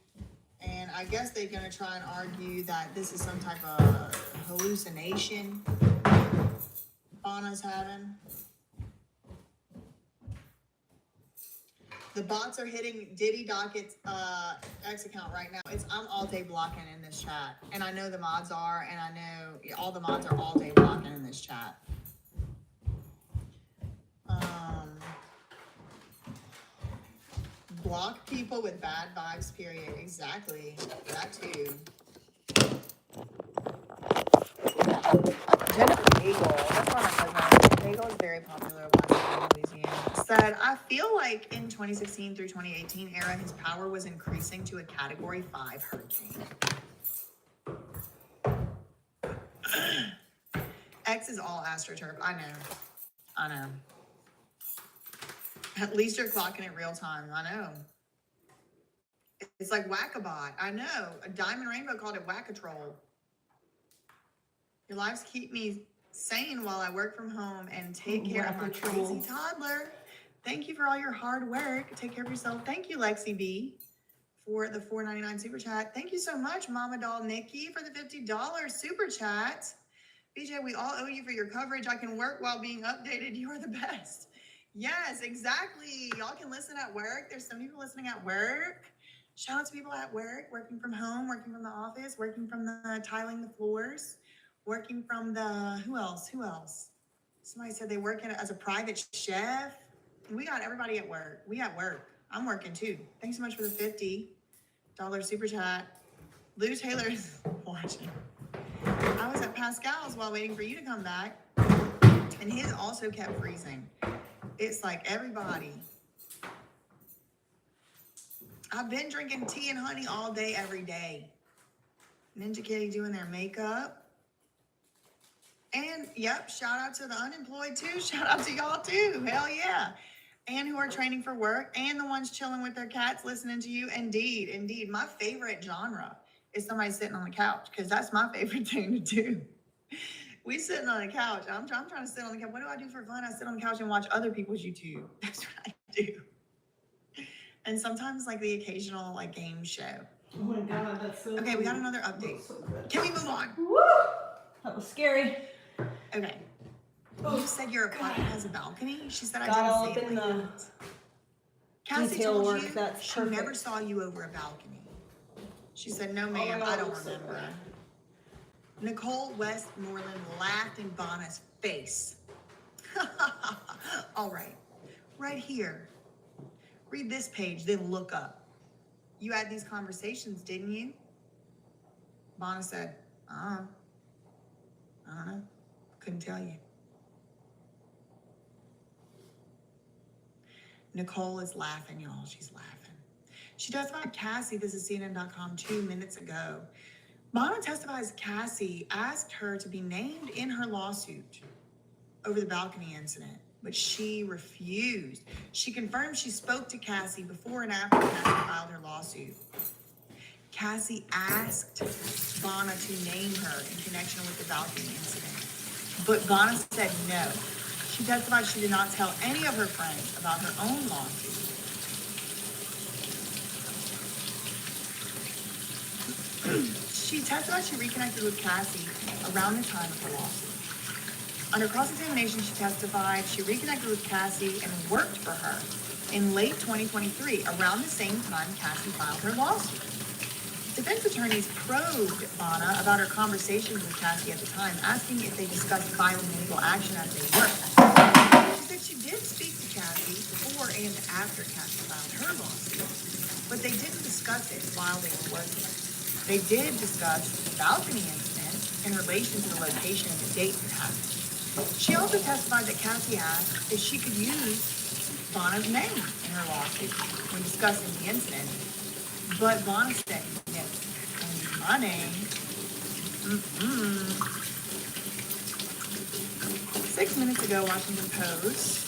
and I guess they're gonna try and argue that this is some type of hallucination Bonna's having. The bots are hitting Diddy Docket's X account right now. I'm all day blocking in this chat. And I know the mods are, and I know all the mods are all day blocking in this chat. Block people with bad vibes, period. Exactly. That too. Jennifer Bagel, that's one of my cousins. Bagel is very popular in Louisiana. Said, I feel like in 2016 through 2018 era, his power was increasing to a Category 5 hurricane. X is all AstroTurf. I know. At least you're clocking it real time. I know. It's like Whack-a-bot. I know. A Diamond Rainbow called it Whack-a-troll. Your lives keep me sane while I work from home and take care of my crazy toddler. Thank you for all your hard work. Take care of yourself. Thank you, Lexi B, for the $4.99 super chat. Thank you so much, Mama Doll Nikki, for the $50 super chat. BJ, we all owe you for your coverage. I can work while being updated. You are the best. Yes, exactly. Y'all can listen at work. There's some people listening at work. Shout out to people at work, working from home, working from the office, working from the tiling the floors, working from the, who else? Somebody said they work as a private chef. We got everybody at work. We at work. I'm working too. Thanks so much for the $50 super chat. Lou Taylor is watching. I was at Pascal's while waiting for you to come back, and his also kept freezing. It's like everybody. I've been drinking tea and honey all day, every day. Ninja Kitty doing their makeup. And, yep, shout out to the unemployed, too. Shout out to y'all, too. Hell yeah. And who are training for work, and the ones chilling with their cats, listening to you. Indeed, indeed. My favorite genre is somebody sitting on the couch, because that's my favorite thing to do. We sitting on the couch. I'm trying to sit on the couch. What do I do for fun? I sit on the couch and watch other people's YouTube. That's what I do. And sometimes, like, the occasional, like, game show. Oh my god, that's so Okay, we got another update. so good. Can we move on? Woo! That was scary. Okay. Oh, You said your apartment has a balcony? She said I got all didn't up say in it like the that. Cassie detail told work, you that's she perfect. never saw you over a balcony. She said, no, Oh ma'am, my I God, don't that's so remember. good. Nicole Westmoreland laughed in Bonna's face. All right, right here. Read this page, then look up. You had these conversations, didn't you? Bonna said, I don't know. Couldn't tell you. Nicole is laughing, y'all. She's laughing. She testified Cassie, this is CNN.com, 2 minutes ago. Bonna testifies Cassie asked her to be named in her lawsuit over the balcony incident, but she refused. She confirmed she spoke to Cassie before and after Cassie filed her lawsuit. Cassie asked Bonna to name her in connection with the balcony incident, but Bonna said no. She testified she did not tell any of her friends about her own lawsuit. She testified she reconnected with Cassie around the time of her lawsuit. Under cross-examination, she testified she reconnected with Cassie and worked for her in late 2023, around the same time Cassie filed her lawsuit. Defense attorneys probed Bonna about her conversations with Cassie at the time, asking if they discussed filing legal action as they worked. She said she did speak to Cassie before and after Cassie filed her lawsuit, but they didn't discuss it while they were working. They did discuss the balcony incident in relation to the location and the date it happened. She also testified that Cassie asked if she could use Bonna's name in her lawsuit when discussing the incident, but Bonna said no. Don't use my name. 6 minutes ago, Washington Post.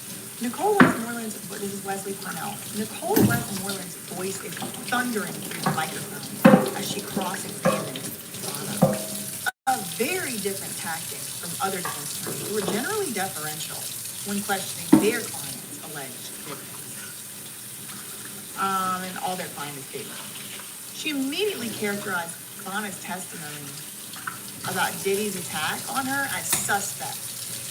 Nicole Westmoreland's, this is Wesley Parnell. Nicole Westmoreland's voice is thundering through the microphone as she cross-examines Bonna. A very different tactics from other defense attorneys who were generally deferential when questioning their clients' alleged victims. And all their clients did. She immediately characterized Vanna's testimony about Diddy's attack on her as suspect,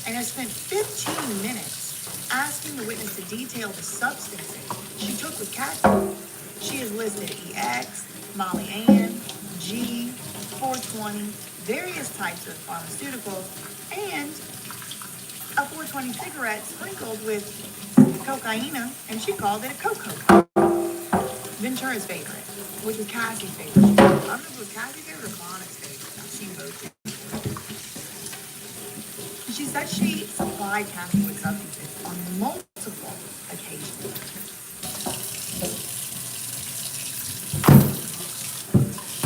and has spent 15 minutes asking the witness to detail the substances she took with Kathy. She has listed EX, Molly Ann, G, 420, various types of pharmaceuticals, and a 420 cigarette sprinkled with cocaine, and she called it a cocoa. Ventura's favorite, which was Cassie's favorite. I don't know if it was Cassie's favorite or Bonna's favorite. I've seen both. She said she supplied Cassie with substances on multiple occasions.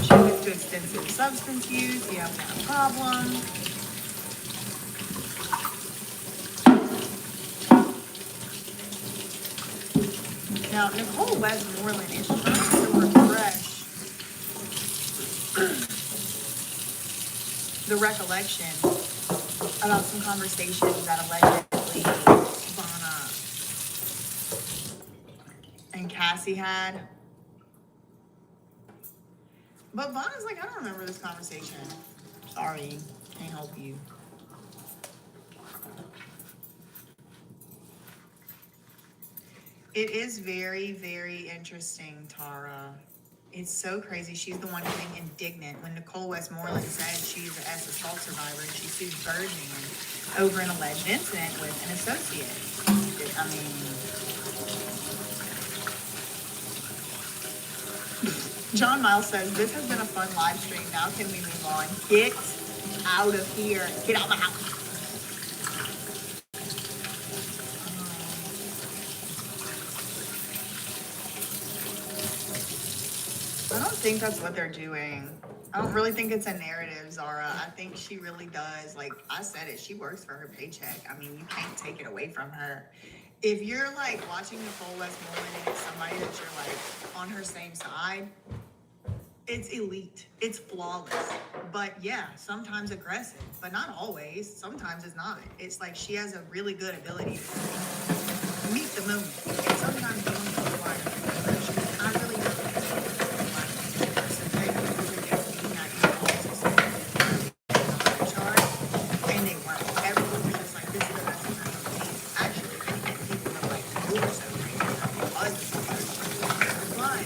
She admits to extensive substance use. You haven't had a problem. Now, Nicole Westmoreland is trying to refresh the recollection about some conversations that allegedly Vanna and Cassie had. But Vanna's like, I don't remember this conversation. Sorry, can't help you. It is very, very interesting, Tara. It's so crazy. She's the one getting indignant when Nicole Westmoreland said she's an assault survivor and she sued Birdman over an alleged incident with an associate. I mean, John Miles says, this has been a fun live stream. Now can we move on? Get out of here. Get out of the house. I don't think that's what they're doing. I don't really think it's a narrative, Zara. I think she really does. Like I said it, she works for her paycheck. I mean, you can't take it away from her. If you're like watching Nicole Westmoreland and it's somebody that you're like on her same side, it's elite. It's flawless. But yeah, sometimes aggressive, but not always. Sometimes it's not. It's like she has a really good ability to meet the moment. And sometimes you don't require aggression. I really don't think it's and they weren't. Everyone was just like, this is the best thing I've ever seen. Actually, if anything, people were like, you were so crazy. It was the best. But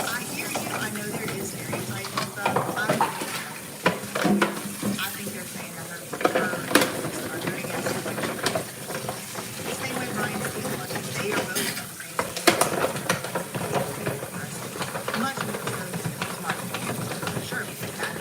I hear you. I know there is stereotypes and stuff. I think they're saying that her are doing it so much. Same with Ryan Steele. I think they are both on the same team. Much more so than Mark for sure, because that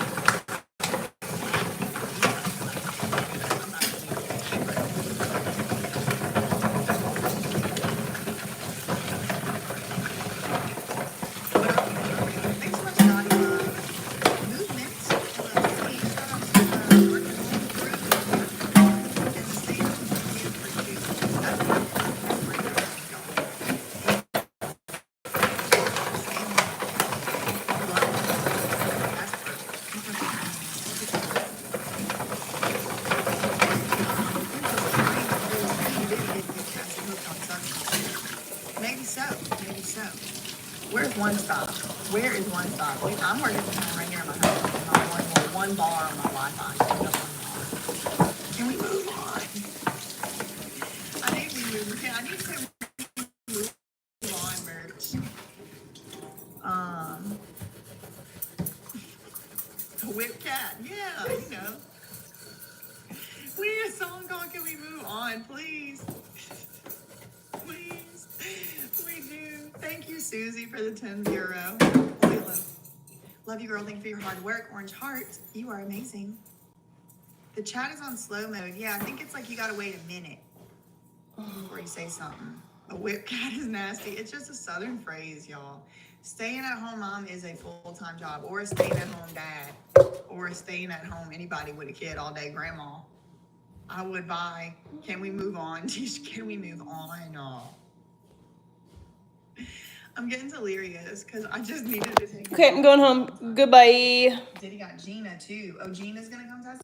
is maybe so. Where's One Stop? Where is One Stop? Wait, I'm working from home right here in my house. I'm on one bar on my Wi-Fi. Can we move on? I need to move on, merch. Whip cat, yeah, you know. We need a song called Can We Move On, please? Please. We do. Thank you, Susie, for the €10. Love you, girl. Thank you for your hard work. Orange heart, you are amazing. The chat is on slow mode. Yeah, I think it's like you gotta wait a minute before you say something. A whip cat is nasty. It's just a southern phrase, y'all. Staying at home mom is a full-time job, or a staying at home dad, or a staying at home anybody with a kid all day grandma. I would buy, can we move on? Can we move on? I'm getting delirious because I just needed to take. Okay, I'm going home. Goodbye. Diddy got Gina too. Oh, Gina's gonna come test.